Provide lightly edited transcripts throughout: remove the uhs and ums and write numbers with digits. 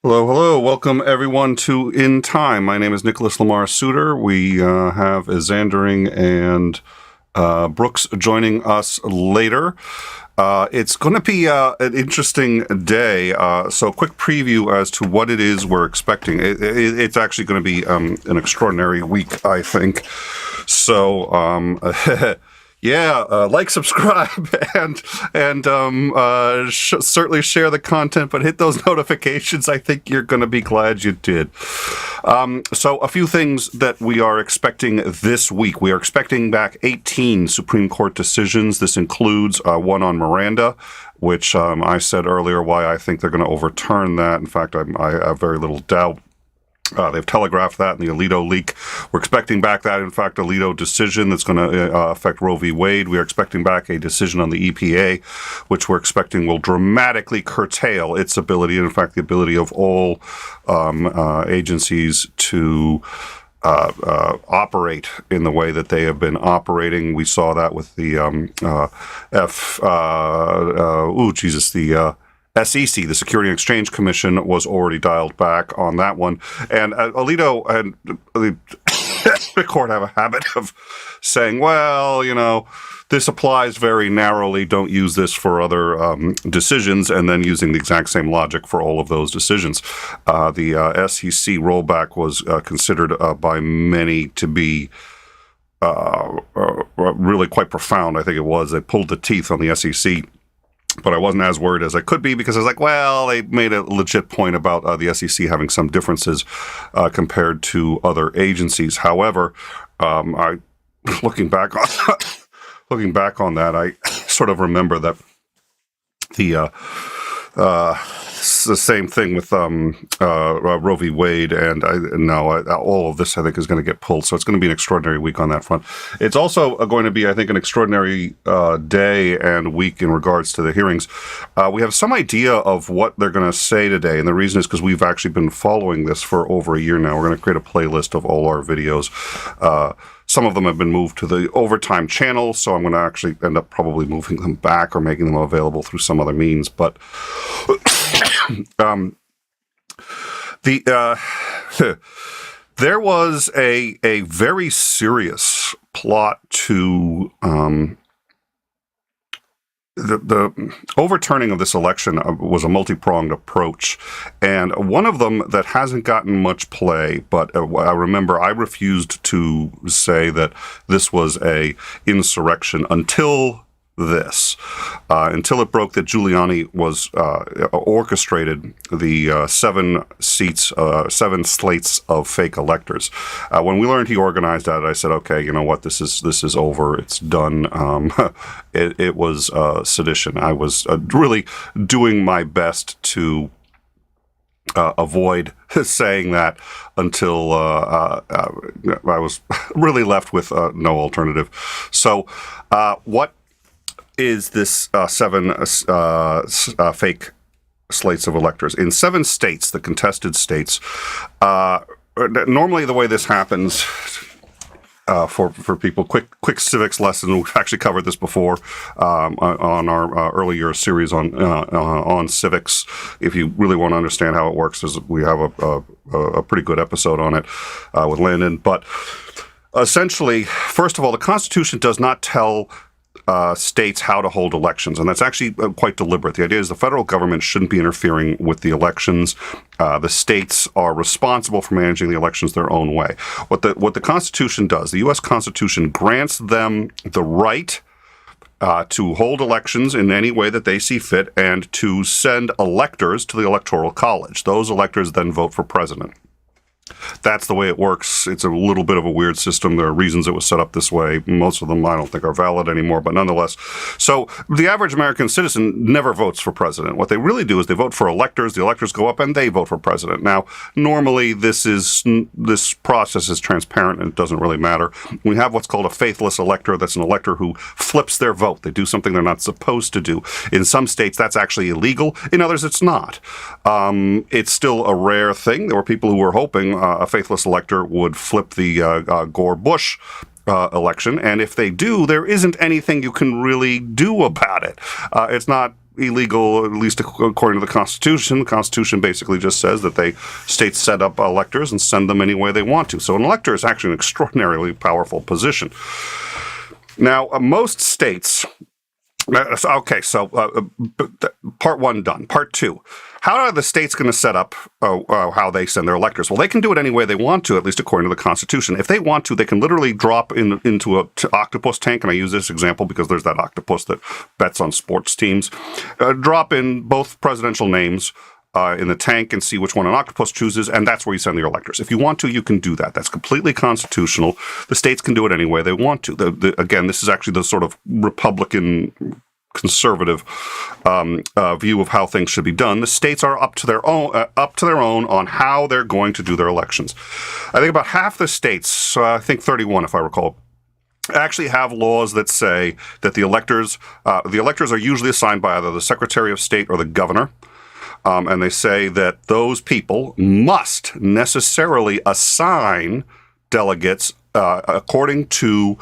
Hello, hello. Welcome, everyone, to In Time. My name is Nicholas Lamar Suter. We have 𝐒𝐤𝐬𝐿 and Brooks joining us later. It's going to be an interesting day. So quick preview as to what it is we're expecting. It's actually going to be an extraordinary week, I think. So, like, subscribe, and certainly share the content, but hit those notifications. I think you're going to be glad you did. So a few things that we are expecting this week. We are expecting back 18 Supreme Court decisions. This includes one on Miranda, which I said earlier why I think they're going to overturn that. In fact, I have very little doubt. They've telegraphed that in the Alito leak. We're expecting back that, in fact, Alito decision that's going to affect Roe v. Wade. We are expecting back a decision on the EPA, which we're expecting will dramatically curtail its ability, and in fact, the ability of all agencies to operate in the way that they have been operating. We saw that with the SEC, the Security and Exchange Commission, was already dialed back on that one. And Alito and the court have a habit of saying, well, you know, this applies very narrowly, don't use this for other decisions, and then using the exact same logic for all of those decisions. The SEC rollback was considered by many to be really quite profound. I think it was. They pulled the teeth on the SEC. But I wasn't as worried as I could be because I was like, well, they made a legit point about the SEC having some differences compared to other agencies. However, looking back on that, I sort of remember that it's the same thing with Roe v. Wade, and now all of this, I think, is going to get pulled. So it's going to be an extraordinary week on that front. It's also going to be, I think, an extraordinary day and week in regards to the hearings. We have some idea of what they're going to say today, and the reason is because we've actually been following this for over a year now. We're going to create a playlist of all our videos. Some of them have been moved to the Overtime channel, so I'm going to actually end up probably moving them back or making them available through some other means. But there was a very serious plot to the overturning of this election was a multi-pronged approach, and one of them that hasn't gotten much play, but I remember I refused to say that this was a insurrection until it broke that Giuliani was orchestrated the 7 slates of fake electors. When we learned he organized that, I said, okay, you know what, this is over, it's done. It was sedition. I was really doing my best to avoid saying that until I was really left with no alternative. So what is this 7 fake slates of electors? In 7 states, the contested states, normally the way this happens, for people, quick civics lesson. We've actually covered this before on our earlier series on civics. If you really want to understand how it works, we have a pretty good episode on it with Landon. But essentially, first of all, the Constitution does not tell states how to hold elections, and that's actually quite deliberate. The idea is the federal government shouldn't be interfering with the elections. The states are responsible for managing the elections their own way. What the Constitution does, the U.S. Constitution grants them the right to hold elections in any way that they see fit and to send electors to the Electoral College. Those electors then vote for president. That's the way it works. It's a little bit of a weird system. There are reasons it was set up this way. Most of them I don't think are valid anymore, but nonetheless. So the average American citizen never votes for president. What they really do is they vote for electors. The electors go up and they vote for president. Now, normally this process is transparent and it doesn't really matter. We have what's called a faithless elector. That's an elector who flips their vote. They do something they're not supposed to do. In some states, that's actually illegal. In others, it's not. It's still a rare thing. There were people who were hoping a faithless elector would flip the Gore-Bush election, and if they do, there isn't anything you can really do about it. It's not illegal, at least according to the Constitution. The Constitution basically just says that states set up electors and send them any way they want to. So an elector is actually an extraordinarily powerful position. Now, most states... Okay, so part one done. Part two. How are the states going to set up how they send their electors? Well, they can do it any way they want to, at least according to the Constitution. If they want to, they can literally drop into an octopus tank, and I use this example because there's that octopus that bets on sports teams. Drop in both presidential names in the tank and see which one an octopus chooses, and that's where you send your electors. If you want to, you can do that. That's completely constitutional. The states can do it any way they want to. Again, this is actually the sort of Republican conservative view of how things should be done. The states are up to their own on how they're going to do their elections. I think about half the states, I think 31 if I recall, actually have laws that say that the electors are usually assigned by either the Secretary of State or the governor. And they say that those people must necessarily assign delegates according to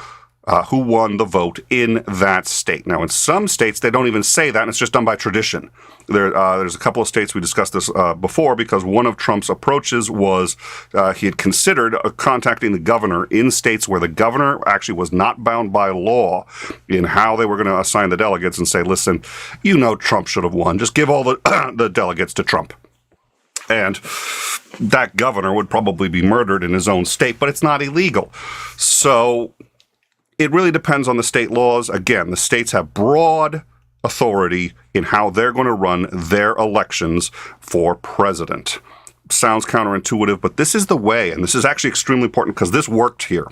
who won the vote in that state. Now, in some states, they don't even say that, and it's just done by tradition. There's a couple of states, we discussed this before, because one of Trump's approaches was he had considered contacting the governor in states where the governor actually was not bound by law in how they were going to assign the delegates and say, listen, you know Trump should have won. Just give all the delegates to Trump. And that governor would probably be murdered in his own state, but it's not illegal. So it really depends on the state laws. Again, the states have broad authority in how they're going to run their elections for president. Sounds counterintuitive, but this is the way, and this is actually extremely important because this worked here.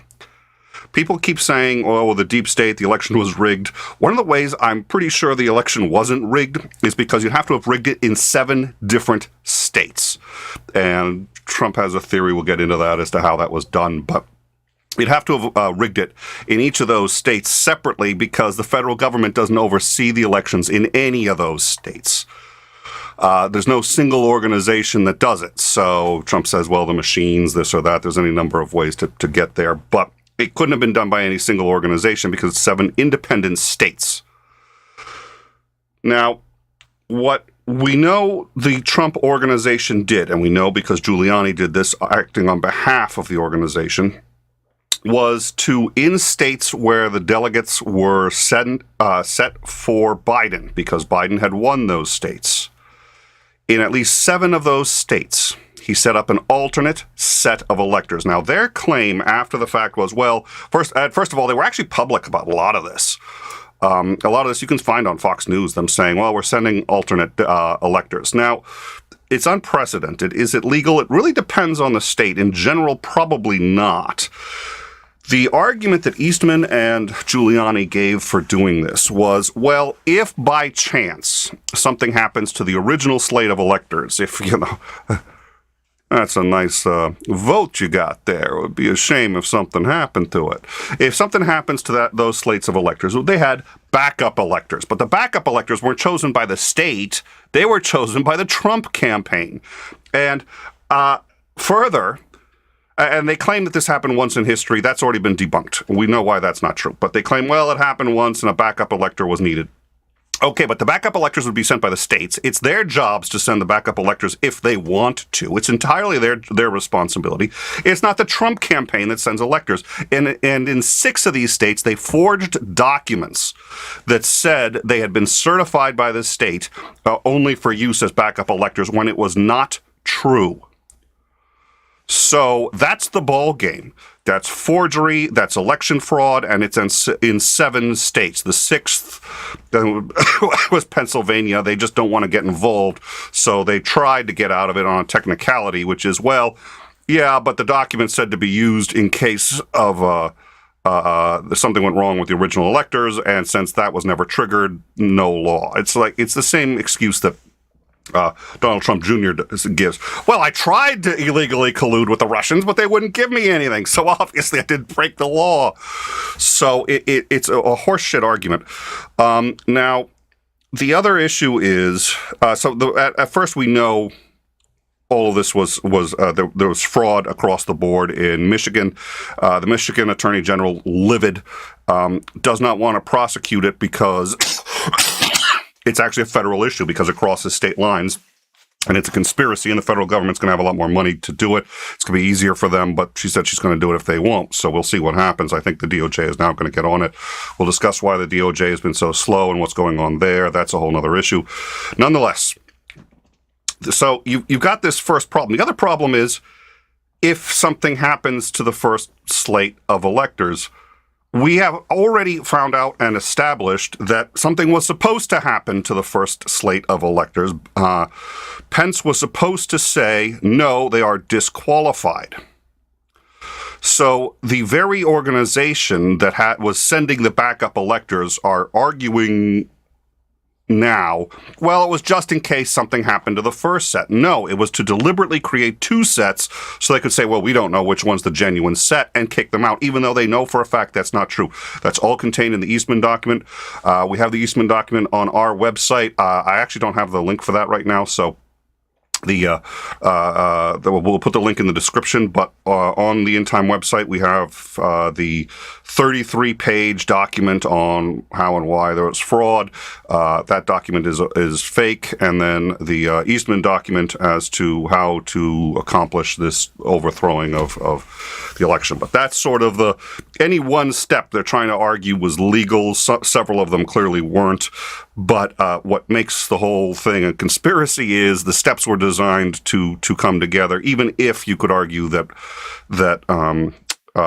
People keep saying, oh, well, the deep state, the election was rigged. One of the ways I'm pretty sure the election wasn't rigged is because you have to have rigged it in 7 different states. And Trump has a theory, we'll get into that, as to how that was done, but you'd have to have rigged it in each of those states separately because the federal government doesn't oversee the elections in any of those states. There's no single organization that does it. So Trump says, well, the machines, this or that, there's any number of ways to get there. But it couldn't have been done by any single organization because it's 7 independent states. Now, what we know the Trump organization did, and we know because Giuliani did this acting on behalf of the organization, was to, in states where the delegates were set for Biden, because Biden had won those states, in at least 7 of those states, he set up an alternate set of electors. Now, their claim after the fact was, well, first of all, they were actually public about a lot of this. A lot of this you can find on Fox News, them saying, well, we're sending alternate electors. Now, it's unprecedented. Is it legal? It really depends on the state. In general, probably not. The argument that Eastman and Giuliani gave for doing this was, well, if by chance something happens to the original slate of electors, if, that's a nice vote you got there. It would be a shame if something happened to it. If something happens to those slates of electors, they had backup electors. But the backup electors weren't chosen by the state. They were chosen by the Trump campaign. And further... And they claim that this happened once in history. That's already been debunked. We know why that's not true. But they claim, well, it happened once and a backup elector was needed. Okay, but the backup electors would be sent by the states. It's their jobs to send the backup electors if they want to. It's entirely their responsibility. It's not the Trump campaign that sends electors. And in 6 of these states, they forged documents that said they had been certified by the state only for use as backup electors when it was not true. So that's the ball game. That's forgery, that's election fraud, and it's in 7 states. The 6th was Pennsylvania. They just don't want to get involved, so they tried to get out of it on a technicality, which is, well, yeah, but the document said to be used in case of something went wrong with the original electors, and since that was never triggered, no law. It's the same excuse that Donald Trump Jr. gives. Well, I tried to illegally collude with the Russians, but they wouldn't give me anything. So obviously I didn't break the law. So it's a horseshit argument. Now, the other issue is, at first we know all of this was there was fraud across the board in Michigan. The Michigan Attorney General, livid, does not want to prosecute it because it's actually a federal issue because it crosses state lines. And it's a conspiracy, and the federal government's going to have a lot more money to do it. It's going to be easier for them, but she said she's going to do it if they won't. So we'll see what happens. I think the DOJ is now going to get on it. We'll discuss why the DOJ has been so slow and what's going on there. That's a whole other issue. Nonetheless, so you've got this first problem. The other problem is if something happens to the first slate of electors, we have already found out and established that something was supposed to happen to the first slate of electors. Pence was supposed to say, no, they are disqualified. So the very organization that was sending the backup electors are arguing now, well, it was just in case something happened to the first set. No, it was to deliberately create two sets so they could say, well, we don't know which one's the genuine set, and kick them out, even though they know for a fact that's not true. That's all contained in the Eastman document. We have the Eastman document on our website. I actually don't have the link for that right now, so we'll put the link in the description, but on the In Time website, we have the 33-page document on how and why there was fraud. That document is fake, and then the Eastman document as to how to accomplish this overthrowing of the election. But that's sort of any one step they're trying to argue was legal. Several of them clearly weren't. But what makes the whole thing a conspiracy is the steps were designed to come together, even if you could argue that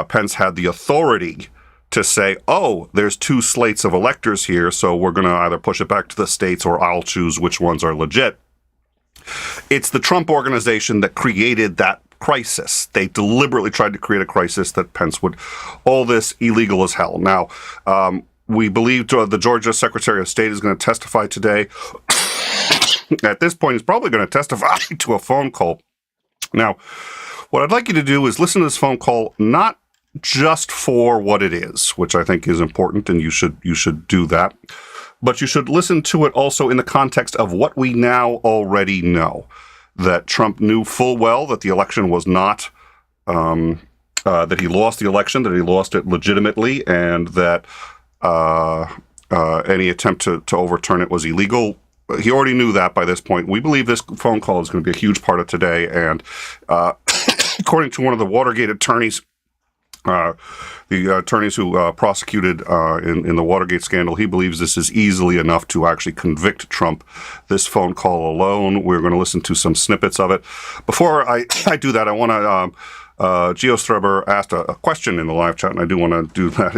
Pence had the authority to say, oh, there's two slates of electors here, so we're going to either push it back to the states or I'll choose which ones are legit. It's the Trump organization that created that crisis. They deliberately tried to create a crisis that Pence would, all this illegal as hell. Now, we believe the Georgia Secretary of State is going to testify today. At this point, he's probably going to testify to a phone call. Now, what I'd like you to do is listen to this phone call, not just for what it is, which I think is important, and you should do that, but you should listen to it also in the context of what we now already know, that Trump knew full well that the election was not, that he lost the election, that he lost it legitimately, and that any attempt to overturn it was illegal. He already knew that by this point. We believe this phone call is going to be a huge part of today. And according to one of the Watergate attorneys, the attorneys who prosecuted in the Watergate scandal, he believes this is easily enough to actually convict Trump. This phone call alone, we're going to listen to some snippets of it. Before I do that, I want to 𝐂𝐤𝐧 asked a question in the live chat, and I do want to do that.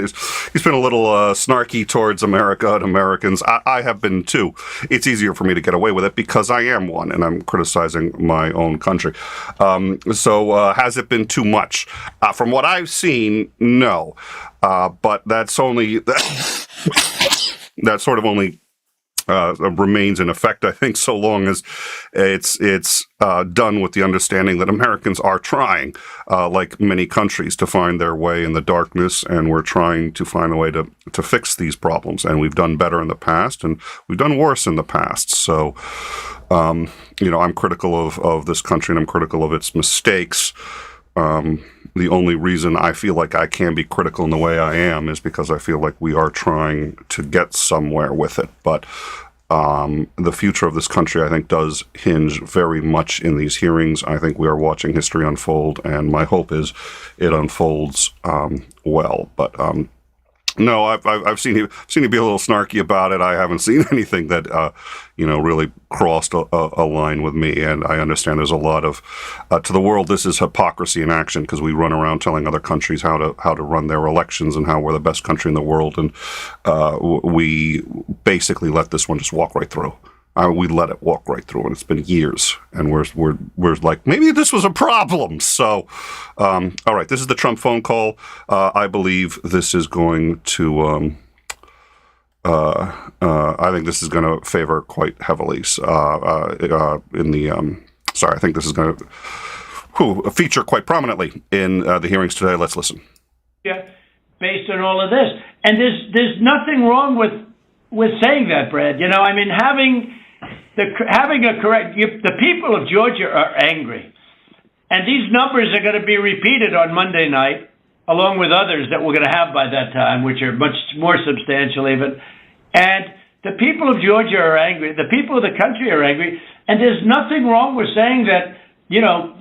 He's been a little snarky towards America and Americans. I have been too. It's easier for me to get away with it because I am one, and I'm criticizing my own country. So has it been too much? From what I've seen, no. But that's only that sort of only remains in effect, I think, so long as it's done with the understanding that Americans are trying, like many countries, to find their way in the darkness, and we're trying to find a way to fix these problems. And we've done better in the past, and we've done worse in the past. So, I'm critical of this country, and I'm critical of its mistakes. The only reason I feel like I can be critical in the way I am is because I feel like we are trying to get somewhere with it. But the future of this country, I think, does hinge very much in these hearings. I think we are watching history unfold, and my hope is it unfolds well. But no, I've seen you be a little snarky about it. I haven't seen anything that really crossed a line with me. And I understand there's a lot of to the world. This is hypocrisy in action, because we run around telling other countries how to run their elections and how we're the best country in the world, and we basically let this one just walk right through. We let it walk right through, and it's been years, and we're like, maybe this was a problem. So, all right, this is the Trump phone call. I believe this is going to, I think this is going to favor quite heavily I think this is going to feature quite prominently in the hearings today. Let's listen. Yeah, based on all of this, and there's nothing wrong with saying that, Brad. Having a correct, the people of Georgia are angry, and these numbers are going to be repeated on Monday night, along with others that we're going to have by that time, which are much more substantial even. And The people of Georgia are angry. The people of the country are angry. And there's nothing wrong with saying that, you know,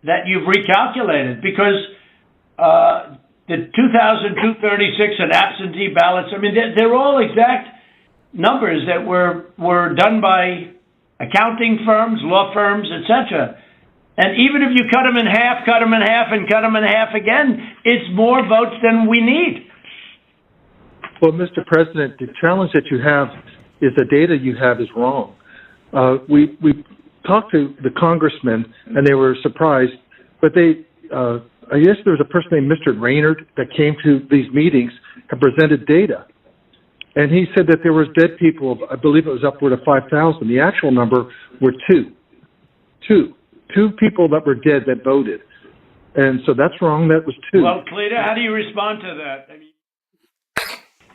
that you've recalculated, because the 2,236 and absentee ballots, I mean, they're all exact numbers that were done by accounting firms, law firms, etc. And even if you cut them in half, cut them in half, and cut them in half again, it's more votes than we need. Well, Mr. President, the challenge that you have is the data you have is wrong. We talked to the congressmen, and they were surprised, but I guess there was a person named Mr. Raynard that came to these meetings and presented data. And he said that there was dead people, I believe it was upward of 5,000. The actual number were two people that were dead that voted. And so that's wrong. That was two. Well, 𝐂𝐚𝐥𝐿, how do you respond to that? I mean,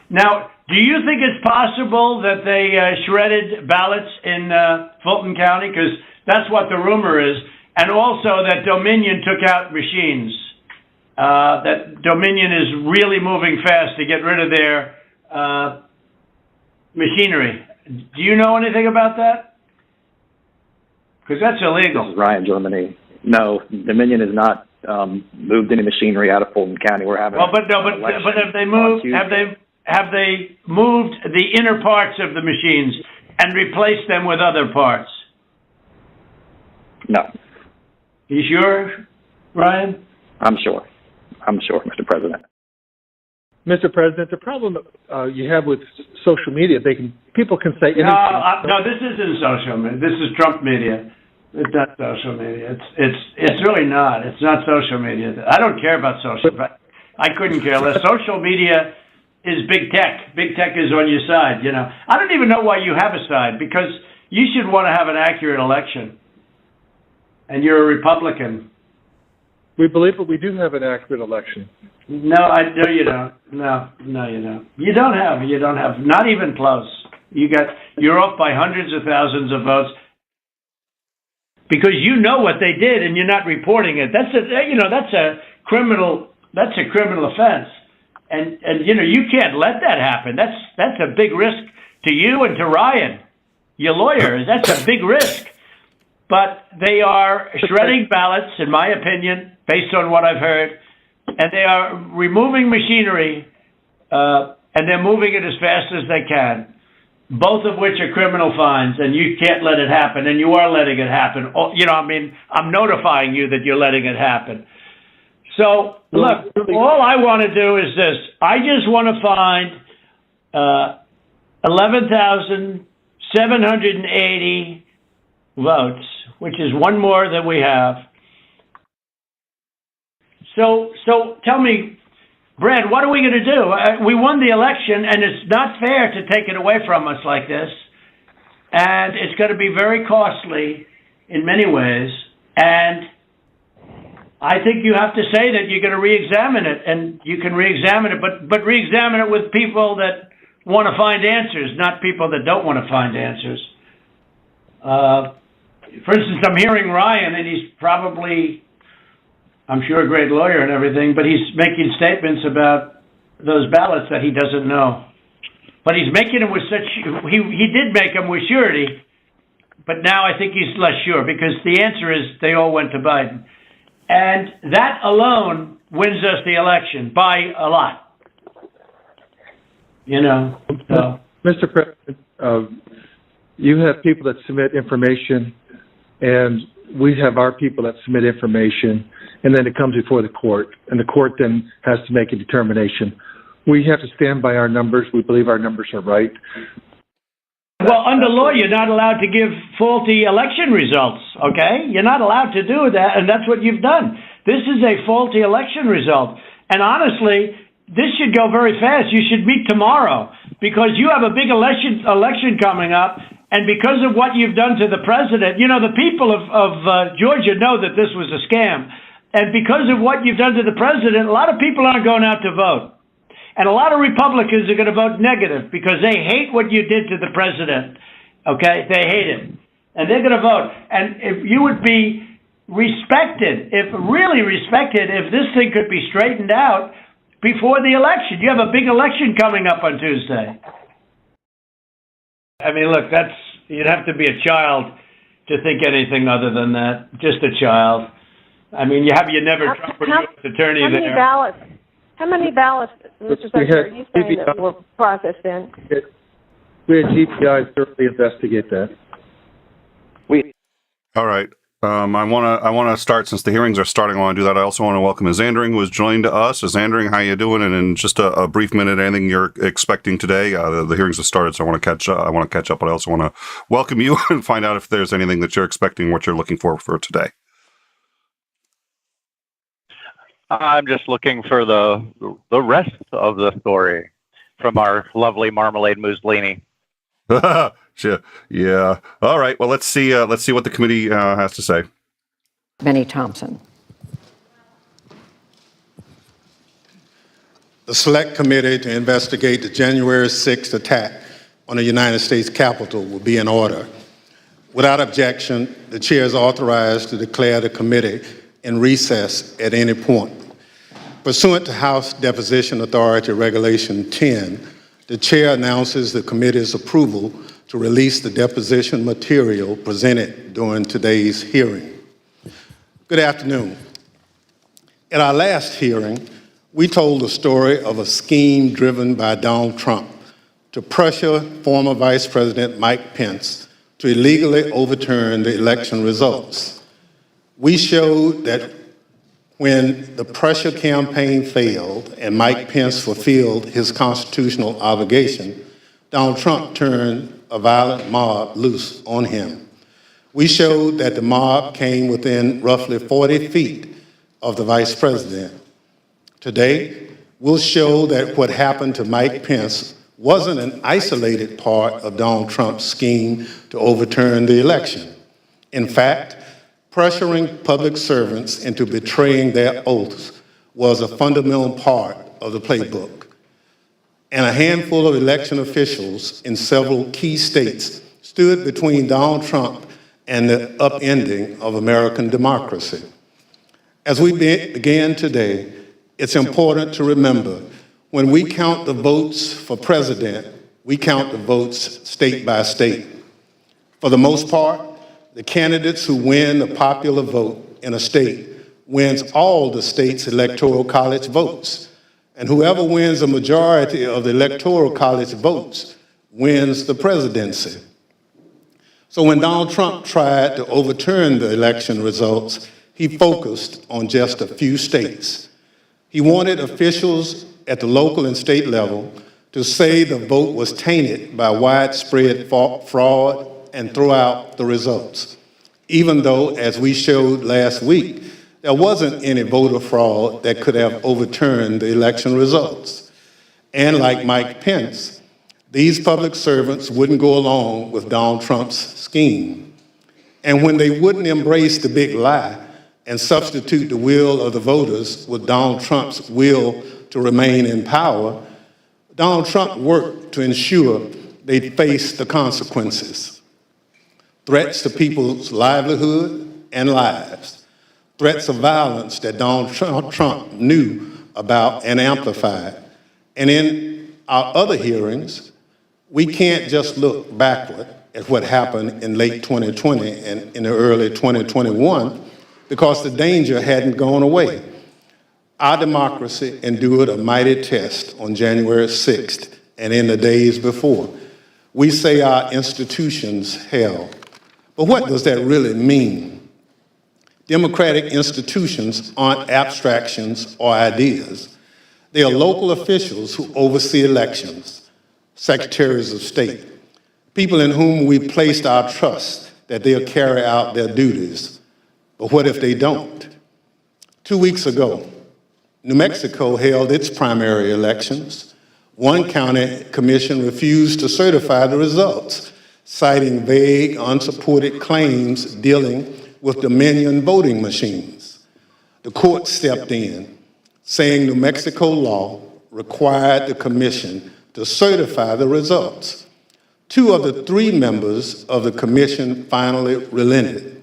now, do you think it's possible that they shredded ballots in Fulton County? Because that's what the rumor is. And also that Dominion took out machines. That Dominion is really moving fast to get rid of their machinery. Do you know anything about that? Because that's illegal. This is Ryan, Germany. No, Dominion has not moved any machinery out of Fulton County. We're having. Well, but have they moved? Have they moved the inner parts of the machines and replaced them with other parts? No. You sure, Ryan? I'm sure, Mr. President. Mr. President, the problem you have with social media, people can say anything. No, this isn't social media. This is Trump media. It's not social media. It's really not. It's not social media. I don't care about social. I couldn't care less. Social media is big tech. Big tech is on your side. You know, I don't even know why you have a side, because you should want to have an accurate election. And you're a Republican. We believe that we do have an accurate election. No, you don't. No, you don't. You don't have. Not even close. You're off by hundreds of thousands of votes because you know what they did and you're not reporting it. That's a criminal offense. And you can't let that happen. That's a big risk to you and to Ryan, your lawyer. That's a big risk. But they are shredding ballots, in my opinion, based on what I've heard, and they are removing machinery, and they're moving it as fast as they can, both of which are criminal fines, and you can't let it happen, and you are letting it happen. I'm notifying you that you're letting it happen. So, look, all I want to do is this. I just want to find 11,780 votes, which is one more than we have. So tell me, Brad, what are we going to do? We won the election, and it's not fair to take it away from us like this. And it's going to be very costly in many ways. And I think you have to say that you're going to re-examine it, and you can re-examine it, but re-examine it with people that want to find answers, not people that don't want to find answers. For instance, I'm hearing Ryan, and he's probably, I'm sure, a great lawyer and everything, but he's making statements about those ballots that he doesn't know. But he's making them with such, he did make them with surety, but now I think he's less sure, because the answer is they all went to Biden. And that alone wins us the election by a lot. So. Mr. President, you have people that submit information, and we have our people that submit information, and then it comes before the court, and the court then has to make a determination. We have to stand by our numbers. We believe our numbers are right. Well, under law, you're not allowed to give faulty election results, okay? You're not allowed to do that, and that's what you've done. This is a faulty election result. And honestly, this should go very fast. You should meet tomorrow, because you have a big election coming up, and because of what you've done to the president, the people of Georgia know that this was a scam. And because of what you've done to the president, a lot of people aren't going out to vote. And a lot of Republicans are going to vote negative because they hate what you did to the president. Okay? They hate it. And they're going to vote. And if you would be respected, if this thing could be straightened out before the election. You have a big election coming up on Tuesday. I mean, look, you'd have to be a child to think anything other than that. Just a child. I mean, you have your never Trump U.S. attorney how there. How many ballots, Mr. Secretary, are you saying that were processed in? We had GPI thoroughly investigate that. All right. I want to start, since the hearings are starting. I want to do that. I also want to welcome 𝐓𝐢𝐬𝐻, who has joined us. 𝐓𝐢𝐬𝐻, how you doing? And in just a brief minute, anything you're expecting today? The hearings have started, so I want to catch up. But I also want to welcome you and find out if there's anything that you're expecting, what you're looking for today. I'm just looking for the rest of the story from our lovely Marmalade Mussolini. Yeah. All right. Well, let's see what the committee has to say. Benny Thompson. The Select Committee to investigate the January 6th attack on the United States Capitol will be in order. Without objection, the chair is authorized to declare the committee in recess at any point. Pursuant to House Deposition Authority Regulation 10, the chair announces the committee's approval to release the deposition material presented during today's hearing. Good afternoon. At our last hearing, we told the story of a scheme driven by Donald Trump to pressure former Vice President Mike Pence to illegally overturn the election results. We showed that when the pressure campaign failed and Mike Pence fulfilled his constitutional obligation, Donald Trump turned a violent mob loose on him. We showed that the mob came within roughly 40 feet of the Vice President. Today, we'll show that what happened to Mike Pence wasn't an isolated part of Donald Trump's scheme to overturn the election. In fact, pressuring public servants into betraying their oaths was a fundamental part of the playbook. And a handful of election officials in several key states stood between Donald Trump and the upending of American democracy. As we begin today, it's important to remember, when we count the votes for president, we count the votes state by state. For the most part, the candidates who win the popular vote in a state wins all the state's electoral college votes. And whoever wins a majority of the electoral college votes wins the presidency. So when Donald Trump tried to overturn the election results, he focused on just a few states. He wanted officials at the local and state level to say the vote was tainted by widespread fraud and throw out the results, even though, as we showed last week, there wasn't any voter fraud that could have overturned the election results. And like Mike Pence, these public servants wouldn't go along with Donald Trump's scheme. And when they wouldn't embrace the big lie and substitute the will of the voters with Donald Trump's will to remain in power, Donald Trump worked to ensure they'd face the consequences. Threats to people's livelihood and lives. Threats of violence that Donald Trump knew about and amplified. And in our other hearings, we can't just look backward at what happened in late 2020 and in the early 2021 because the danger hadn't gone away. Our democracy endured a mighty test on January 6th and in the days before. We say our institutions held. But what does that really mean? Democratic institutions aren't abstractions or ideas. They are local officials who oversee elections, secretaries of state, people in whom we placed our trust that they'll carry out their duties. But what if they don't? 2 weeks ago, New Mexico held its primary elections. One county commission refused to certify the results, citing vague, unsupported claims dealing with Dominion voting machines. The court stepped in, saying New Mexico law required the commission to certify the results. 2 of the 3 members of the commission finally relented.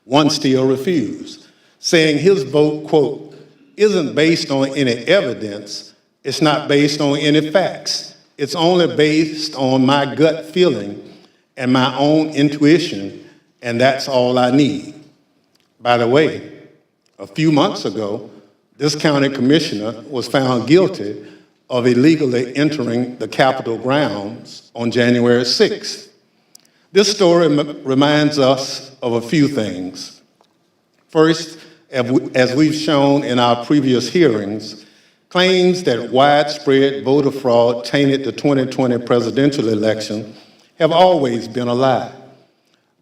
One still refused, saying his vote, quote, isn't based on any evidence, it's not based on any facts, It's only based on my gut feeling and my own intuition, and that's all I need. By the way, a few months ago, this county commissioner was found guilty of illegally entering the Capitol grounds on January 6th. This story reminds us of a few things. First, as we've shown in our previous hearings, claims that widespread voter fraud tainted the 2020 presidential election have always been a lie.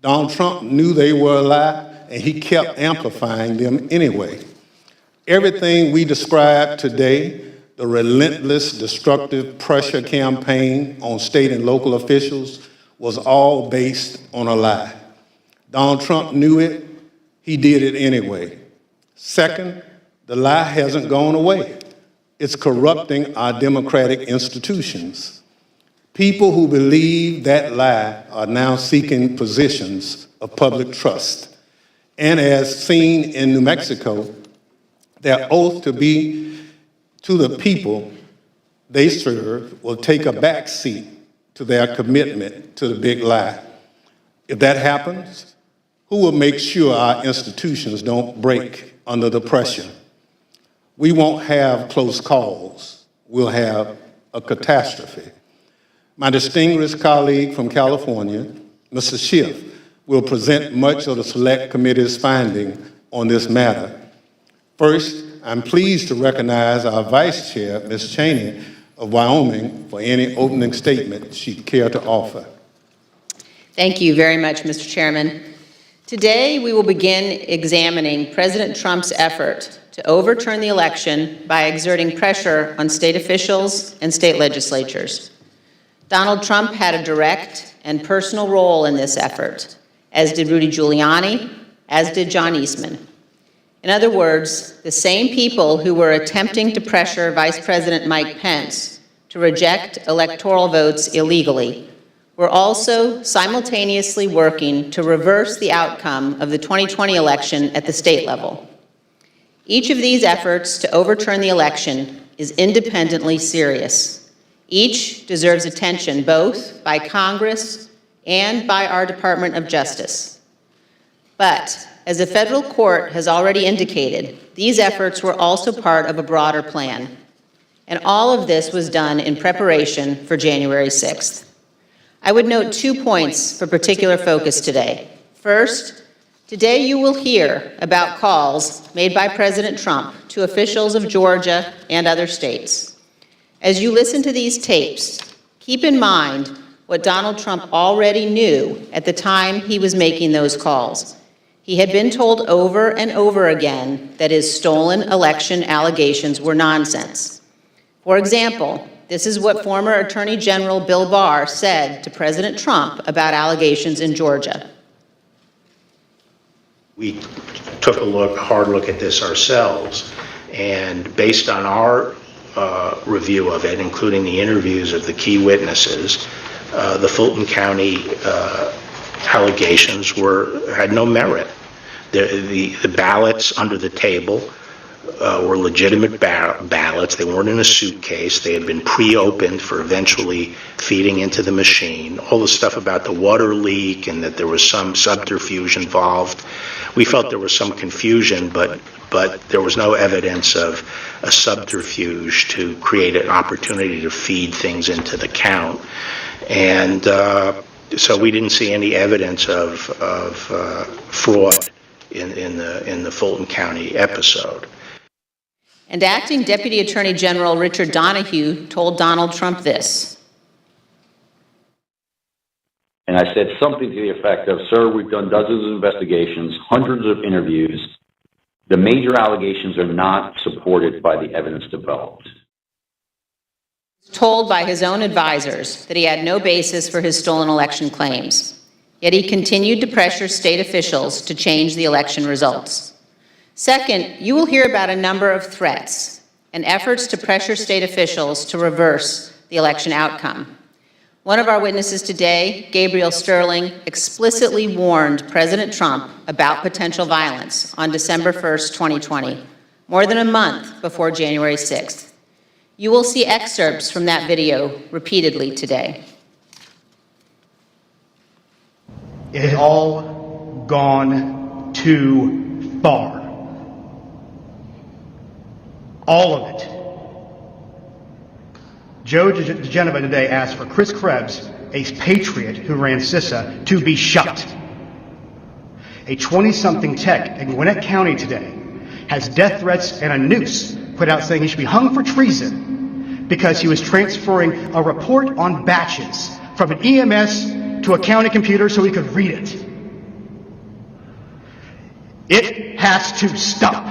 Donald Trump knew they were a lie, and he kept amplifying them anyway. Everything we described today, the relentless, destructive pressure campaign on state and local officials, was all based on a lie. Donald Trump knew it, he did it anyway. Second, the lie hasn't gone away. It's corrupting our democratic institutions. People who believe that lie are now seeking positions of public trust. And as seen in New Mexico, their oath to be to the people they serve will take a back seat to their commitment to the big lie. If that happens, who will make sure our institutions don't break under the pressure? We won't have close calls. We'll have a catastrophe. My distinguished colleague from California, Mr. Schiff, will present much of the Select Committee's finding on this matter. First, I'm pleased to recognize our Vice Chair, Ms. Cheney of Wyoming, for any opening statement she'd care to offer. Thank you very much, Mr. Chairman. Today, we will begin examining President Trump's effort to overturn the election by exerting pressure on state officials and state legislatures. Donald Trump had a direct and personal role in this effort, as did Rudy Giuliani, as did John Eastman. In other words, the same people who were attempting to pressure Vice President Mike Pence to reject electoral votes illegally were also simultaneously working to reverse the outcome of the 2020 election at the state level. Each of these efforts to overturn the election is independently serious. Each deserves attention both by Congress and by our Department of Justice. But as the federal court has already indicated, these efforts were also part of a broader plan. And all of this was done in preparation for January 6th. I would note 2 points for particular focus today. First, today you will hear about calls made by President Trump to officials of Georgia and other states. As you listen to these tapes, keep in mind what Donald Trump already knew at the time he was making those calls. He had been told over and over again that his stolen election allegations were nonsense. For example, this is what former Attorney General Bill Barr said to President Trump about allegations in Georgia. We took a hard look at this ourselves, and based on our review of it, including the interviews of the key witnesses, the Fulton County allegations had no merit. The ballots under the table were legitimate ballots. They weren't in a suitcase. They had been pre-opened for eventually feeding into the machine. All the stuff about the water leak and that there was some subterfuge involved. We felt there was some confusion, but there was no evidence of a subterfuge to create an opportunity to feed things into the count. And so we didn't see any evidence of fraud in the Fulton County episode. And Acting Deputy Attorney General Richard Donahue told Donald Trump this. And I said something to the effect of, sir, we've done dozens of investigations, hundreds of interviews. The major allegations are not supported by the evidence developed. Told by his own advisors that he had no basis for his stolen election claims. Yet he continued to pressure state officials to change the election results. Second, you will hear about a number of threats and efforts to pressure state officials to reverse the election outcome. One of our witnesses today, Gabriel Sterling, explicitly warned President Trump about potential violence on December 1st, 2020, more than a month before January 6th. You will see excerpts from that video repeatedly today. It has all gone too far. All of it. Joe DeGenova today asked for Chris Krebs, a patriot who ran CISA, to be shot. A 20-something tech in Gwinnett County today has death threats and a noose put out saying he should be hung for treason because he was transferring a report on batches from an EMS to a county computer so he could read it. It has to stop.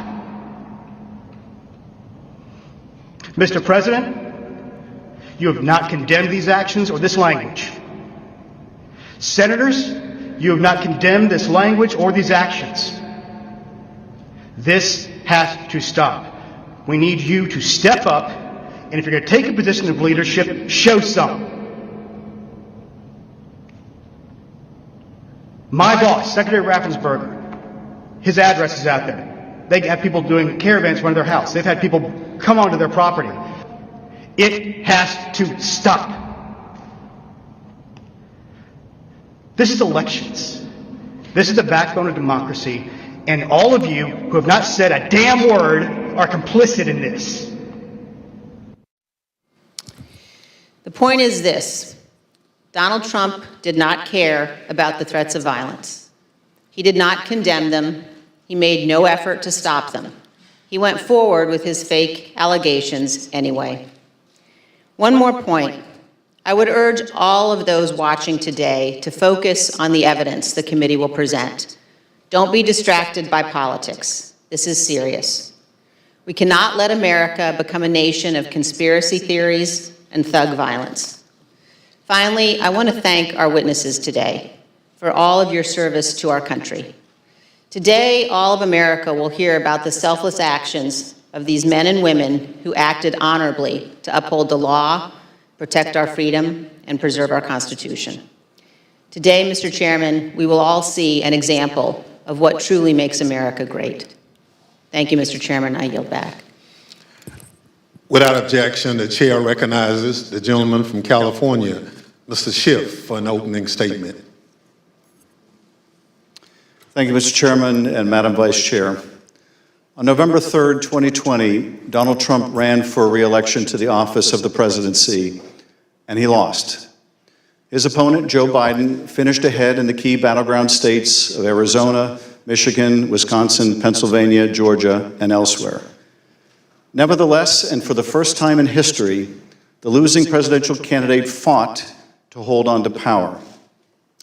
Mr. President, you have not condemned these actions or this language. Senators, you have not condemned this language or these actions. This has to stop. We need you to step up, and if you're going to take a position of leadership, show some. My boss, Secretary Raffensperger, his address is out there. They have people doing caravans around their house. They've had people come onto their property. It has to stop. This is elections. This is the backbone of democracy, and all of you who have not said a damn word are complicit in this. The point is this: Donald Trump did not care about the threats of violence. He did not condemn them. He made no effort to stop them. He went forward with his fake allegations anyway. One more point. I would urge all of those watching today to focus on the evidence the committee will present. Don't be distracted by politics. This is serious. We cannot let America become a nation of conspiracy theories and thug violence. Finally, I want to thank our witnesses today for all of your service to our country. Today, all of America will hear about the selfless actions of these men and women who acted honorably to uphold the law, protect our freedom, and preserve our Constitution. Today, Mr. Chairman, we will all see an example of what truly makes America great. Thank you, Mr. Chairman. I yield back. Without objection, the chair recognizes the gentleman from California, Mr. Schiff, for an opening statement. Thank you, Mr. Chairman and Madam Vice Chair. On November 3rd, 2020, Donald Trump ran for re-election to the office of the presidency, and he lost. His opponent, Joe Biden, finished ahead in the key battleground states of Arizona, Michigan, Wisconsin, Pennsylvania, Georgia, and elsewhere. Nevertheless, and for the first time in history, the losing presidential candidate fought to hold on to power.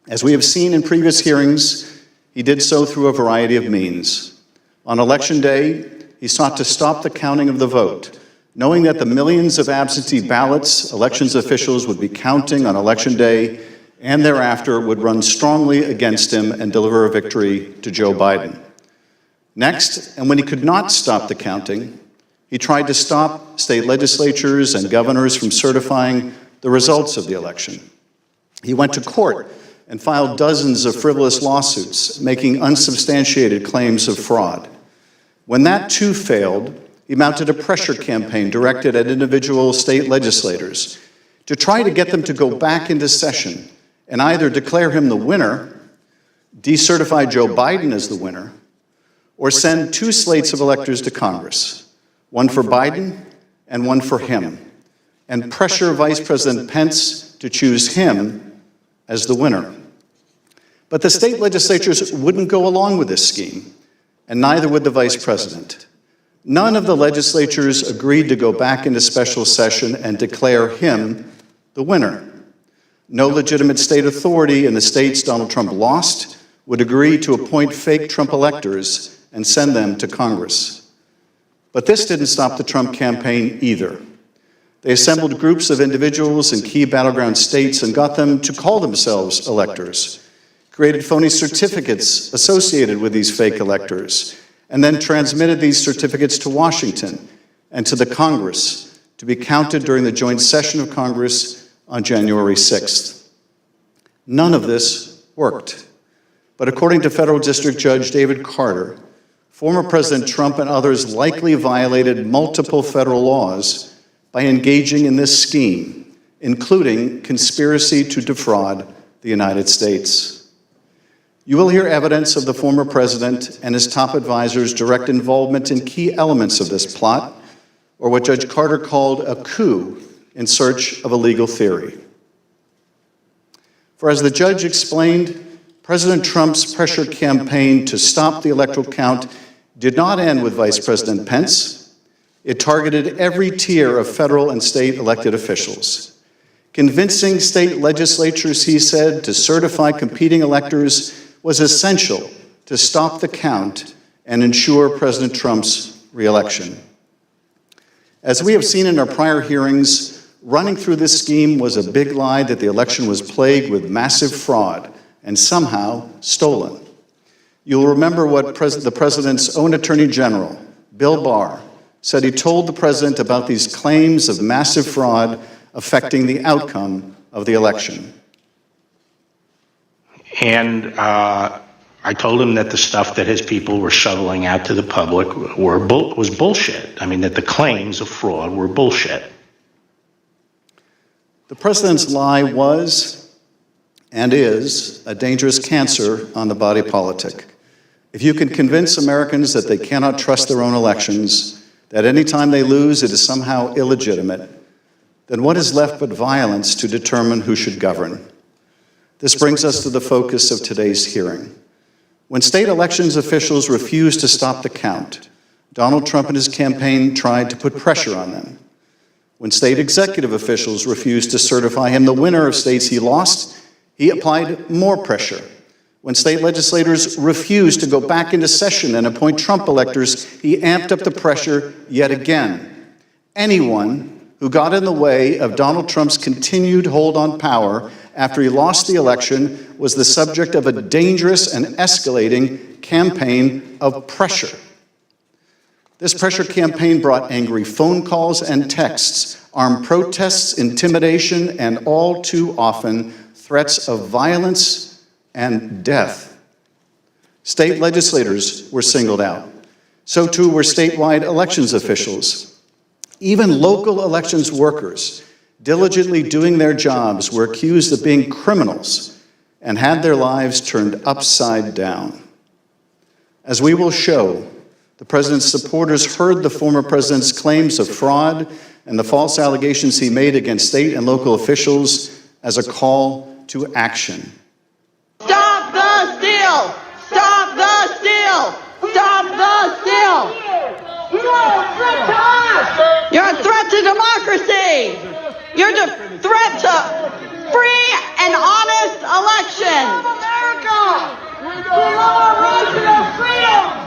As we have seen in previous hearings, he did so through a variety of means. On Election Day, he sought to stop the counting of the vote, knowing that the millions of absentee ballots elections officials would be counting on Election Day and thereafter would run strongly against him and deliver a victory to Joe Biden. Next, and when he could not stop the counting, he tried to stop state legislatures and governors from certifying the results of the election. He went to court and filed dozens of frivolous lawsuits, making unsubstantiated claims of fraud. When that too failed, he mounted a pressure campaign directed at individual state legislators to try to get them to go back into session and either declare him the winner, decertify Joe Biden as the winner, or send two slates of electors to Congress, one for Biden and one for him, and pressure Vice President Pence to choose him as the winner. But the state legislatures wouldn't go along with this scheme, and neither would the vice president. None of the legislatures agreed to go back into special session and declare him the winner. No legitimate state authority in the states Donald Trump lost would agree to appoint fake Trump electors and send them to Congress. But this didn't stop the Trump campaign either. They assembled groups of individuals in key battleground states and got them to call themselves electors, created phony certificates associated with these fake electors, and then transmitted these certificates to Washington and to the Congress to be counted during the joint session of Congress on January 6th. None of this worked. But according to Federal District Judge David Carter, former President Trump and others likely violated multiple federal laws by engaging in this scheme, including conspiracy to defraud the United States. You will hear evidence of the former president and his top advisors' direct involvement in key elements of this plot, or what Judge Carter called a coup in search of a legal theory. For as the judge explained, President Trump's pressure campaign to stop the electoral count did not end with Vice President Pence. It targeted every tier of federal and state elected officials. Convincing state legislatures, he said, to certify competing electors was essential to stop the count and ensure President Trump's reelection. As we have seen in our prior hearings, running through this scheme was a big lie that the election was plagued with massive fraud and somehow stolen. You'll remember what the president's own Attorney General, Bill Barr, said he told the president about these claims of massive fraud affecting the outcome of the election. And I told him that the stuff that his people were shoveling out to the public was bullshit. I mean, that the claims of fraud were bullshit. The president's lie was and is a dangerous cancer on the body politic. If you can convince Americans that they cannot trust their own elections, that any time they lose it is somehow illegitimate, then what is left but violence to determine who should govern? This brings us to the focus of today's hearing. When state elections officials refused to stop the count, Donald Trump and his campaign tried to put pressure on them. When state executive officials refused to certify him the winner of states he lost, he applied more pressure. When state legislators refused to go back into session and appoint Trump electors, he amped up the pressure yet again. Anyone who got in the way of Donald Trump's continued hold on power after he lost the election was the subject of a dangerous and escalating campaign of pressure. This pressure campaign brought angry phone calls and texts, armed protests, intimidation, and all too often, threats of violence and death. State legislators were singled out. So too were statewide elections officials. Even local elections workers, diligently doing their jobs, were accused of being criminals and had their lives turned upside down. As we will show, the president's supporters heard the former president's claims of fraud and the false allegations he made against state and local officials as a call to action. Stop the steal! Stop the steal! Stop the steal! You are a threat to us! You're a threat to democracy! You're a threat to free and honest election! We love America! We love our rights and our freedom!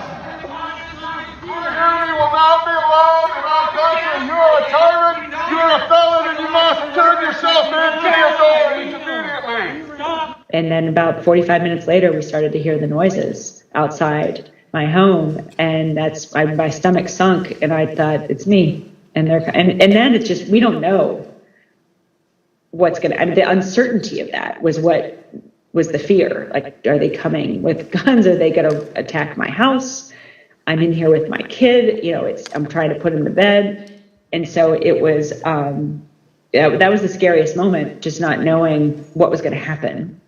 Tyranny will not be allowed in our country. You are a tyrant, you are a felon, and you must turn yourself in to the authorities immediately. And then about 45 minutes later, we started to hear the noises outside my home, and my stomach sunk, and I thought, it's me. And then it's just, we don't know what's going to, I mean, the uncertainty of that was what was the fear. Like, are they coming with guns? Are they going to attack my house? I'm in here with my kid, I'm trying to put him to bed. And so it was, that was the scariest moment, just not knowing what was going to happen.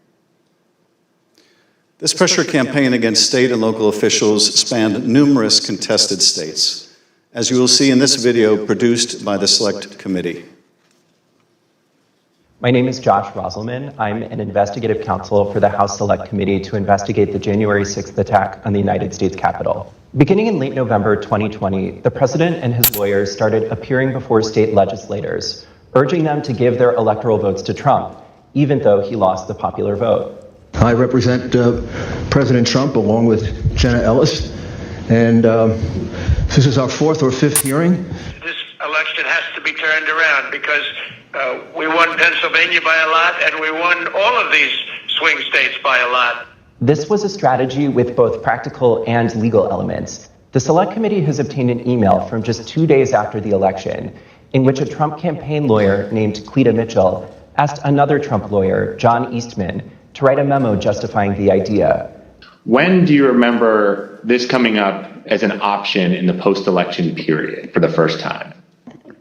This pressure campaign against state and local officials spanned numerous contested states, as you will see in this video produced by the Select Committee. My name is Josh Roselman. I'm an investigative counsel for the House Select Committee to investigate the January 6th attack on the United States Capitol. Beginning in late November 2020, the president and his lawyers started appearing before state legislators, urging them to give their electoral votes to Trump, even though he lost the popular vote. I represent President Trump along with Jenna Ellis, and this is our fourth or fifth hearing. This election has to be turned around because we won Pennsylvania by a lot, and we won all of these swing states by a lot. This was a strategy with both practical and legal elements. The Select Committee has obtained an email from just 2 days after the election in which a Trump campaign lawyer named 𝐂𝐚𝐥𝐿 Mitchell asked another Trump lawyer, John Eastman, to write a memo justifying the idea. When do you remember this coming up as an option in the post-election period for the first time?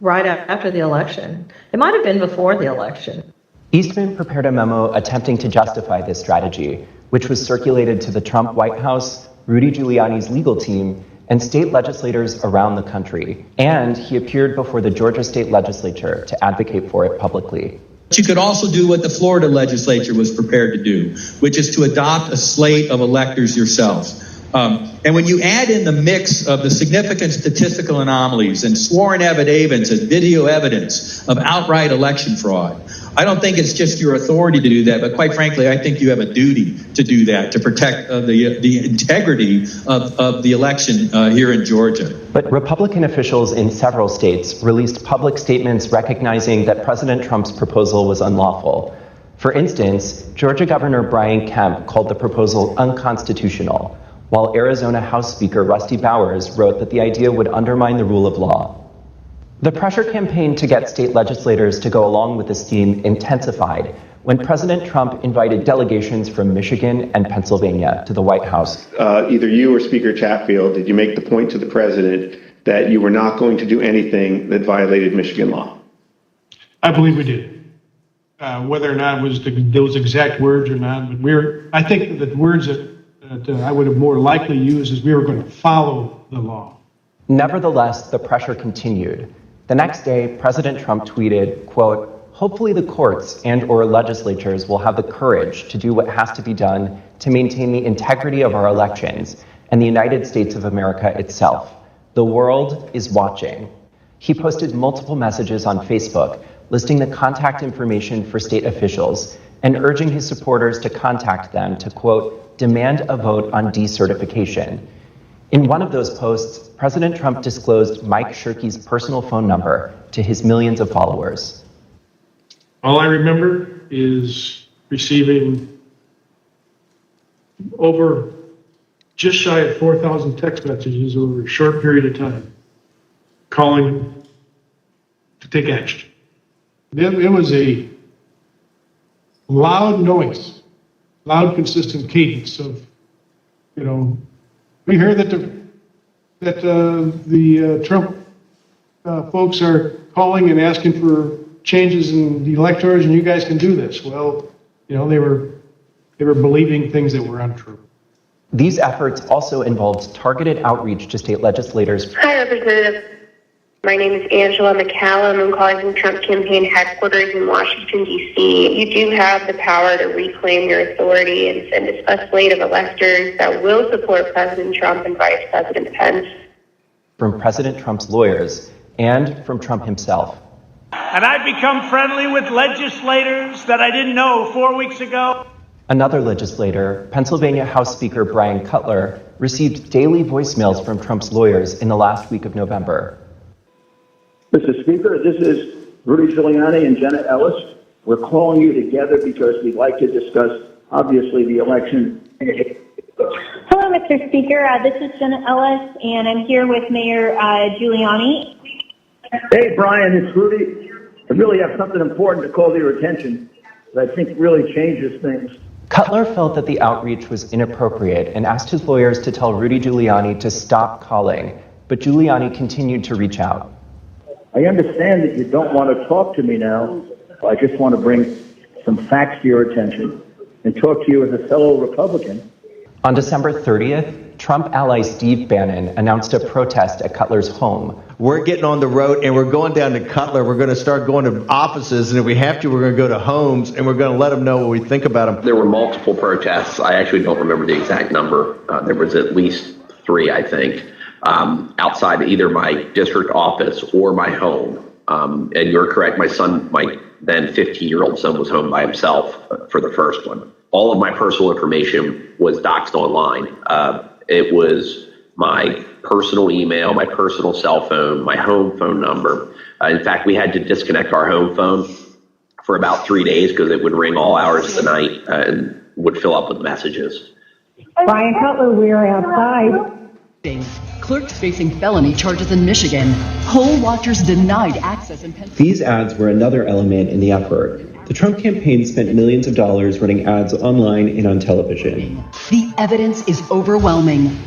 right after the election. It might have been before the election. Eastman prepared a memo attempting to justify this strategy, which was circulated to the Trump White House, Rudy Giuliani's legal team, and state legislators around the country. And he appeared before the Georgia state legislature to advocate for it publicly. But you could also do what the Florida legislature was prepared to do, which is to adopt a slate of electors yourselves. And when you add in the mix of the significant statistical anomalies and sworn affidavits and video evidence of outright election fraud, I don't think it's just your authority to do that, but quite frankly, I think you have a duty to do that, to protect the integrity of the election here in Georgia. But Republican officials in several states released public statements recognizing that President Trump's proposal was unlawful. For instance, Georgia Governor Brian Kemp called the proposal unconstitutional, while Arizona House Speaker Rusty Bowers wrote that the idea would undermine the rule of law. The pressure campaign to get state legislators to go along with the scheme intensified when President Trump invited delegations from Michigan and Pennsylvania to the White House. Either you or Speaker Chatfield, did you make the point to the president that you were not going to do anything that violated Michigan law? I believe we did. Whether or not it was those exact words or not, but I think that the words that I would have more likely used is we were going to follow the law. Nevertheless, the pressure continued. The next day, President Trump tweeted, quote, "Hopefully the courts and/or legislatures will have the courage to do what has to be done to maintain the integrity of our elections and the United States of America itself. The world is watching." He posted multiple messages on Facebook listing the contact information for state officials and urging his supporters to contact them to, quote, "demand a vote on decertification." In one of those posts, President Trump disclosed Mike Shirkey's personal phone number to his millions of followers. All I remember is receiving over just shy of 4,000 text messages over a short period of time, calling to take action. It was a loud noise, loud, consistent cadence of, we hear that the Trump folks are calling and asking for changes in the electors, and you guys can do this. Well, they were believing things that were untrue. These efforts also involved targeted outreach to state legislators. Hi, Representative. My name is Angela McCallum. I'm calling from Trump campaign headquarters in Washington, D.C. You do have the power to reclaim your authority and send a slate of electors that will support President Trump and Vice President Pence. From President Trump's lawyers and from Trump himself. And I've become friendly with legislators that I didn't know 4 weeks ago. Another legislator, Pennsylvania House Speaker Brian Cutler, received daily voicemails from Trump's lawyers in the last week of November. Mr. Speaker, this is Rudy Giuliani and Jenna Ellis. We're calling you together because we'd like to discuss, obviously, the election. Hello, Mr. Speaker. This is Jenna Ellis, and I'm here with Mayor Giuliani. Hey, Brian, it's Rudy. I really have something important to call to your attention that I think really changes things. Cutler felt that the outreach was inappropriate and asked his lawyers to tell Rudy Giuliani to stop calling, but Giuliani continued to reach out. I understand that you don't want to talk to me now. I just want to bring some facts to your attention and talk to you as a fellow Republican. On December 30th, Trump ally Steve Bannon announced a protest at Cutler's home. We're getting on the road and we're going down to Cutler. We're going to start going to offices, and if we have to, we're going to go to homes, and we're going to let them know what we think about them. There were multiple protests. I actually don't remember the exact number. There was at least 3, I think, outside either my district office or my home. And you're correct, my son, my then 15-year-old son, was home by himself for the first one. All of my personal information was doxed online. It was my personal email, my personal cell phone, my home phone number. In fact, we had to disconnect our home phone for about 3 days because it would ring all hours of the night and would fill up with messages. Brian Cutler, we're outside. Clerks facing felony charges in Michigan. Poll watchers denied access in Pennsylvania. These ads were another element in the effort. The Trump campaign spent millions of dollars running ads online and on television. The evidence is overwhelming.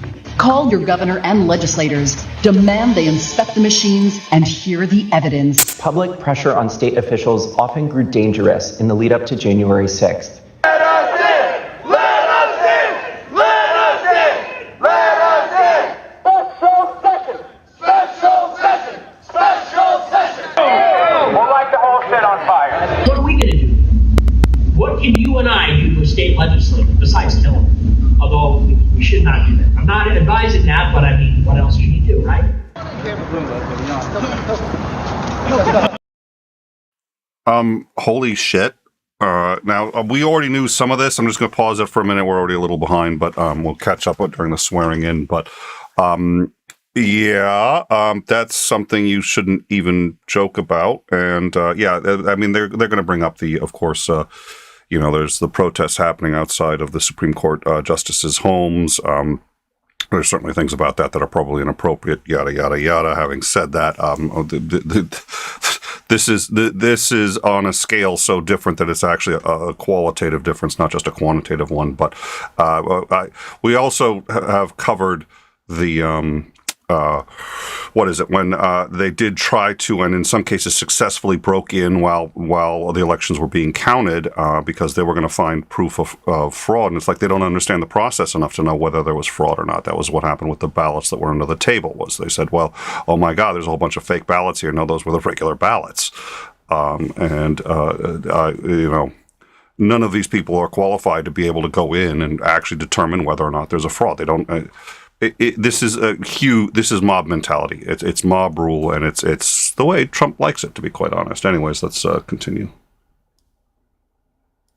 Call your governor and legislators. Demand they inspect the machines and hear the evidence. Public pressure on state officials often grew dangerous in the lead up to January 6th. Let us in! Let us in! Let us in! Let us in! Special session! Special session! Special session! We'll light the whole shit on fire. What are we going to do? What can you and I do for state legislators besides kill them? Although we should not do that. I'm not advising that, but I mean, what else can you do, right? Holy shit. Now, we already knew some of this. I'm just going to pause it for a minute. We're already a little behind, but we'll catch up during the swearing in. But that's something you shouldn't even joke about. And I mean, they're going to bring up of course, there's the protests happening outside of the Supreme Court justices' homes. There's certainly things about that are probably inappropriate, yada, yada, yada. Having said that, this is on a scale so different that it's actually a qualitative difference, not just a quantitative one. But we also have covered the when they did try to, and in some cases successfully broke in while the elections were being counted because they were going to find proof of fraud. And it's like they don't understand the process enough to know whether there was fraud or not. That was what happened with the ballots that were under the table. Was they said, well, oh my God, there's a whole bunch of fake ballots here. No, those were the regular ballots. None of these people are qualified to be able to go in and actually determine whether or not there's a fraud. They don't. This is mob mentality. It's mob rule, and it's the way Trump likes it, to be quite honest. Anyways, let's continue.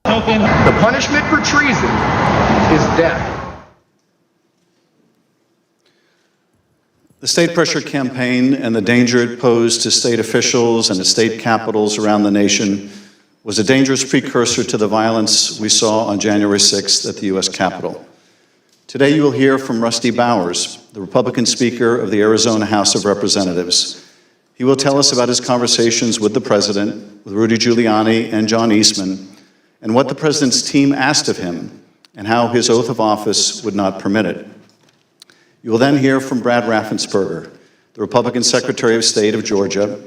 The punishment for treason is death. The state pressure campaign and the danger it posed to state officials and to state capitals around the nation was a dangerous precursor to the violence we saw on January 6th at the U.S. Capitol. Today you will hear from Rusty Bowers, the Republican Speaker of the Arizona House of Representatives. He will tell us about his conversations with the President, with Rudy Giuliani and John Eastman, and what the President's team asked of him, and how his oath of office would not permit it. You will then hear from Brad Raffensperger, the Republican Secretary of State of Georgia,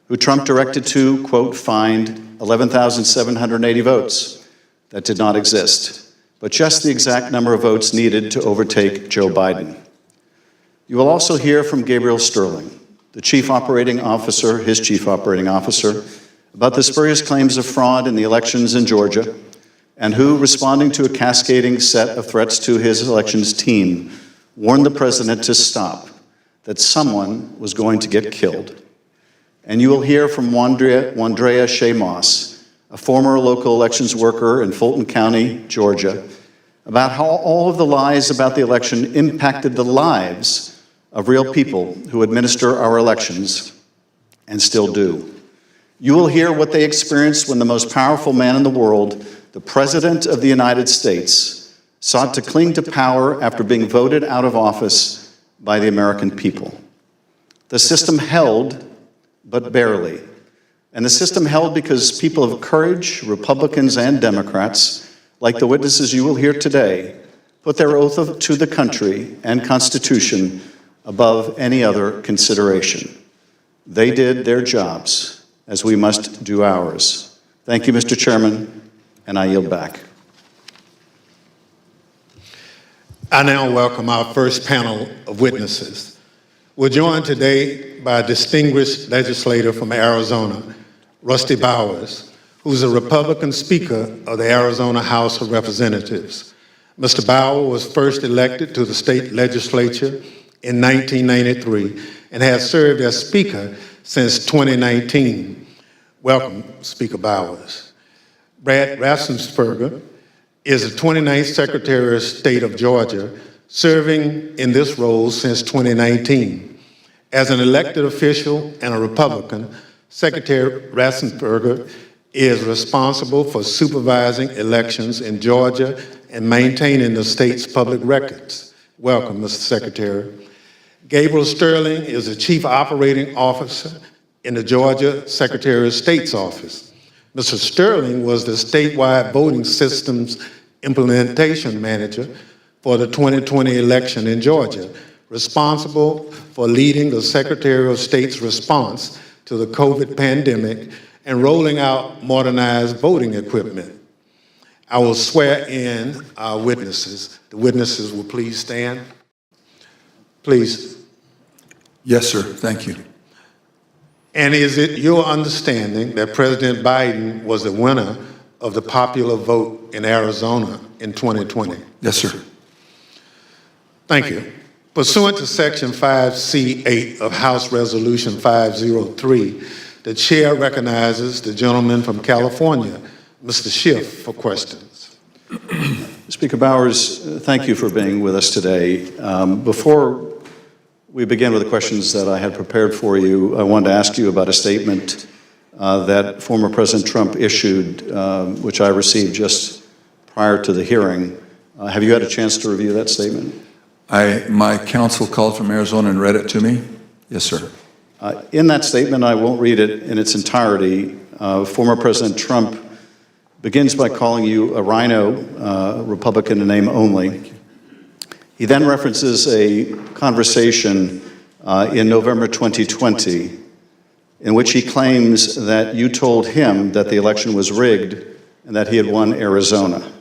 who Trump directed to, quote, find 11,780 votes that did not exist, but just the exact number of votes needed to overtake Joe Biden. You will also hear from Gabriel Sterling, the chief operating officer, his chief operating officer, about the spurious claims of fraud in the elections in Georgia, and who, responding to a cascading set of threats to his elections team, warned the president to stop, that someone was going to get killed. And you will hear from Wandrea Shea Moss, a former local elections worker in Fulton County, Georgia, about how all of the lies about the election impacted the lives of real people who administer our elections and still do. You will hear what they experienced when the most powerful man in the world, the President of the United States, sought to cling to power after being voted out of office by the American people. The system held, but barely. And the system held because people of courage, Republicans and Democrats, like the witnesses you will hear today, put their oath to the country and Constitution above any other consideration. They did their jobs, as we must do ours. Thank you, Mr. Chairman, and I yield back. I now welcome our first panel of witnesses. We're joined today by a distinguished legislator from Arizona, Rusty Bowers, who's a Republican Speaker of the Arizona House of Representatives. Mr. Bowers was first elected to the state legislature in 1993 and has served as Speaker since 2019. Welcome, Speaker Bowers. Brad Raffensperger is the 29th Secretary of State of Georgia, serving in this role since 2019. As an elected official and a Republican, Secretary Raffensperger is responsible for supervising elections in Georgia and maintaining the state's public records. Welcome, Mr. Secretary. Gabriel Sterling is the Chief Operating Officer in the Georgia Secretary of State's office. Mr. Sterling was the statewide voting systems implementation manager for the 2020 election in Georgia, responsible for leading the Secretary of State's response to the COVID pandemic and rolling out modernized voting equipment. I will swear in our witnesses. The witnesses will please stand. Please. Yes, sir. Thank you. And is it your understanding that President Biden was the winner of the popular vote in Arizona in 2020? Yes, sir. Thank you. Pursuant to Section 5C8 of House Resolution 503, the chair recognizes the gentleman from California, Mr. Schiff, for questions. Speaker Bowers, thank you for being with us today. Before we begin with the questions that I had prepared for you, I wanted to ask you about a statement that former President Trump issued, which I received just prior to the hearing. Have you had a chance to review that statement? My counsel called from Arizona and read it to me. Yes, sir. In that statement, I won't read it in its entirety. Former President Trump begins by calling you a rhino, Republican in name only. He then references a conversation in November 2020 in which he claims that you told him that the election was rigged and that he had won Arizona.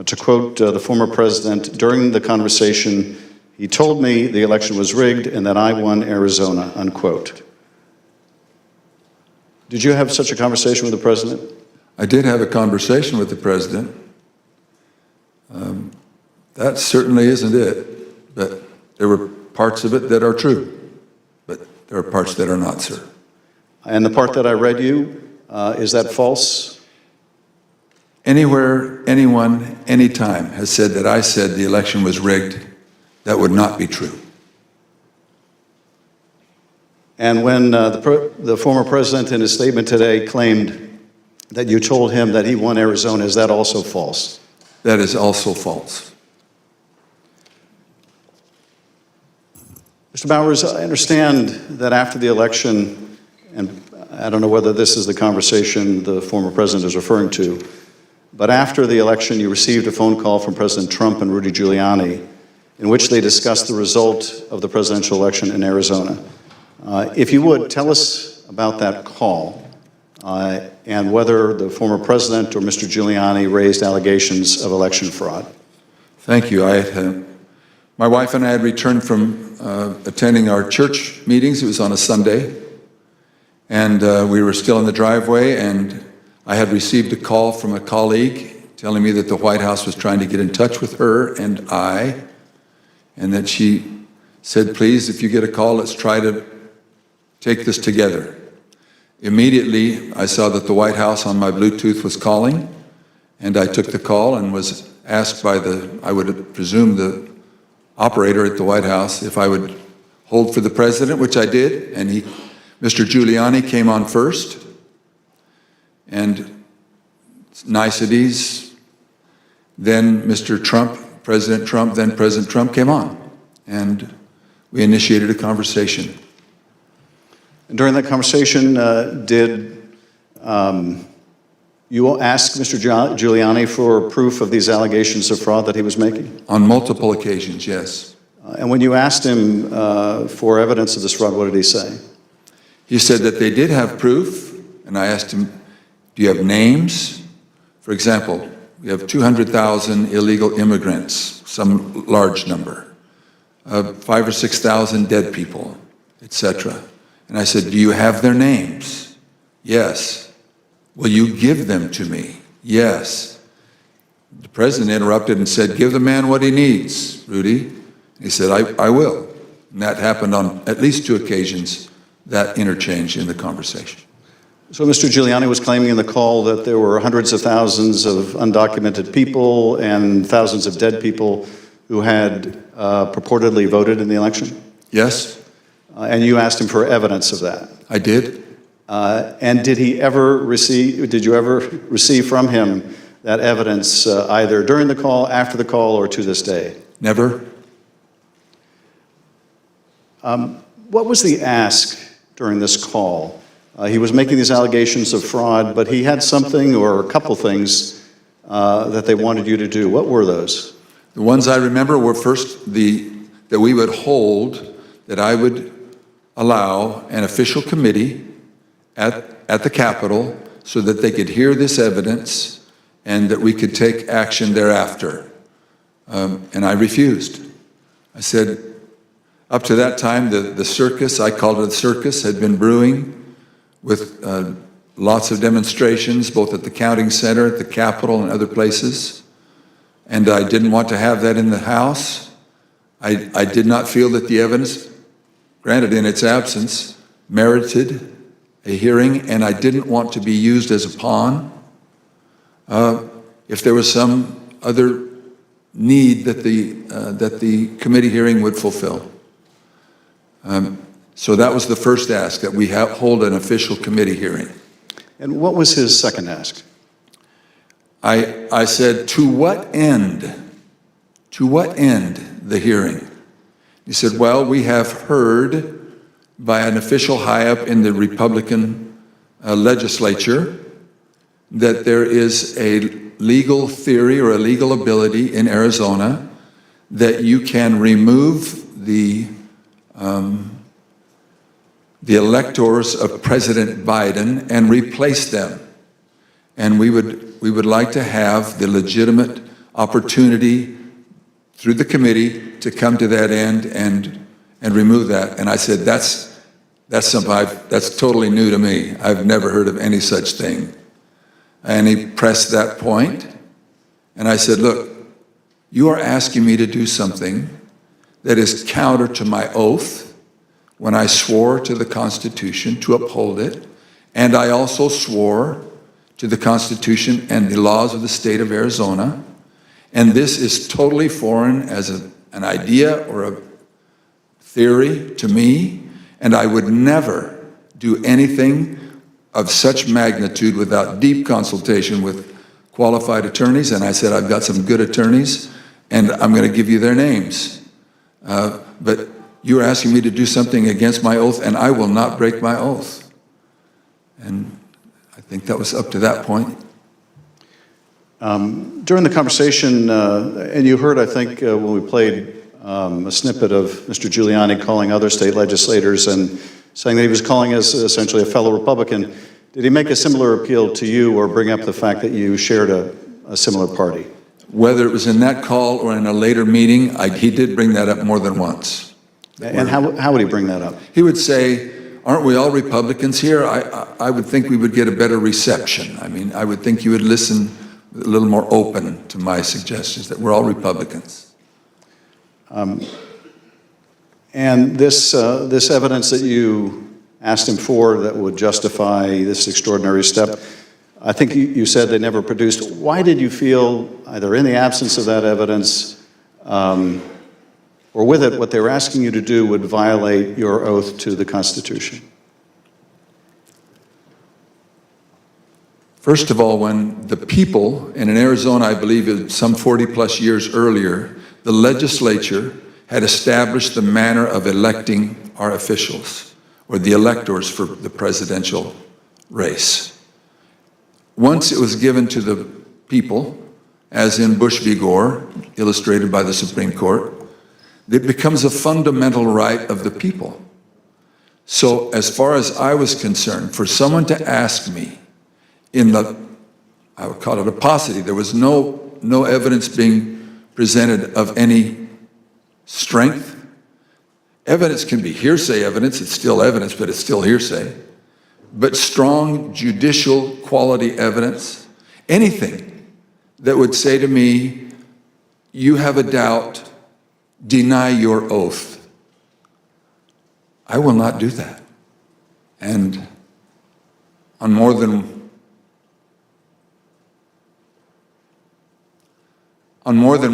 To quote the former president, during the conversation, he told me the election was rigged and that I won Arizona, unquote. Did you have such a conversation with the president? I did have a conversation with the president. That certainly isn't it, but there were parts of it that are true, but there are parts that are not, sir. And the part that I read you, is that false? Anywhere, anyone, anytime has said that I said the election was rigged, that would not be true. And when the former president in his statement today claimed that you told him that he won Arizona, is that also false? That is also false. Mr. Bowers, I understand that after the election, and I don't know whether this is the conversation the former president is referring to, but after the election, you received a phone call from President Trump and Rudy Giuliani in which they discussed the result of the presidential election in Arizona. If you would, tell us about that call and whether the former president or Mr. Giuliani raised allegations of election fraud. Thank you. My wife and I had returned from attending our church meetings. It was on a Sunday, and we were still in the driveway, and I had received a call from a colleague telling me that the White House was trying to get in touch with her and I, and that she said, please, if you get a call, let's try to take this together. Immediately, I saw that the White House on my Bluetooth was calling, and I took the call and was asked by I would presume the operator at the White House if I would hold for the president, which I did, and Mr. Giuliani came on first, and niceties, then Mr. Trump, President Trump, then President Trump came on, and we initiated a conversation. And during that conversation, did you ask Mr. Giuliani for proof of these allegations of fraud that he was making? On multiple occasions, yes. And when you asked him for evidence of this fraud, what did he say? He said that they did have proof, and I asked him, do you have names? For example, we have 200,000 illegal immigrants, some large number, 5,000 or 6,000 dead people, etc. And I said, do you have their names? Yes. Will you give them to me? Yes. The president interrupted and said, give the man what he needs, Rudy. He said, I will. And that happened on at least 2 occasions, that interchange in the conversation. So Mr. Giuliani was claiming in the call that there were hundreds of thousands of undocumented people and thousands of dead people who had purportedly voted in the election? Yes. And you asked him for evidence of that? I did. And did you ever receive from him that evidence either during the call, after the call, or to this day? Never. What was the ask during this call? He was making these allegations of fraud, but he had something or a couple things that they wanted you to do. What were those? The ones I remember were first, they that we would hold, that I would allow an official committee at the Capitol so that they could hear this evidence and that we could take action thereafter. And I refused. I said, up to that time, the circus, I called it a circus, had been brewing with lots of demonstrations, both at the counting center, at the Capitol, and other places. And I didn't want to have that in the House. I did not feel that the evidence, granted in its absence, merited a hearing, and I didn't want to be used as a pawn. If there was some other need that the committee hearing would fulfill. So that was the first ask, that we hold an official committee hearing. And what was his second ask? I said, to what end? To what end the hearing? He said, well, we have heard by an official high up in the Republican legislature that there is a legal theory or a legal ability in Arizona that you can remove the electors of President Biden and replace them. And we would like to have the legitimate opportunity through the committee to come to that end and remove that. And I said, that's something that's totally new to me. I've never heard of any such thing. And he pressed that point, and I said, look, you are asking me to do something that is counter to my oath when I swore to the Constitution to uphold it, and I also swore to the Constitution and the laws of the state of Arizona, and this is totally foreign as an idea or a theory to me, and I would never do anything of such magnitude without deep consultation with qualified attorneys. And I said, I've got some good attorneys, and I'm going to give you their names. But you're asking me to do something against my oath, and I will not break my oath. And I think that was up to that point. During the conversation, and you heard, I think, when we played a snippet of Mr. Giuliani calling other state legislators and saying that he was calling us essentially a fellow Republican. Did he make a similar appeal to you or bring up the fact that you shared a similar party? Whether it was in that call or in a later meeting, he did bring that up more than once. And how would he bring that up? He would say, aren't we all Republicans here? I would think we would get a better reception. I mean, I would think you would listen a little more open to my suggestions, that we're all Republicans. And this evidence that you asked him for that would justify this extraordinary step, I think you said they never produced. Why did you feel, either in the absence of that evidence or with it, what they were asking you to do would violate your oath to the Constitution? First of all, when the people, and in Arizona, I believe it was some 40 plus years earlier, the legislature had established the manner of electing our officials, or the electors for the presidential race. Once it was given to the people, as in Bush v. Gore, illustrated by the Supreme Court, it becomes a fundamental right of the people. So as far as I was concerned, for someone to ask me in the, I would call it a paucity, there was no evidence being presented of any strength. Evidence can be hearsay evidence, it's still evidence, but it's still hearsay. But strong judicial quality evidence, anything that would say to me, you have a doubt, deny your oath. I will not do that. And on more than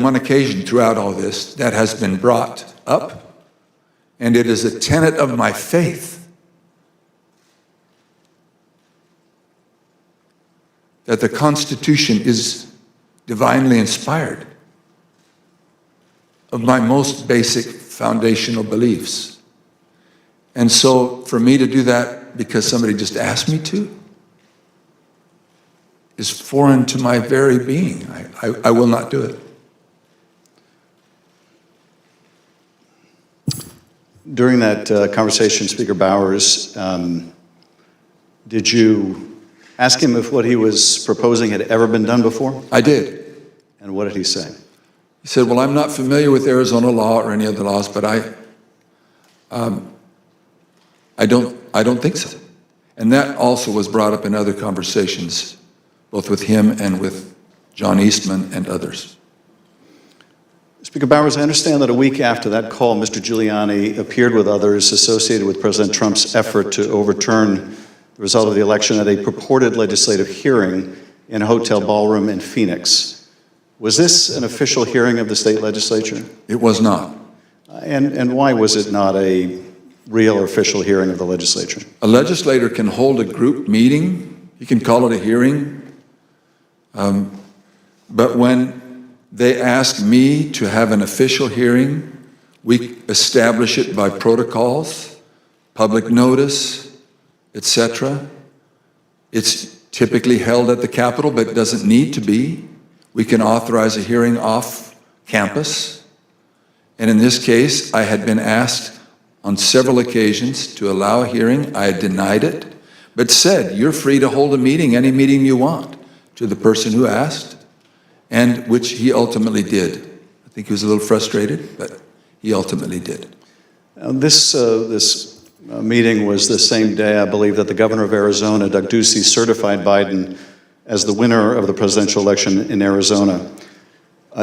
one occasion throughout all this, that has been brought up, and it is a tenet of my faith that the Constitution is divinely inspired, of my most basic foundational beliefs. And so for me to do that because somebody just asked me to is foreign to my very being. I will not do it. During that conversation, Speaker Bowers, did you ask him if what he was proposing had ever been done before? I did. And what did he say? He said, well, I'm not familiar with Arizona law or any other laws, but I don't think so. And that also was brought up in other conversations, both with him and with John Eastman and others. Speaker Bowers, I understand that a week after that call, Mr. Giuliani appeared with others associated with President Trump's effort to overturn the result of the election at a purported legislative hearing in a hotel ballroom in Phoenix. Was this an official hearing of the state legislature? It was not. And why was it not a real or official hearing of the legislature? A legislator can hold a group meeting. He can call it a hearing. But when they ask me to have an official hearing, we establish it by protocols, public notice, etc. It's typically held at the Capitol, but it doesn't need to be. We can authorize a hearing off campus. And in this case, I had been asked on several occasions to allow a hearing. I had denied it, but said, you're free to hold a meeting, any meeting you want, to the person who asked, and which he ultimately did. I think he was a little frustrated, but he ultimately did. This meeting was the same day, I believe, that the governor of Arizona, Doug Ducey, certified Biden as the winner of the presidential election in Arizona.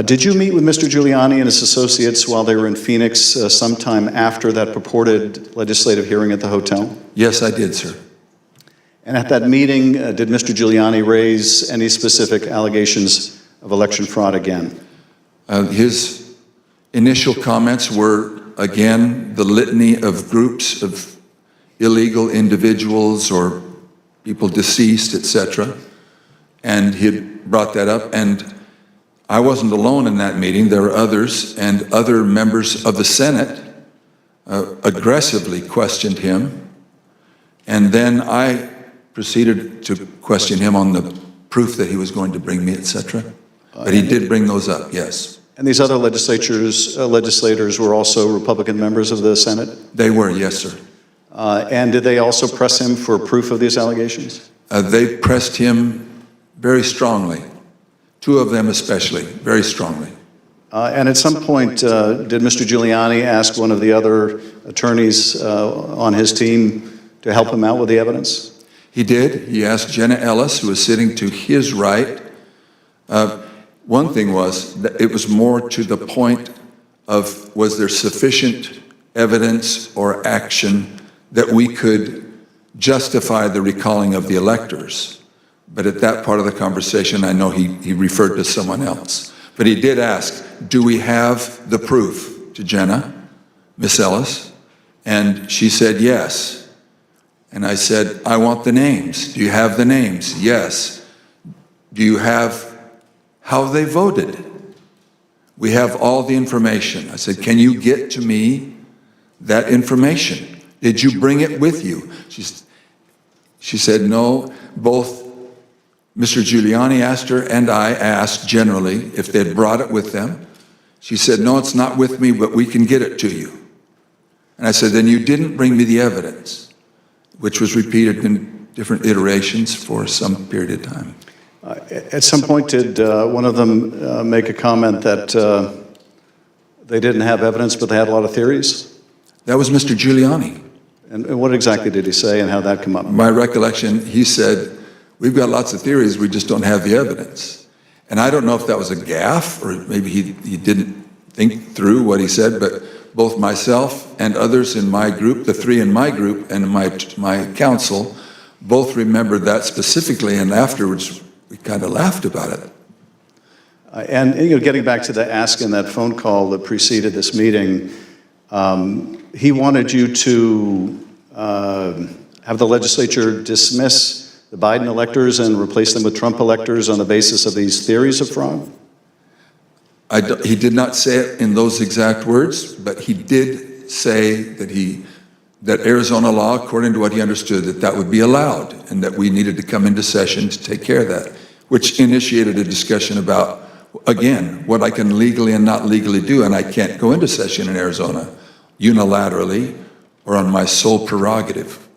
Did you meet with Mr. Giuliani and his associates while they were in Phoenix sometime after that purported legislative hearing at the hotel? Yes, I did, sir. And at that meeting, did Mr. Giuliani raise any specific allegations of election fraud again? His initial comments were, again, the litany of groups of illegal individuals or people deceased, etc. And he had brought that up, and I wasn't alone in that meeting. There were others, and other members of the Senate aggressively questioned him. And then I proceeded to question him on the proof that he was going to bring me, etc. But he did bring those up, yes. And these other legislators were also Republican members of the Senate? They were, yes, sir. And did they also press him for proof of these allegations? They pressed him very strongly. Two of them especially, very strongly. And at some point, did Mr. Giuliani ask one of the other attorneys on his team to help him out with the evidence? He did. He asked Jenna Ellis, who was sitting to his right. One thing was that it was more to the point of, was there sufficient evidence or action that we could justify the recalling of the electors? But at that part of the conversation, I know he referred to someone else. But he did ask, do we have the proof, to Jenna, Miss Ellis? And she said, yes. And I said, I want the names. Do you have the names? Yes. Do you have how they voted? We have all the information. I said, can you get to me that information? Did you bring it with you? She said, no. Both Mr. Giuliani asked her and I asked generally if they'd brought it with them. She said, no, it's not with me, but we can get it to you. And I said, then you didn't bring me the evidence, which was repeated in different iterations for some period of time. At some point, did one of them make a comment that they didn't have evidence, but they had a lot of theories? That was Mr. Giuliani. And what exactly did he say, and how did that come up? My recollection, he said, we've got lots of theories, we just don't have the evidence. And I don't know if that was a gaffe, or maybe he didn't think through what he said, but both myself and others in my group, the three in my group and my council, both remembered that specifically, and afterwards we kind of laughed about it. And getting back to the ask in that phone call that preceded this meeting, he wanted you to have the legislature dismiss the Biden electors and replace them with Trump electors on the basis of these theories of fraud? He did not say it in those exact words, but he did say that Arizona law, according to what he understood, that would be allowed, and that we needed to come into session to take care of that, which initiated a discussion about, again, what I can legally and not legally do, and I can't go into session in Arizona unilaterally or on my sole prerogative.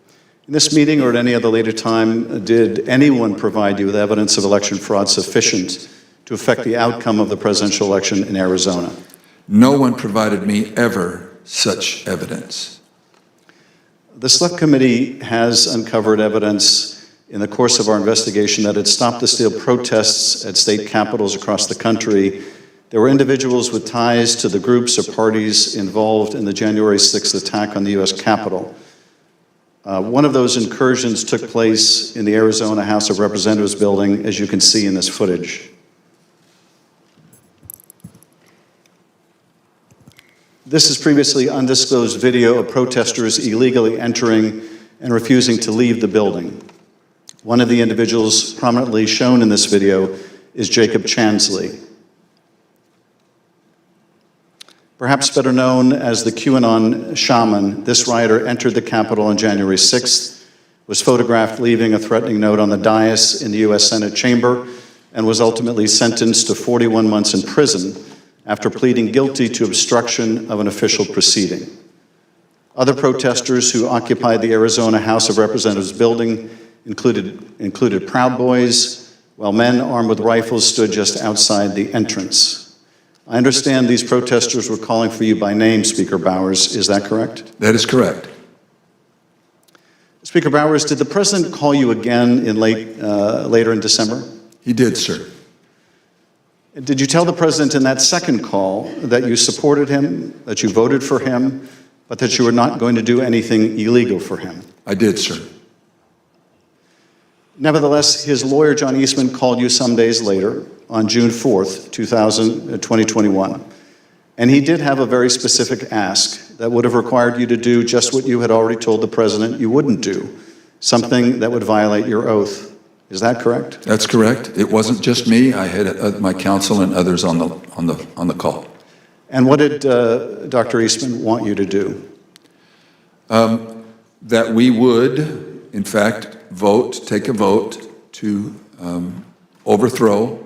In this meeting or at any other later time, did anyone provide you with evidence of election fraud sufficient to affect the outcome of the presidential election in Arizona? No one provided me ever such evidence. The Select Committee has uncovered evidence in the course of our investigation that had stopped the steal protests at state capitals across the country. There were individuals with ties to the groups or parties involved in the January 6th attack on the U.S. Capitol. One of those incursions took place in the Arizona House of Representatives building, as you can see in this footage. This is previously undisclosed video of protesters illegally entering and refusing to leave the building. One of the individuals prominently shown in this video is 𝐂𝐚𝐥𝐥-𝐈𝐧. Perhaps better known as the QAnon shaman, this rioter entered the Capitol on January 6th, was photographed leaving a threatening note on the dais in the U.S. Senate chamber, and was ultimately sentenced to 41 months in prison after pleading guilty to obstruction of an official proceeding. Other protesters who occupied the Arizona House of Representatives building included Proud Boys, while men armed with rifles stood just outside the entrance. I understand these protesters were calling for you by name, Speaker Bowers. Is that correct? That is correct. Speaker Bowers, did the President call you again in later in December? He did, sir. Did you tell the President in that second call that you supported him, that you voted for him, but that you were not going to do anything illegal for him? I did, sir. Nevertheless, his lawyer, John Eastman, called you some days later, on June 4th, 2021, and he did have a very specific ask that would have required you to do just what you had already told the President you wouldn't do, something that would violate your oath. Is that correct? That's correct. It wasn't just me. I had my counsel and others on the call. And what did Dr. Eastman want you to do? That we would, in fact, take a vote to overthrow,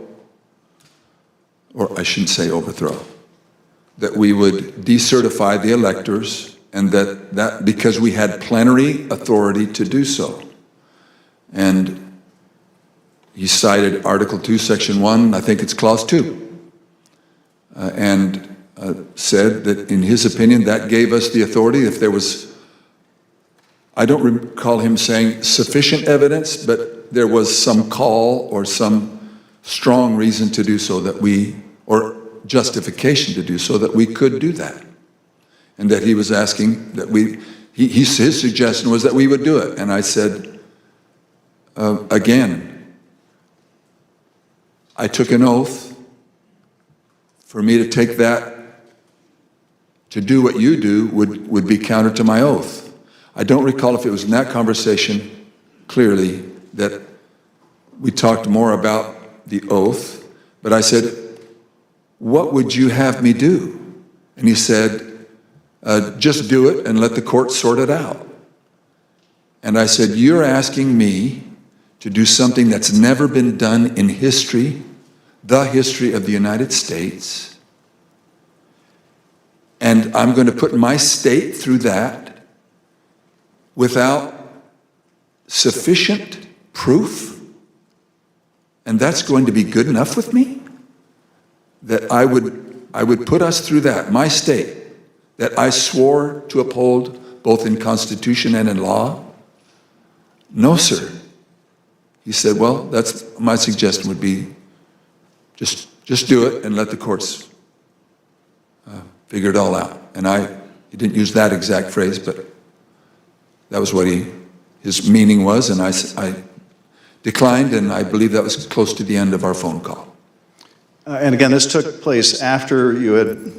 or I shouldn't say overthrow, that we would decertify the electors, and that because we had plenary authority to do so. And he cited Article 2, Section 1, I think it's Clause 2, and said that in his opinion that gave us the authority if there was, I don't recall him saying sufficient evidence, but there was some call or some strong reason to do so that we, or justification to do so that we could do that. And that he was asking that his suggestion was that we would do it. And I said, again, I took an oath. For me to take that, to do what you do, would be counter to my oath. I don't recall if it was in that conversation, clearly, that we talked more about the oath, but I said, what would you have me do? And he said, just do it and let the court sort it out. And I said, you're asking me to do something that's never been done in history, the history of the United States, and I'm going to put my state through that without sufficient proof, and that's going to be good enough with me? That I would put us through that, my state, that I swore to uphold both in Constitution and in law? No, sir. He said, well, that's my suggestion would be just do it and let the courts figure it all out. And he didn't use that exact phrase, but that was what his meaning was, and I declined, and I believe that was close to the end of our phone call. And again, this took place after you had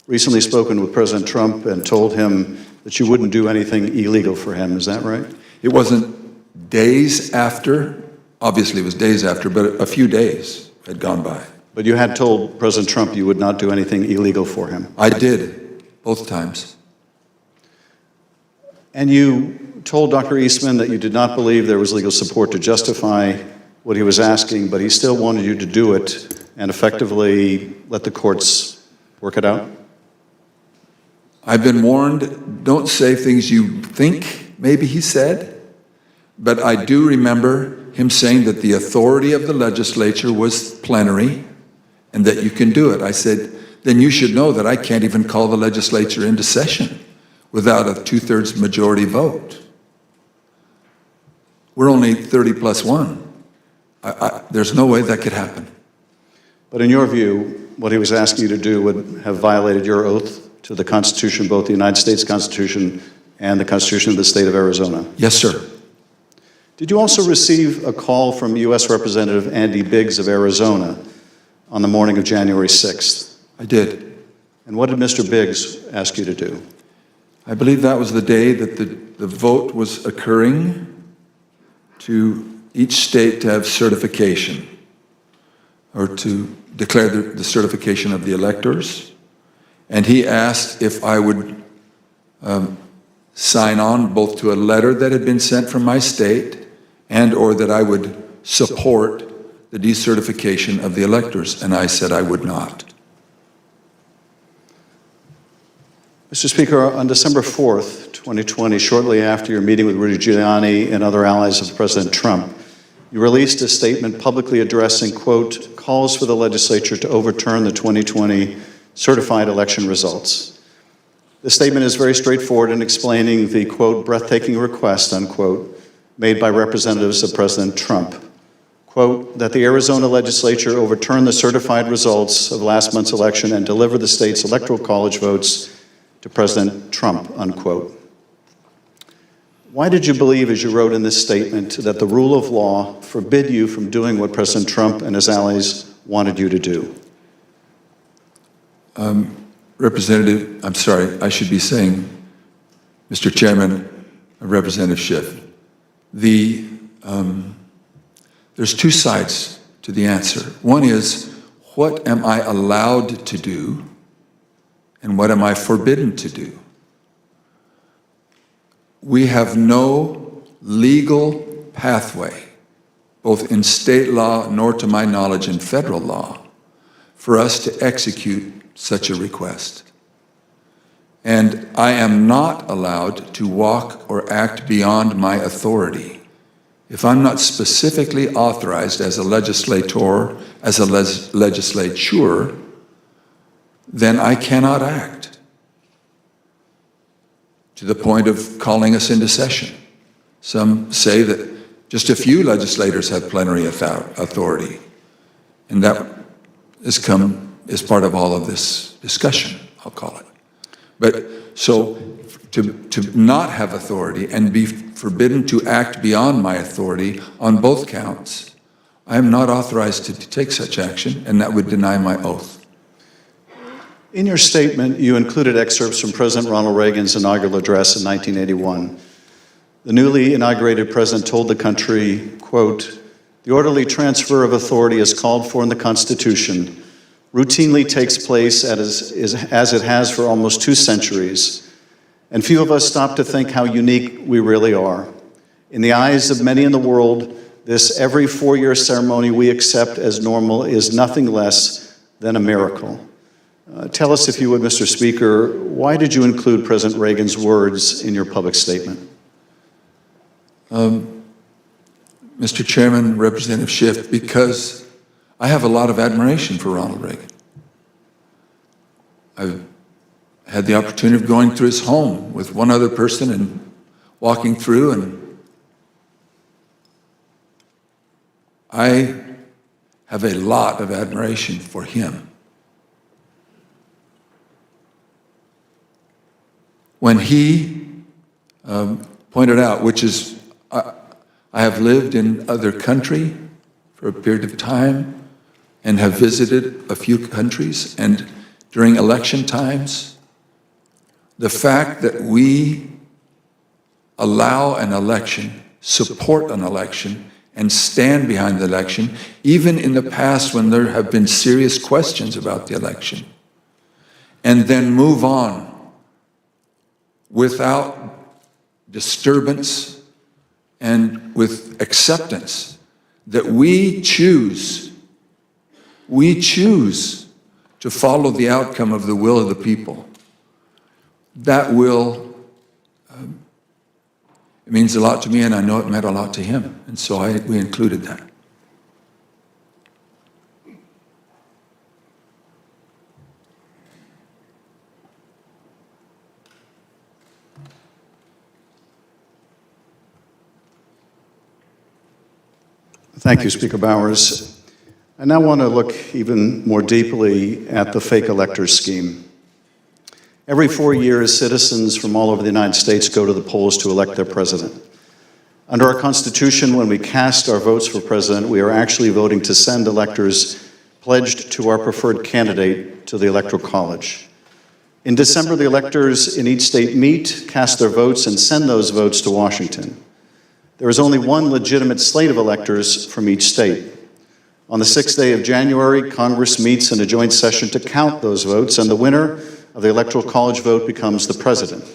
recently spoken with President Trump and told him that you wouldn't do anything illegal for him. Is that right? It wasn't days after. Obviously, it was days after, but a few days had gone by. But you had told President Trump you would not do anything illegal for him. I did, both times. And you told Dr. Eastman that you did not believe there was legal support to justify what he was asking, but he still wanted you to do it and effectively let the courts work it out? I've been warned, don't say things you think maybe he said, but I do remember him saying that the authority of the legislature was plenary and that you can do it. I said, then you should know that I can't even call the legislature into session without a 2/3 majority vote. We're only 30 plus 1. There's no way that could happen. But in your view, what he was asking you to do would have violated your oath to the Constitution, both the United States Constitution and the Constitution of the state of Arizona? Yes, sir. Did you also receive a call from U.S. Representative Andy Biggs of Arizona on the morning of January 6th? I did. And what did Mr. Biggs ask you to do? I believe that was the day that the vote was occurring to each state to have certification, or to declare the certification of the electors. And he asked if I would sign on both to a letter that had been sent from my state and or that I would support the decertification of the electors. And I said I would not. Mr. Speaker, on December 4th, 2020, shortly after your meeting with Rudy Giuliani and other allies of President Trump, you released a statement publicly addressing, quote, calls for the legislature to overturn the 2020 certified election results. The statement is very straightforward in explaining the, quote, breathtaking request, unquote, made by representatives of President Trump, quote, that the Arizona legislature overturn the certified results of last month's election and deliver the state's electoral college votes to President Trump, unquote. Why did you believe, as you wrote in this statement, that the rule of law forbid you from doing what President Trump and his allies wanted you to do? Representative, I'm sorry, I should be saying, Mr. Chairman, Representative Schiff, there's two sides to the answer. One is, what am I allowed to do, and what am I forbidden to do? We have no legal pathway, both in state law nor to my knowledge in federal law, for us to execute such a request. And I am not allowed to walk or act beyond my authority. If I'm not specifically authorized as a legislator, as a legislature, then I cannot act to the point of calling us into session. Some say that just a few legislators have plenary authority, and that has come as part of all of this discussion, I'll call it. But so to not have authority and be forbidden to act beyond my authority on both counts, I am not authorized to take such action, and that would deny my oath. In your statement, you included excerpts from President Ronald Reagan's inaugural address in 1981. The newly inaugurated president told the country, quote, the orderly transfer of authority as called for in the Constitution routinely takes place as it has for almost 2 centuries, and few of us stop to think how unique we really are. In the eyes of many in the world, this every 4-year ceremony we accept as normal is nothing less than a miracle. Tell us, if you would, Mr. Speaker, why did you include President Reagan's words in your public statement? Mr. Chairman, Representative Schiff, because I have a lot of admiration for Ronald Reagan. I've had the opportunity of going through his home with one other person and walking through, and I have a lot of admiration for him. When he pointed out, which is, I have lived in other country for a period of time and have visited a few countries, and during election times, the fact that we allow an election, support an election, and stand behind the election, even in the past when there have been serious questions about the election, and then move on without disturbance and with acceptance that we choose to follow the outcome of the will of the people. that will, it means a lot to me, and I know it meant a lot to him. And so we included that. Thank you, Speaker Bowers. I now want to look even more deeply at the fake electors scheme. Every 4 years, citizens from all over the United States go to the polls to elect their president. Under our Constitution, when we cast our votes for president, we are actually voting to send electors pledged to our preferred candidate to the Electoral College. In December, the electors in each state meet, cast their votes, and send those votes to Washington. There is only one legitimate slate of electors from each state. On the 6th day of January, Congress meets in a joint session to count those votes, and the winner of the Electoral College vote becomes the president.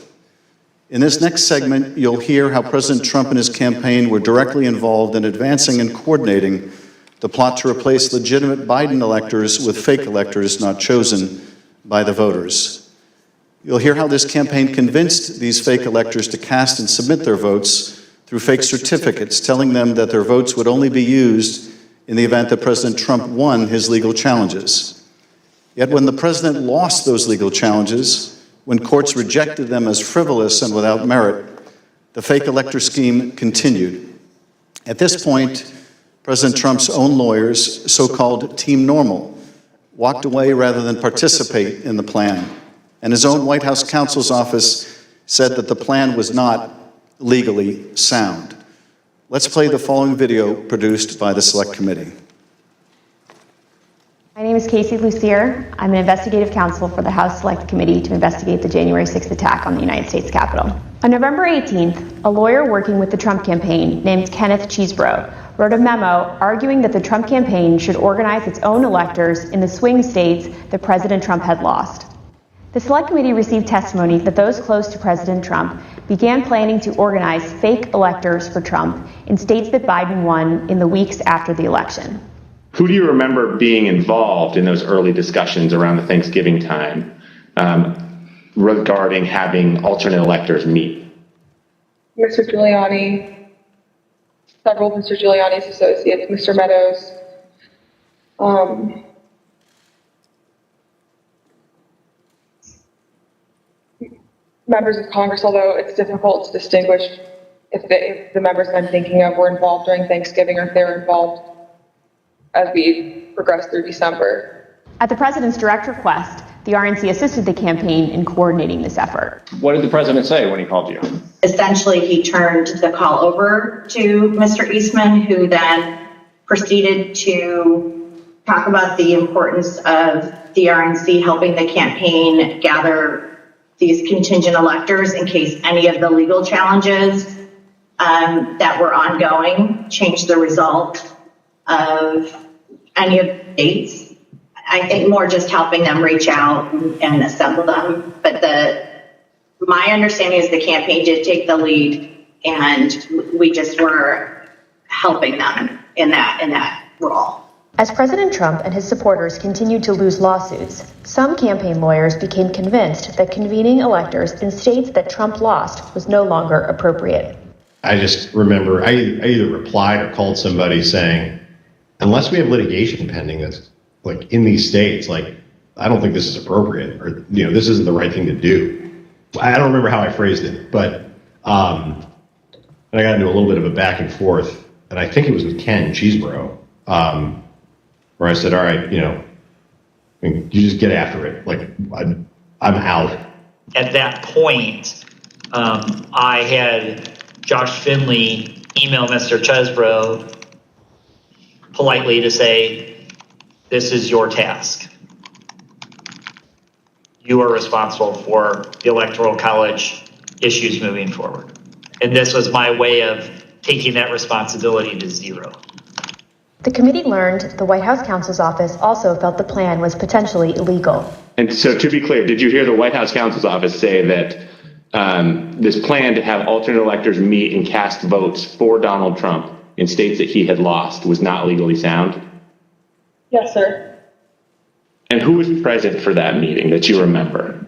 In this next segment, you'll hear how President Trump and his campaign were directly involved in advancing and coordinating the plot to replace legitimate Biden electors with fake electors not chosen by the voters. You'll hear how this campaign convinced these fake electors to cast and submit their votes through fake certificates, telling them that their votes would only be used in the event that President Trump won his legal challenges. Yet when the president lost those legal challenges, when courts rejected them as frivolous and without merit, the fake elector scheme continued. At this point, President Trump's own lawyers, so-called Team Normal, walked away rather than participate in the plan. And his own White House counsel's office said that the plan was not legally sound. Let's play the following video produced by the Select Committee. My name is 𝐂𝐚𝐥𝐥-𝐈𝐧. I'm an investigative counsel for the House Select Committee to investigate the January 6th attack on the United States Capitol. On November 18th, a lawyer working with the Trump campaign named Kenneth Cheeseborough wrote a memo arguing that the Trump campaign should organize its own electors in the swing states that President Trump had lost. The Select Committee received testimony that those close to President Trump began planning to organize fake electors for Trump in states that Biden won in the weeks after the election. Who do you remember being involved in those early discussions around the Thanksgiving time regarding having alternate electors meet? Mr. Giuliani, several of Mr. Giuliani's associates, Mr. Meadows, members of Congress, although it's difficult to distinguish if the members I'm thinking of were involved during Thanksgiving or if they were involved as we progress through December. At the president's direct request, the RNC assisted the campaign in coordinating this effort. What did the president say when he called you? Essentially, he turned the call over to Mr. Eastman, who then proceeded to talk about the importance of the RNC helping the campaign gather these contingent electors in case any of the legal challenges that were ongoing changed the result of any of the states. I think more just helping them reach out and assemble them. But my understanding is the campaign did take the lead, and we just were helping them in that role. As President Trump and his supporters continued to lose lawsuits, some campaign lawyers became convinced that convening electors in states that Trump lost was no longer appropriate. I just remember I either replied or called somebody saying, unless we have litigation pending that's like in these states, like, I don't think this is appropriate, or, this isn't the right thing to do. I don't remember how I phrased it, but and I got into a little bit of a back and forth, and I think it was with Ken Cheeseborough, where I said, all right, you just get after it. Like, I'm out. At that point, I had Josh Finley email Mr. Cheeseborough politely to say, this is your task. You are responsible for the Electoral College issues moving forward. And this was my way of taking that responsibility to zero. The committee learned the White House counsel's office also felt the plan was potentially illegal. And so, to be clear, did you hear the White House counsel's office say that this plan to have alternate electors meet and cast votes for Donald Trump in states that he had lost was not legally sound? Yes, sir. And who was present for that meeting that you remember?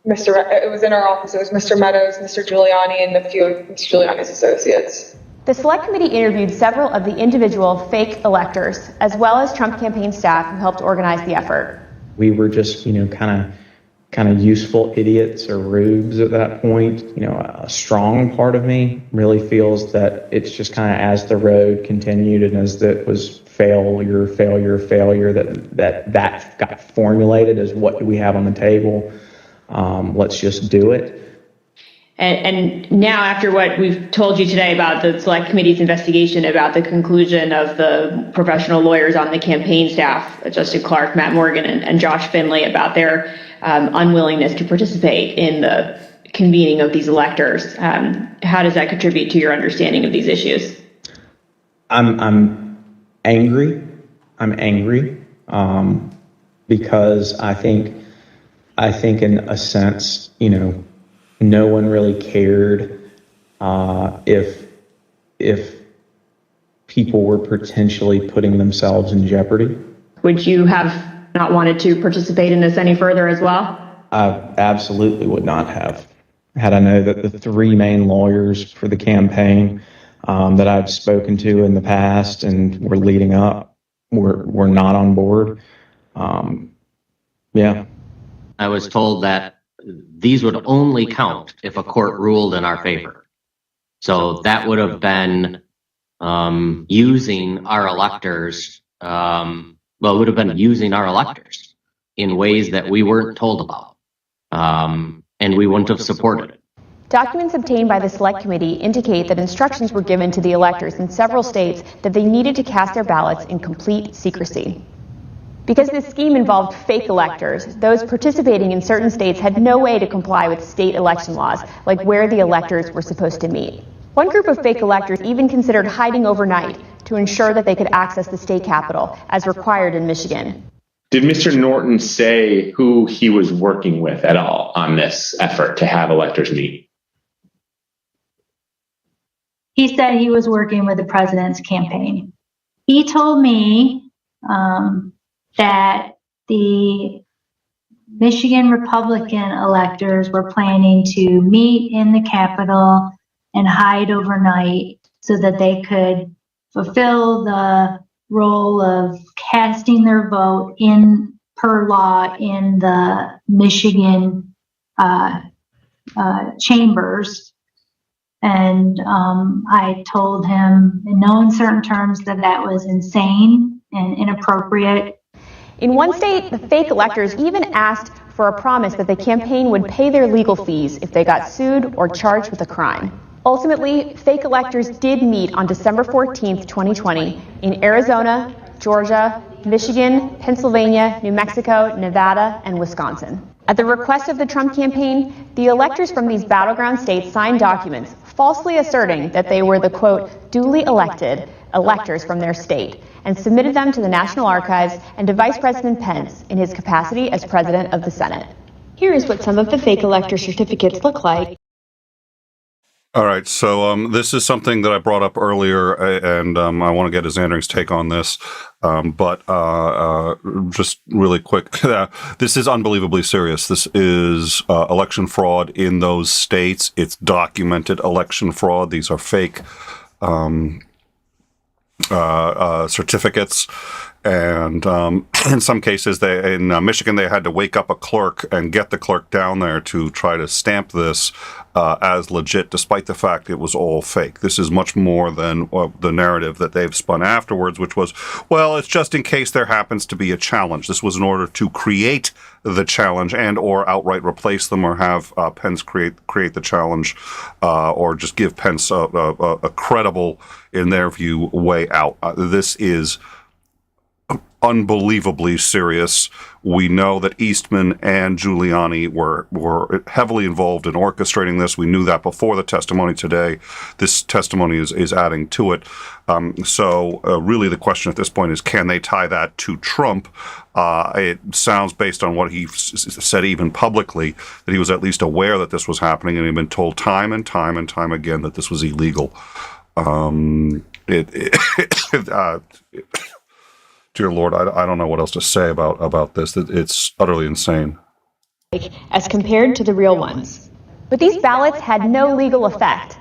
it was in our office. It was Mr. Meadows, Mr. Giuliani, and a few of Mr. Giuliani's associates. The Select Committee interviewed several of the individual fake electors, as well as Trump campaign staff who helped organize the effort. We were just, kind of useful idiots or rubes at that point. A strong part of me really feels that it's just kind of as the road continued and as it was failure, that got formulated as what do we have on the table? Let's just do it. And now, after what we've told you today about the Select Committee's investigation, about the conclusion of the professional lawyers on the campaign staff, Justin Clark, Matt Morgan, and Josh Finley, about their unwillingness to participate in the convening of these electors, how does that contribute to your understanding of these issues? I'm angry. Because I think in a sense, no one really cared if people were potentially putting themselves in jeopardy. Would you have not wanted to participate in this any further as well? I absolutely would not have. Had I known that the three main lawyers for the campaign that I've spoken to in the past and were leading up were not on board. Yeah. I was told that these would only count if a court ruled in our favor. So that would have been using our electors, in ways that we weren't told about. And we wouldn't have supported it. Documents obtained by the Select Committee indicate that instructions were given to the electors in several states that they needed to cast their ballots in complete secrecy. Because this scheme involved fake electors, those participating in certain states had no way to comply with state election laws, like where the electors were supposed to meet. One group of fake electors even considered hiding overnight to ensure that they could access the state capitol, as required in Michigan. Did Mr. Norton say who he was working with at all on this effort to have electors meet? He said he was working with the president's campaign. He told me that the Michigan Republican electors were planning to meet in the Capitol and hide overnight so that they could fulfill the role of casting their vote per law in the Michigan chambers. And I told him in no uncertain terms that was insane and inappropriate. In one state, the fake electors even asked for a promise that the campaign would pay their legal fees if they got sued or charged with a crime. Ultimately, fake electors did meet on December 14th, 2020 in Arizona, Georgia, Michigan, Pennsylvania, New Mexico, Nevada, and Wisconsin. At the request of the Trump campaign, the electors from these battleground states signed documents falsely asserting that they were the, quote, duly elected electors from their state, and submitted them to the National Archives and to Vice President Pence in his capacity as President of the Senate. Here is what some of the fake elector certificates look like. All right, so this is something that I brought up earlier, and I want to get his Andring's take on this, but just really quick, this is unbelievably serious. This is election fraud in those states. It's documented election fraud. These are fake certificates. And in some cases, in Michigan, they had to wake up a clerk and get the clerk down there to try to stamp this as legit, despite the fact it was all fake. This is much more than the narrative that they've spun afterwards, which was, well, it's just in case there happens to be a challenge. This was in order to create the challenge and or outright replace them, or have Pence create the challenge, or just give Pence a credible, in their view, way out. This is unbelievably serious. We know that Eastman and Giuliani were heavily involved in orchestrating this. We knew that before the testimony today. This testimony is adding to it. So really the question at this point is, can they tie that to Trump? It sounds, based on what he said even publicly, that he was at least aware that this was happening, and he'd been told time and time and time again that this was illegal. Dear Lord, I don't know what else to say about this. It's utterly insane. as compared to the real ones. But these ballots had no legal effect.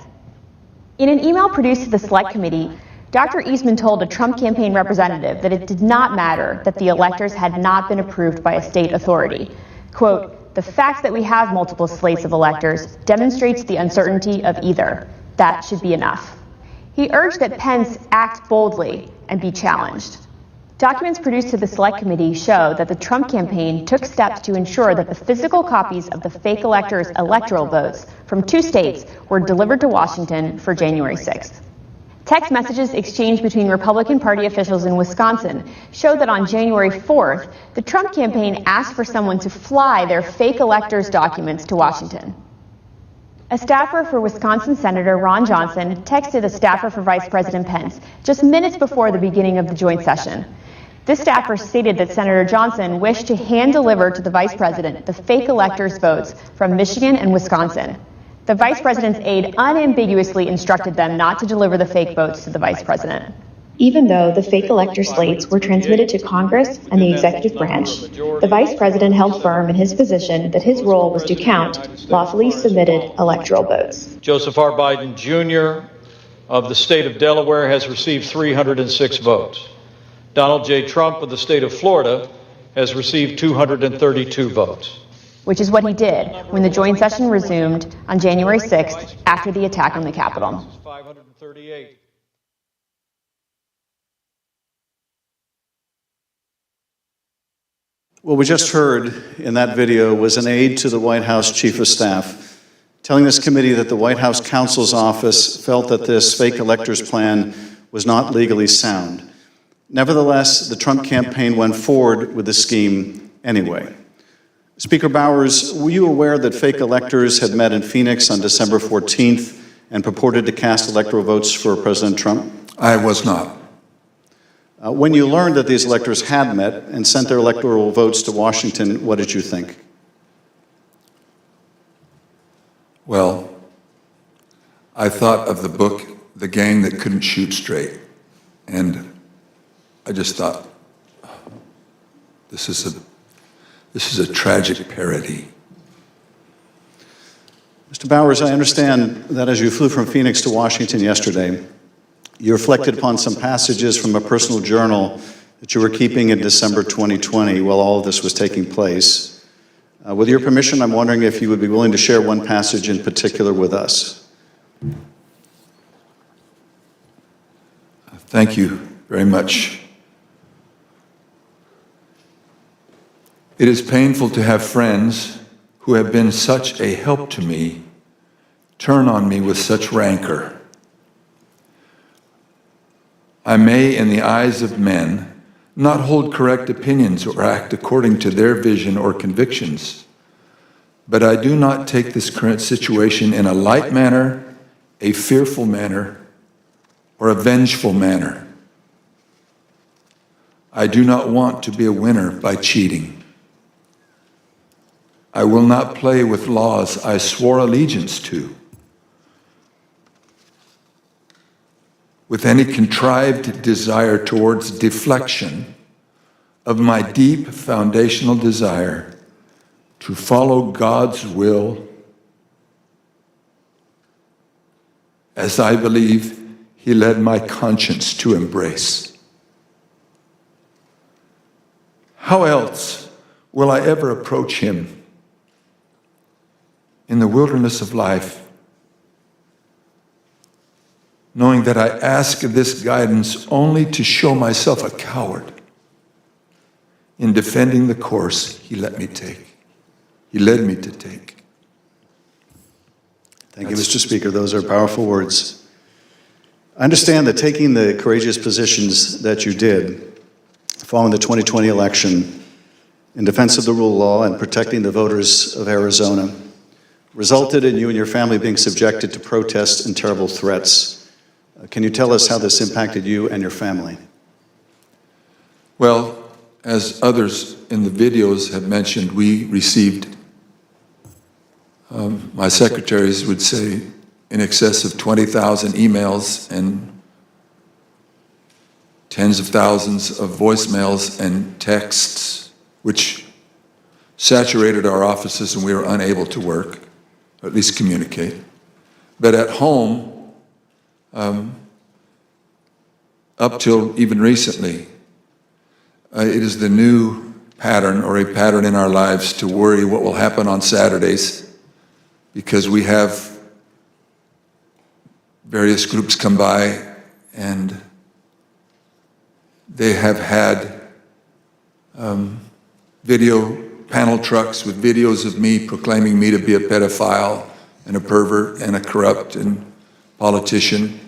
In an email produced to the Select Committee, Dr. Eastman told a Trump campaign representative that it did not matter that the electors had not been approved by a state authority. Quote, "The fact that we have multiple slates of electors demonstrates the uncertainty of either. That should be enough." He urged that Pence act boldly and be challenged. Documents produced to the Select Committee show that the Trump campaign took steps to ensure that the physical copies of the fake electors' electoral votes from 2 states were delivered to Washington for January 6th. Text messages exchanged between Republican Party officials in Wisconsin showed that on January 4th, the Trump campaign asked for someone to fly their fake electors' documents to Washington. A staffer for Wisconsin Senator Ron Johnson texted a staffer for Vice President Pence just minutes before the beginning of the joint session. This staffer stated that Senator Johnson wished to hand-deliver to the Vice President the fake electors' votes from Michigan and Wisconsin. The Vice President's aide unambiguously instructed them not to deliver the fake votes to the Vice President. Even though the fake elector slates were transmitted to Congress and the executive branch, the Vice President held firm in his position that his role was to count lawfully submitted electoral votes. Joseph R. Biden Jr. of the state of Delaware has received 306 votes. Donald J. Trump of the state of Florida has received 232 votes. Which is what he did when the joint session resumed on January 6th after the attack on the Capitol. 538. What we just heard in that video was an aide to the White House Chief of Staff telling this committee that the White House counsel's office felt that this fake electors plan was not legally sound. Nevertheless, the Trump campaign went forward with the scheme anyway. Speaker Bowers, were you aware that fake electors had met in Phoenix on December 14th and purported to cast electoral votes for President Trump? I was not. When you learned that these electors had met and sent their electoral votes to Washington, what did you think? Well, I thought of the book, The Gang That Couldn't Shoot Straight. And I just thought, this is a tragic parody. Mr. Bowers, I understand that as you flew from Phoenix to Washington yesterday, you reflected upon some passages from a personal journal that you were keeping in December 2020 while all of this was taking place. With your permission, I'm wondering if you would be willing to share one passage in particular with us. Thank you very much. It is painful to have friends who have been such a help to me turn on me with such rancor. I may, in the eyes of men, not hold correct opinions or act according to their vision or convictions, but I do not take this current situation in a light manner, a fearful manner, or a vengeful manner. I do not want to be a winner by cheating. I will not play with laws I swore allegiance to, with any contrived desire towards deflection of my deep foundational desire to follow God's will as I believe He led my conscience to embrace. How else will I ever approach Him in the wilderness of life, knowing that I ask this guidance only to show myself a coward in defending the course He let me take. He led me to take. Thank you, Mr. Speaker. Those are powerful words. I understand that taking the courageous positions that you did following the 2020 election in defense of the rule of law and protecting the voters of Arizona resulted in you and your family being subjected to protests and terrible threats. Can you tell us how this impacted you and your family? Well, as others in the videos have mentioned, we received, my secretaries would say, in excess of 20,000 emails and tens of thousands of voicemails and texts, which saturated our offices and we were unable to work, or at least communicate. But at home, up till even recently, it is the new pattern or a pattern in our lives to worry what will happen on Saturdays, because we have various groups come by and they have had video panel trucks with videos of me proclaiming me to be a pedophile and a pervert and a corrupt and politician,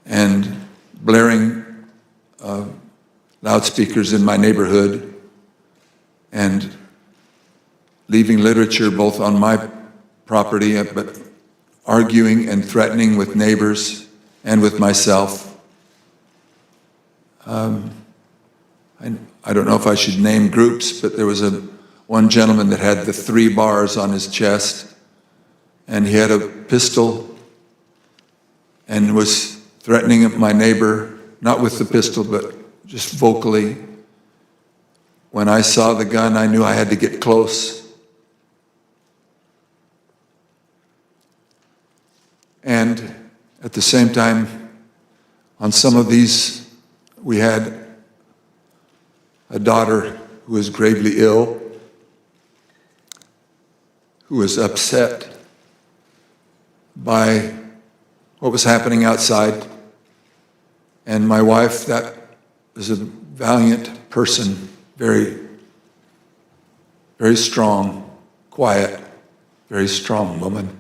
and blaring loudspeakers in my neighborhood and leaving literature both on my property, but arguing and threatening with neighbors and with myself. I don't know if I should name groups, but there was one gentleman that had the 3 bars on his chest, and he had a pistol and was threatening my neighbor, not with the pistol, but just vocally. When I saw the gun, I knew I had to get close. And at the same time, on some of these, we had a daughter who was gravely ill, who was upset by what was happening outside. And my wife, that was a valiant person, very, very strong, quiet, very strong woman.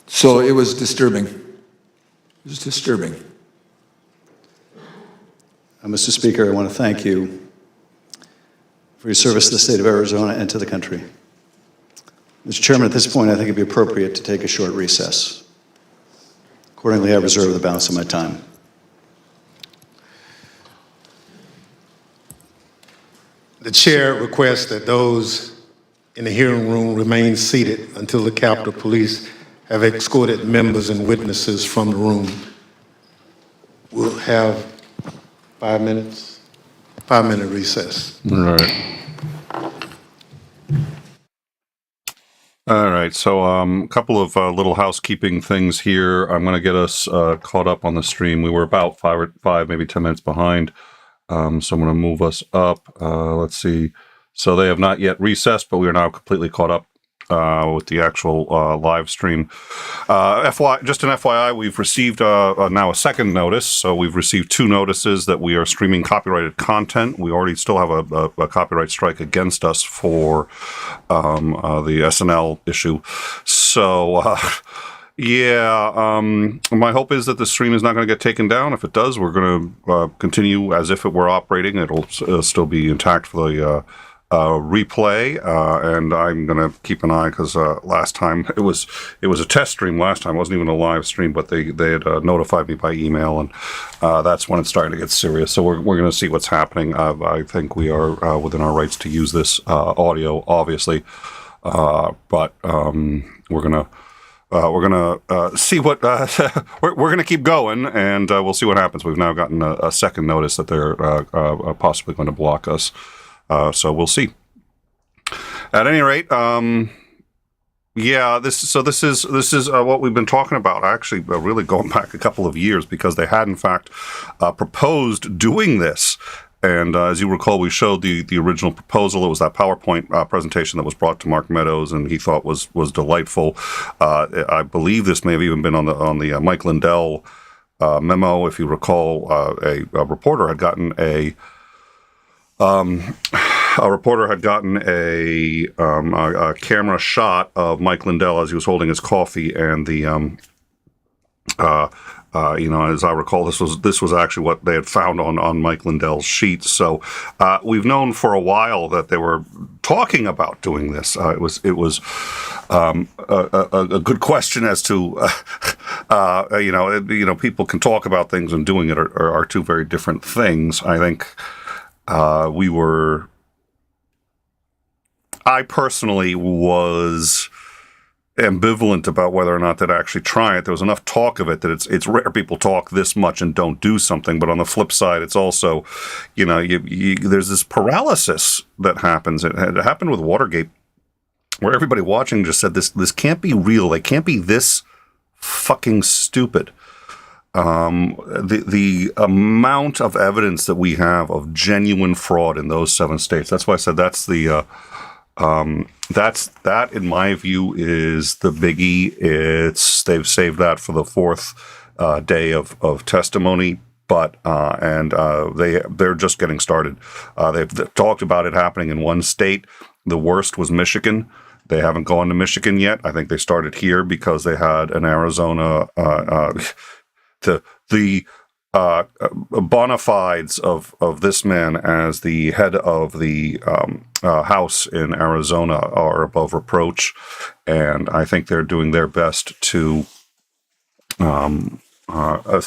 So it was disturbing. It was disturbing. Mr. Speaker, I want to thank you for your service to the state of Arizona and to the country. Mr. Chairman, at this point, I think it'd be appropriate to take a short recess. Accordingly, I reserve the balance of my time. The chair requests that those in the hearing room remain seated until the Capitol Police have escorted members and witnesses from the room. We'll have 5 minutes, 5-minute recess. All right. All right, so a couple of little housekeeping things here. I'm going to get us caught up on the stream. We were about 5, maybe 10 minutes behind, so I'm going to move us up. Let's see. So they have not yet recessed, but we are now completely caught up with the actual live stream. Just an FYI, we've received now a second notice. So we've received 2 notices that we are streaming copyrighted content. We already still have a copyright strike against us for the SNL issue. So yeah, my hope is that the stream is not going to get taken down. If it does, we're going to continue as if it were operating. It'll still be intact for the replay, and I'm gonna keep an eye, because last time it was a test stream. Last time it wasn't even a live stream, but they had notified me by email, and that's when it's starting to get serious. So we're gonna see what's happening. I think we are within our rights to use this audio, obviously, but we're gonna see what we're gonna keep going, and we'll see what happens. We've now gotten a second notice that they're possibly going to block us. So we'll see. At any rate, yeah, this is what we've been talking about. Actually, really going back a couple of years, because they had in fact proposed doing this. And as you recall, we showed the original proposal. It was that PowerPoint presentation that was brought to Mark Meadows, and he thought was delightful. I believe this may have even been on the Mike Lindell memo. If you recall, a reporter had gotten a camera shot of Mike Lindell as he was holding his coffee, and the as I recall, this was actually what they had found on Mike Lindell's sheets. So we've known for a while that they were talking about doing this. It was a good question as to people can talk about things, and doing it are two very different things. I think. I personally was ambivalent about whether or not they'd actually try it. There was enough talk of it that it's rare people talk this much and don't do something. But on the flip side, it's also, there's this paralysis that happens. It happened with Watergate, where everybody watching just said, this can't be real. They can't be this fucking stupid. The amount of evidence that we have of genuine fraud in those 7 states. That's why I said that's the that in my view is the biggie. They've saved that for the 4th day of testimony, but they're just getting started. They've talked about it happening in 1 state. The worst was Michigan. They haven't gone to Michigan yet. I think they started here because they had an Arizona. The bona fides of this man as the head of the House in Arizona are above reproach, and I think they're doing their best to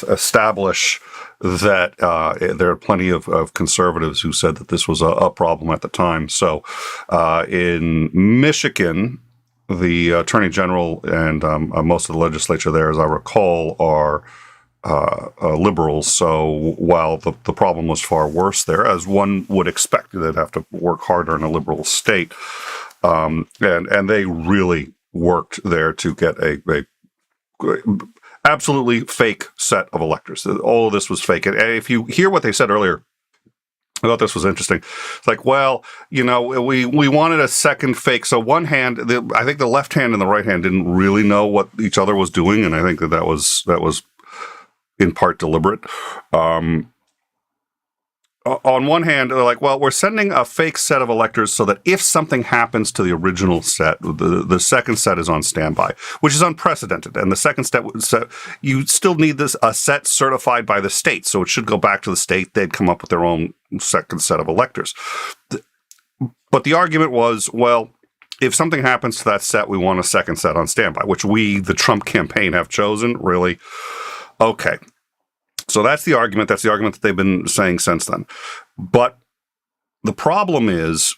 establish that there are plenty of conservatives who said that this was a problem at the time. So in Michigan, the Attorney General and most of the legislature there, as I recall, are liberals. So while the problem was far worse there, as one would expect, they'd have to work harder in a liberal state. And they really worked there to get a absolutely fake set of electors. All of this was fake. And if you hear what they said earlier, I thought this was interesting. It's like, well, we wanted a second fake. So one hand, I think the left hand and the right hand didn't really know what each other was doing, and I think that was in part deliberate. On one hand, they're like, well, we're sending a fake set of electors so that if something happens to the original set, the second set is on standby, which is unprecedented. And the second set, you still need a set certified by the state. So it should go back to the state. They'd come up with their own second set of electors. But the argument was, well, if something happens to that set, we want a second set on standby, which we, the Trump campaign, have chosen. Really? Okay. So that's the argument. That's the argument that they've been saying since then. But the problem is,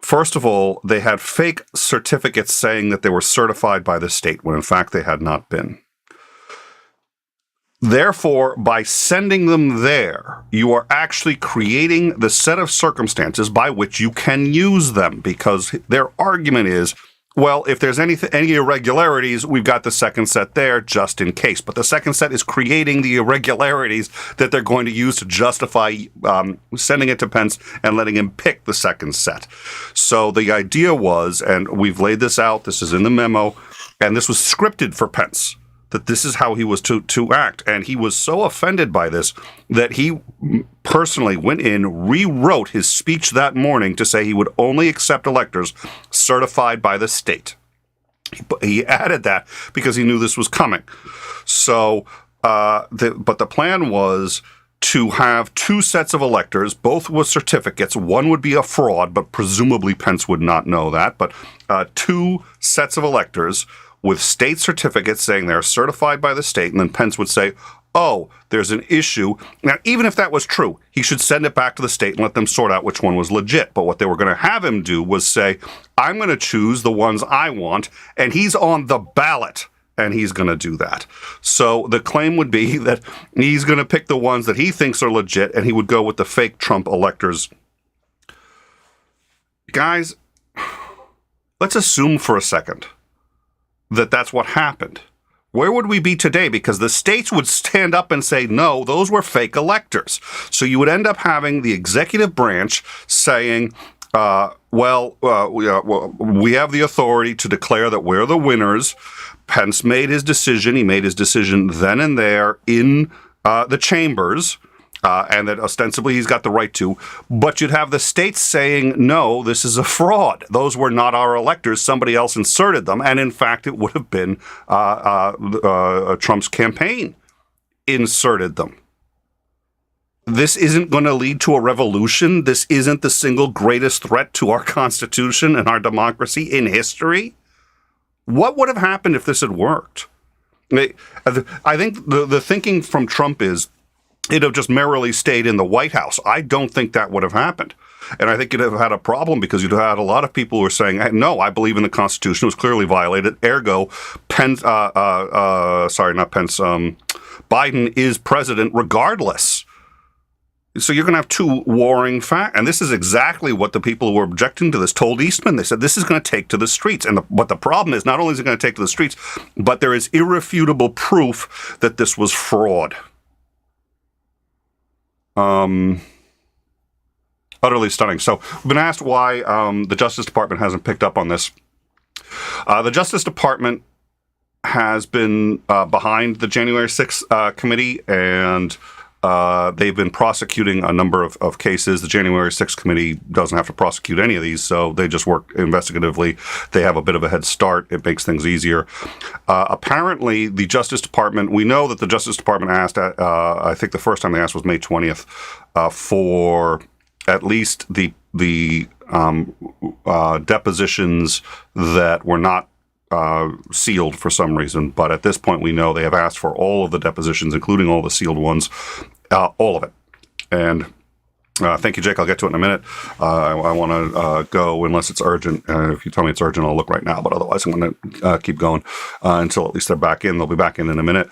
first of all, they had fake certificates saying that they were certified by the state, when in fact they had not been. Therefore, by sending them there, you are actually creating the set of circumstances by which you can use them, because their argument is, well, if there's any irregularities, we've got the second set there just in case. But the second set is creating the irregularities that they're going to use to justify sending it to Pence and letting him pick the second set. So the idea was, and we've laid this out, this is in the memo, and this was scripted for Pence, that this is how he was to act. And he was so offended by this that he personally went in, rewrote his speech that morning to say he would only accept electors certified by the state. He added that because he knew this was coming. So, but the plan was to have 2 sets of electors, both with certificates. One would be a fraud, but presumably Pence would not know that. But 2 sets of electors with state certificates saying they're certified by the state, and then Pence would say, oh, there's an issue. Now, even if that was true, he should send it back to the state and let them sort out which one was legit. But what they were going to have him do was say, I'm going to choose the ones I want, and he's on the ballot, and he's going to do that. So the claim would be that he's going to pick the ones that he thinks are legit, and he would go with the fake Trump electors. Guys, let's assume for a second that that's what happened. Where would we be today? Because the states would stand up and say, no, those were fake electors. So you would end up having the executive branch saying, we have the authority to declare that we're the winners. Pence made his decision. He made his decision then and there in the chambers. And that ostensibly he's got the right to, but you'd have the states saying, no, this is a fraud. Those were not our electors. Somebody else inserted them. And in fact, it would have been Trump's campaign inserted them. This isn't going to lead to a revolution. This isn't the single greatest threat to our Constitution and our democracy in history. What would have happened if this had worked? I think the thinking from Trump is, it'd have just merrily stayed in the White House. I don't think that would have happened. And I think you'd have had a problem because you'd have had a lot of people who were saying, hey, no, I believe in the Constitution. It was clearly violated. Ergo, Biden is president regardless. So you're going to have two warring facts. And this is exactly what the people who were objecting to this told Eastman. They said this is going to take to the streets. And what the problem is, not only is it going to take to the streets, but there is irrefutable proof that this was fraud. Utterly stunning. So we've been asked why the Justice Department hasn't picked up on this. The Justice Department has been behind the January 6th committee, and they've been prosecuting a number of cases. The January 6th committee doesn't have to prosecute any of these, so they just work investigatively. They have a bit of a head start. It makes things easier. Apparently, the Justice Department, we know that the Justice Department asked, I think the first time they asked was May 20th, for at least the depositions that were not sealed for some reason. But at this point, we know they have asked for all of the depositions, including all the sealed ones, all of it. And thank you, Jake. I'll get to it in a minute. I want to go unless it's urgent. If you tell me it's urgent, I'll look right now. But otherwise, I'm going to keep going until at least they're back in. They'll be back in a minute.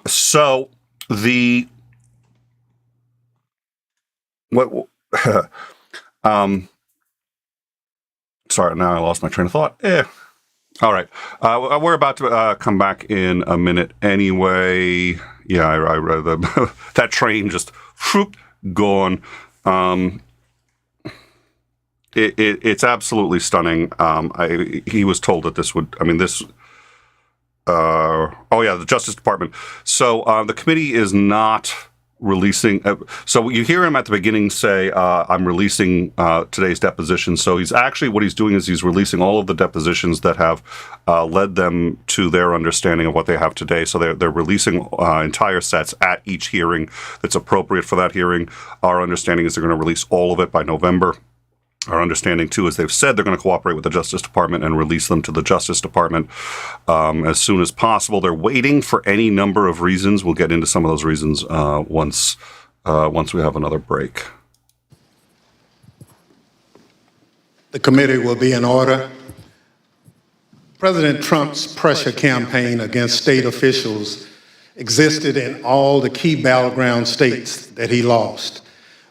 So the what? Sorry, now I lost my train of thought. All right. We're about to come back in a minute anyway. Yeah, I read that train just whoop, gone. It's absolutely stunning. He was told that this would, the Justice Department. So the committee is not releasing. So you hear him at the beginning say, I'm releasing today's deposition. So what he's doing is he's releasing all of the depositions that have led them to their understanding of what they have today. So they're releasing entire sets at each hearing that's appropriate for that hearing. Our understanding is they're going to release all of it by November. Our understanding, too, is they've said they're going to cooperate with the Justice Department and release them to the Justice Department as soon as possible. They're waiting for any number of reasons. We'll get into some of those reasons once we have another break. The committee will be in order. President Trump's pressure campaign against state officials existed in all the key battleground states that he lost.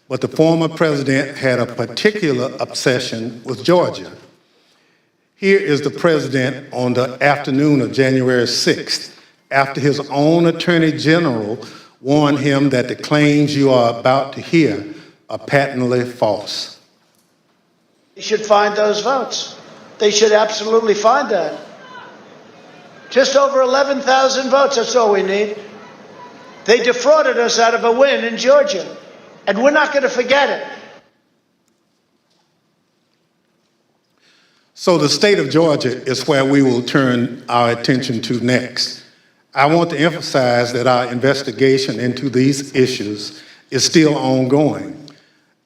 But the former president had a particular obsession with Georgia. Here is the president on the afternoon of January 6th, after his own attorney general warned him that the claims you are about to hear are patently false. They should find those votes. They should absolutely find that. Just over 11,000 votes, that's all we need. They defrauded us out of a win in Georgia. And we're not going to forget it. So the state of Georgia is where we will turn our attention to next. I want to emphasize that our investigation into these issues is still ongoing.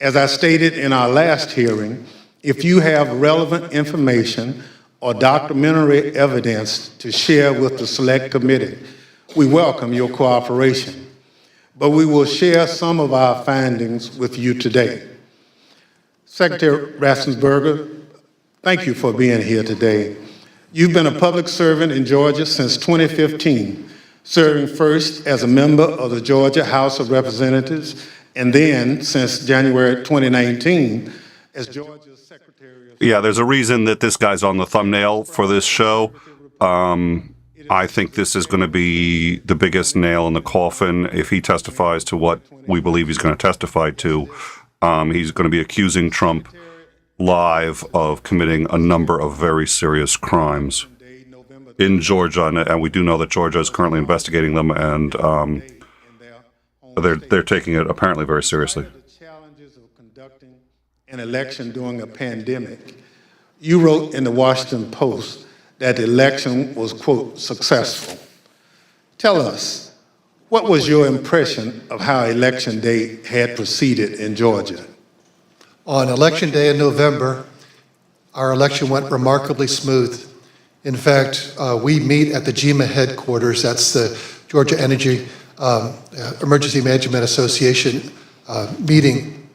As I stated in our last hearing, if you have relevant information or documentary evidence to share with the Select Committee, we welcome your cooperation. But we will share some of our findings with you today. Secretary Raffensperger, thank you for being here today. You've been a public servant in Georgia since 2015, serving first as a member of the Georgia House of Representatives, and then since January 2019 as Georgia's Secretary of... Yeah, there's a reason that this guy's on the thumbnail for this show. I think this is going to be the biggest nail in the coffin if he testifies to what we believe he's going to testify to. He's going to be accusing Trump live of committing a number of very serious crimes in Georgia, and we do know that Georgia is currently investigating them, and they're taking it apparently very seriously. The challenges of conducting an election during a pandemic. You wrote in the Washington Post that the election was, quote, successful. Tell us, what was your impression of how Election Day had proceeded in Georgia? On Election Day in November, our election went remarkably smooth. In fact, we meet at the GEMA headquarters, that's the Georgia Energy Emergency Management Association meeting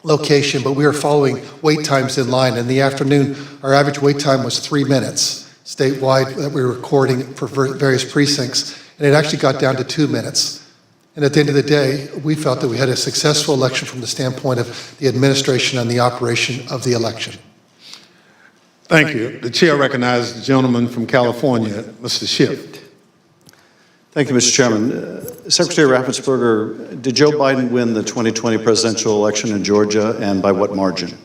location, but we were following wait times in line. In the afternoon, our average wait time was 3 minutes statewide that we were recording for various precincts, and it actually got down to 2 minutes. And at the end of the day, we felt that we had a successful election from the standpoint of the administration and the operation of the election. Thank you. The chair recognizes the gentleman from California, Mr. Schiff. Thank you, Mr. Chairman. Secretary Raffensperger, did Joe Biden win the 2020 presidential election in Georgia, and by what margin?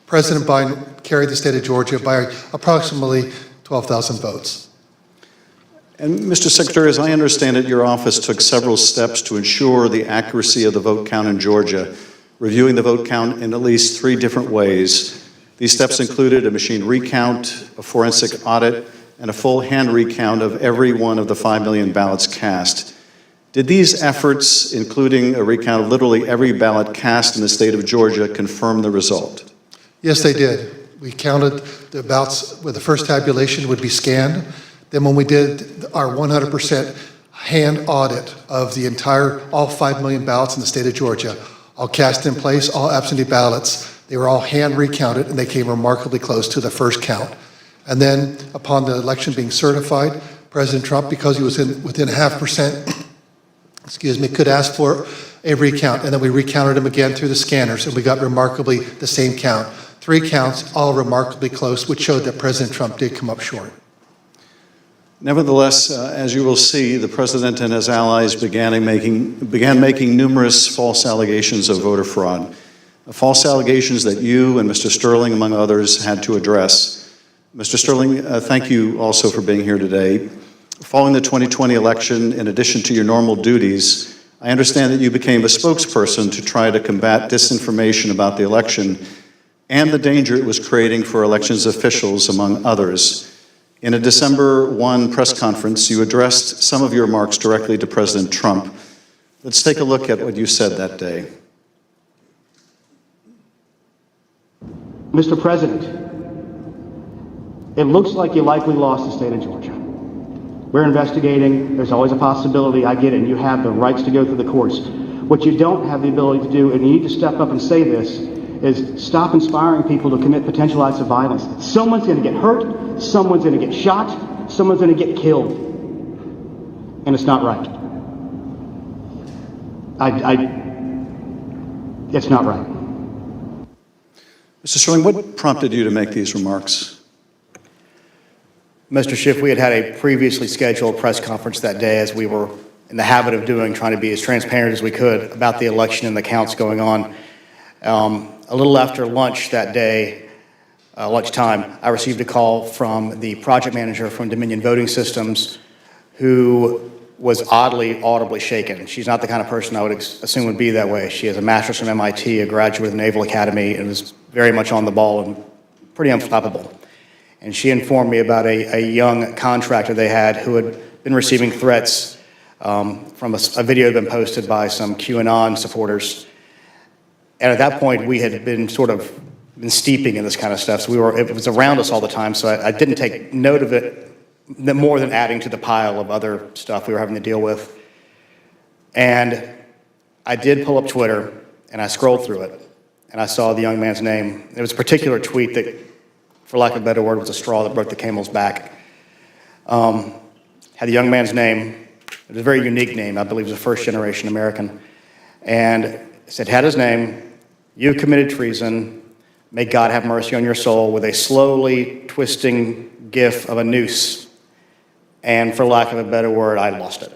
President Biden carried the state of Georgia by approximately 12,000 votes. And Mr. Secretary, as I understand it, your office took several steps to ensure the accuracy of the vote count in Georgia, reviewing the vote count in at least 3 different ways. These steps included a machine recount, a forensic audit, and a full hand recount of every one of the 5 million ballots cast. Did these efforts, including a recount of literally every ballot cast in the state of Georgia, confirm the result? Yes, they did. We counted the ballots where the first tabulation would be scanned. Then when we did our 100% hand audit of the all 5 million ballots in the state of Georgia, all cast in place, all absentee ballots, they were all hand recounted, and they came remarkably close to the first count. And then upon the election being certified, President Trump, because he was within 0.5%, could ask for a recount. And then we recounted them again through the scanners, and we got remarkably the same count. 3 counts, all remarkably close, which showed that President Trump did come up short. Nevertheless, as you will see, the president and his allies began making numerous false allegations of voter fraud. False allegations that you and Mr. Sterling, among others, had to address. Mr. Sterling, thank you also for being here today. Following the 2020 election, in addition to your normal duties, I understand that you became a spokesperson to try to combat disinformation about the election and the danger it was creating for elections officials, among others. In a December 1 press conference, you addressed some of your remarks directly to President Trump. Let's take a look at what you said that day. Mr. President, it looks like you likely lost the state of Georgia. We're investigating. There's always a possibility. I get it. And you have the rights to go through the courts. What you don't have the ability to do, and you need to step up and say this, is stop inspiring people to commit potential acts of violence. Someone's going to get hurt. Someone's going to get shot. Someone's going to get killed. And it's not right. It's not right. Mr. Sterling, what prompted you to make these remarks? Mr. Schiff, we had a previously scheduled press conference that day, as we were in the habit of doing, trying to be as transparent as we could about the election and the counts going on. A little after lunch that day, lunchtime, I received a call from the project manager from Dominion Voting Systems, who was audibly shaken. She's not the kind of person I would assume would be that way. She has a master's from MIT, a graduate of the Naval Academy, and is very much on the ball and pretty unflappable. And she informed me about a young contractor they had who had been receiving threats from a video that had been posted by some QAnon supporters. And at that point, we had been steeping in this kind of stuff. So it was around us all the time. So I didn't take note of it more than adding to the pile of other stuff we were having to deal with. And I did pull up Twitter, and I scrolled through it, and I saw the young man's name. It was a particular tweet that, for lack of a better word, was a straw that broke the camel's back. Had the young man's name. It was a very unique name. I believe it was a first-generation American. And it said, had his name, "You committed treason. May God have mercy on your soul," with a slowly twisting gif of a noose. And for lack of a better word, I lost it.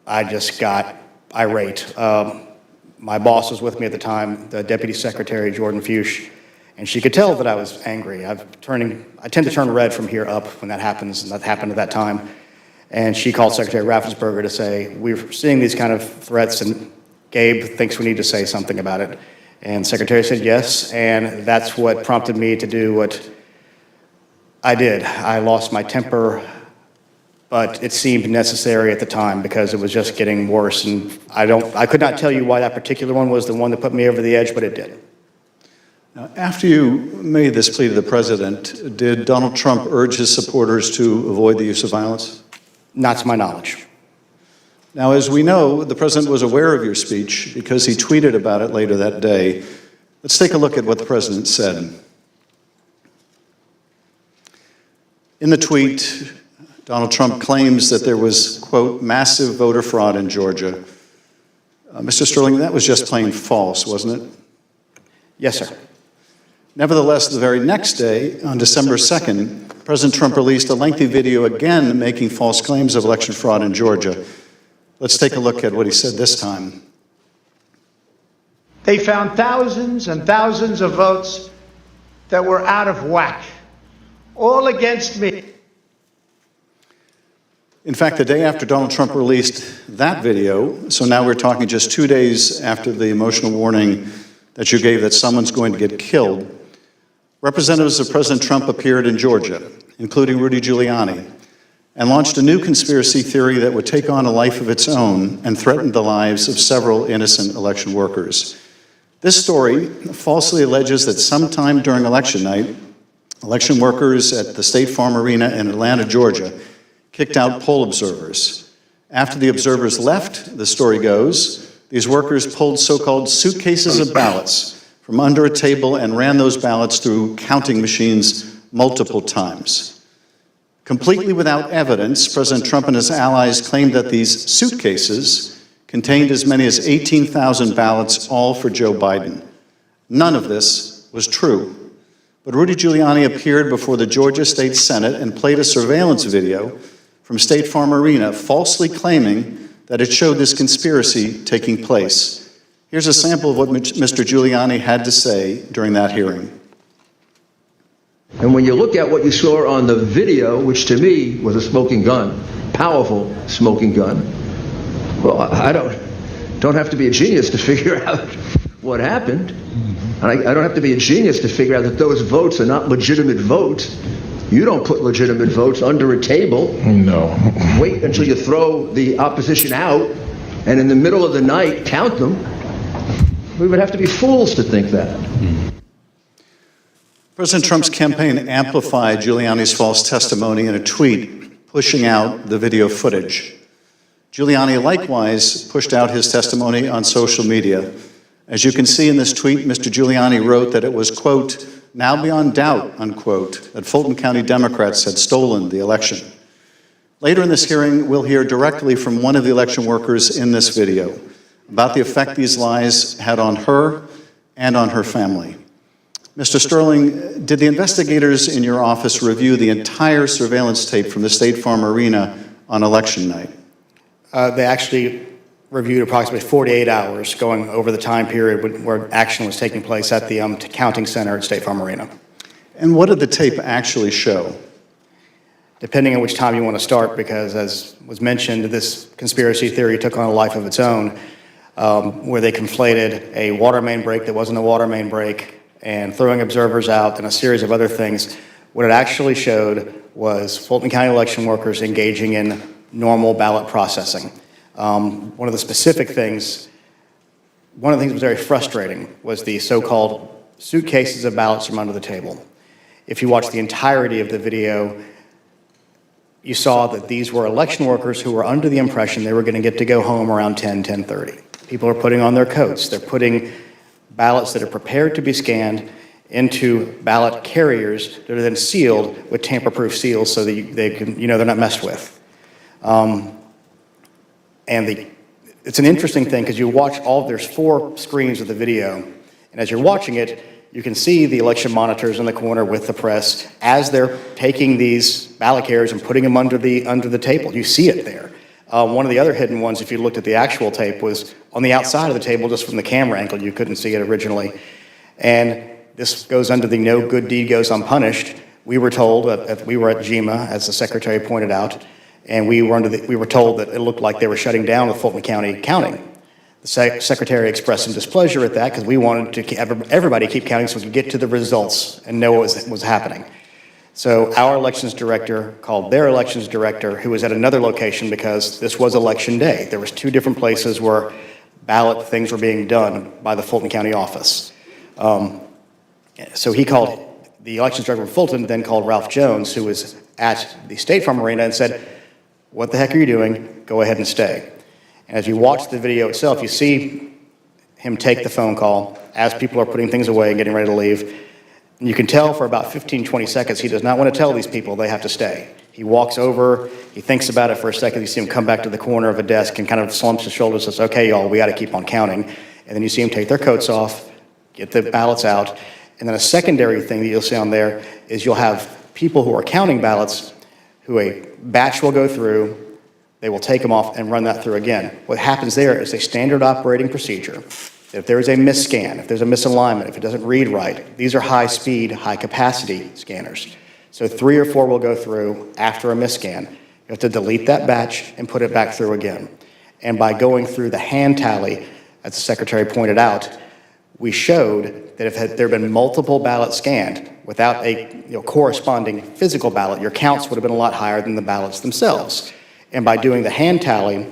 I just got irate. My boss was with me at the time, the Deputy Secretary, Jordan Fuchs, and she could tell that I was angry. I tend to turn red from here up when that happens, and that happened at that time. And she called Secretary Raffensperger to say, "We're seeing these kind of threats, and Gabe thinks we need to say something about it." And Secretary said yes, and that's what prompted me to do what I did. I lost my temper, but it seemed necessary at the time because it was just getting worse. And I could not tell you why that particular one was the one that put me over the edge, but it did. Now, after you made this plea to the president, did Donald Trump urge his supporters to avoid the use of violence? Not to my knowledge. Now, as we know, the president was aware of your speech because he tweeted about it later that day. Let's take a look at what the president said. In the tweet, Donald Trump claims that there was, quote, massive voter fraud in Georgia. Mr. Sterling, that was just plain false, wasn't it? Yes, sir. Nevertheless, the very next day, on December 2nd, President Trump released a lengthy video again making false claims of election fraud in Georgia. Let's take a look at what he said this time. They found thousands and thousands of votes that were out of whack, all against me. In fact, the day after Donald Trump released that video, so now we're talking just 2 days after the emotional warning that you gave that someone's going to get killed, representatives of President Trump appeared in Georgia, including Rudy Giuliani, and launched a new conspiracy theory that would take on a life of its own and threaten the lives of several innocent election workers. This story falsely alleges that sometime during election night, election workers at the State Farm Arena in Atlanta, Georgia, kicked out poll observers. After the observers left, the story goes, these workers pulled so-called suitcases of ballots from under a table and ran those ballots through counting machines multiple times. Completely without evidence, President Trump and his allies claimed that these suitcases contained as many as 18,000 ballots, all for Joe Biden. None of this was true. But Rudy Giuliani appeared before the Georgia State Senate and played a surveillance video from State Farm Arena, falsely claiming that it showed this conspiracy taking place. Here's a sample of what Mr. Giuliani had to say during that hearing. And when you look at what you saw on the video, which to me was a smoking gun, powerful smoking gun, well, I don't have to be a genius to figure out what happened. And I don't have to be a genius to figure out that those votes are not legitimate votes. You don't put legitimate votes under a table. No. Wait until you throw the opposition out, and in the middle of the night, count them. We would have to be fools to think that. President Trump's campaign amplified Giuliani's false testimony in a tweet, pushing out the video footage. Giuliani likewise pushed out his testimony on social media. As you can see in this tweet, Mr. Giuliani wrote that it was, quote, now beyond doubt, unquote, that Fulton County Democrats had stolen the election. Later in this hearing, we'll hear directly from one of the election workers in this video about the effect these lies had on her and on her family. Mr. Sterling, did the investigators in your office review the entire surveillance tape from the State Farm Arena on election night? They actually reviewed approximately 48 hours going over the time period where action was taking place at the counting center at State Farm Arena. And what did the tape actually show? Depending on which time you want to start, because as was mentioned, this conspiracy theory took on a life of its own, where they conflated a water main break that wasn't a water main break and throwing observers out and a series of other things. What it actually showed was Fulton County election workers engaging in normal ballot processing. One of the things that was very frustrating was the so-called suitcases of ballots from under the table. If you watch the entirety of the video, you saw that these were election workers who were under the impression they were going to get to go home around 10:30. People are putting on their coats. They're putting ballots that are prepared to be scanned into ballot carriers that are then sealed with tamper-proof seals so that they can, they're not messed with. It's an interesting thing because you watch there's 4 screens of the video, and as you're watching it, you can see the election monitors in the corner with the press as they're taking these ballot carriers and putting them under the table. You see it there. One of the other hidden ones, if you looked at the actual tape, was on the outside of the table, just from the camera angle. You couldn't see it originally. And this goes under the no good deed goes unpunished. We were told that we were at GMA, as the secretary pointed out, and we were told that it looked like they were shutting down the Fulton County counting. The secretary expressed some displeasure at that because we wanted to everybody keep counting so we could get to the results and know what was happening. So our elections director called their elections director, who was at another location because this was election day. There was 2 different places where ballot things were being done by the Fulton County office. So he called, the elections director from Fulton then called Ralph Jones, who was at the State Farm Arena, and said, what the heck are you doing? Go ahead and stay. And as you watch the video itself, you see him take the phone call as people are putting things away and getting ready to leave. And you can tell for about 15, 20 seconds, he does not want to tell these people they have to stay. He walks over, he thinks about it for a second, you see him come back to the corner of a desk and kind of slumps his shoulders and says, okay, y'all, we got to keep on counting. And then you see him take their coats off, get the ballots out. And then a secondary thing that you'll see on there is you'll have people who are counting ballots who a batch will go through, they will take them off and run that through again. What happens there is a standard operating procedure. If there is a misscan, if there's a misalignment, if it doesn't read right, these are high-speed, high-capacity scanners. So 3 or 4 will go through after a misscan. You have to delete that batch and put it back through again. And by going through the hand tally, as the Secretary pointed out, we showed that if there had been multiple ballots scanned without a corresponding physical ballot, your counts would have been a lot higher than the ballots themselves. And by doing the hand tally,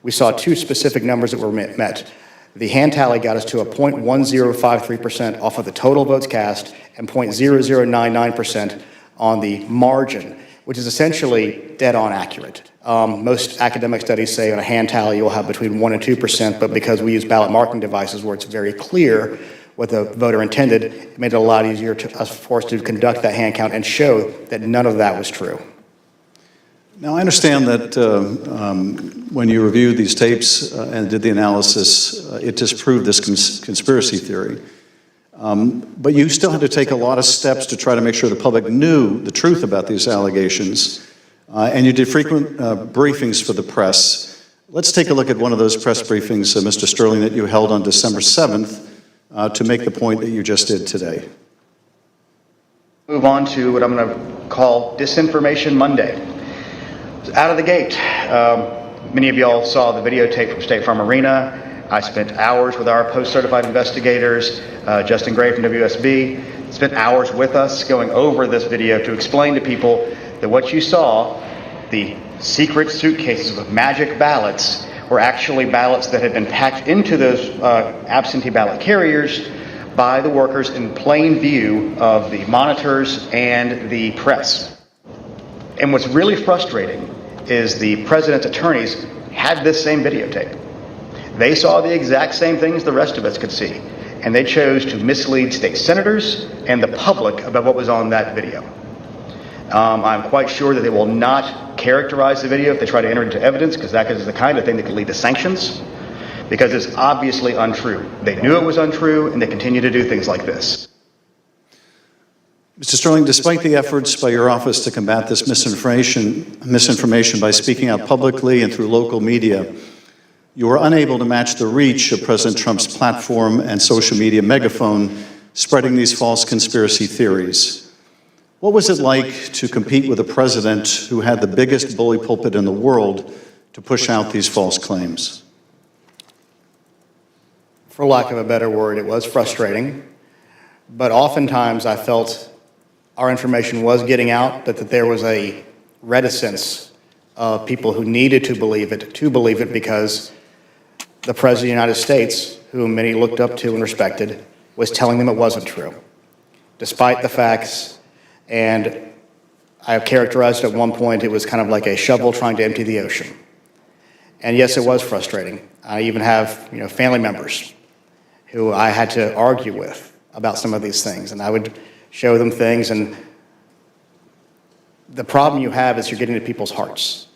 we saw 2 specific numbers that were met. The hand tally got us to a 0.1053% off of the total votes cast and 0.0099% on the margin, which is essentially dead-on accurate. Most academic studies say on a hand tally you'll have between 1% and 2%, but because we use ballot marking devices where it's very clear what the voter intended, it made it a lot easier for us to conduct that hand count and show that none of that was true. Now, I understand that when you reviewed these tapes and did the analysis, it disproved this conspiracy theory. But you still had to take a lot of steps to try to make sure the public knew the truth about these allegations. And you did frequent briefings for the press. Let's take a look at one of those press briefings, Mr. Sterling, that you held on December 7th to make the point that you just did today. Move on to what I'm going to call Disinformation Monday. Out of the gate, many of y'all saw the videotape from State Farm Arena. I spent hours with our post-certified investigators, Justin Gray from WSB, spent hours with us going over this video to explain to people that what you saw, the secret suitcases with magic ballots, were actually ballots that had been packed into those absentee ballot carriers by the workers in plain view of the monitors and the press. And what's really frustrating is the president's attorneys had this same videotape. They saw the exact same things the rest of us could see, and they chose to mislead state senators and the public about what was on that video. I'm quite sure that they will not characterize the video if they try to enter it into evidence, because that is the kind of thing that could lead to sanctions, because it's obviously untrue. They knew it was untrue, and they continue to do things like this. Mr. Sterling, despite the efforts by your office to combat this misinformation by speaking out publicly and through local media, you were unable to match the reach of President Trump's platform and social media megaphone spreading these false conspiracy theories. What was it like to compete with a president who had the biggest bully pulpit in the world to push out these false claims? For lack of a better word, it was frustrating, but oftentimes I felt our information was getting out, but that there was a reticence of people who needed to believe it because the President of the United States, whom many looked up to and respected, was telling them it wasn't true, despite the facts. And I have characterized at one point, it was kind of like a shovel trying to empty the ocean. And yes, it was frustrating. I even have family members who I had to argue with about some of these things, and I would show them things, and the problem you have is you're getting to people's hearts.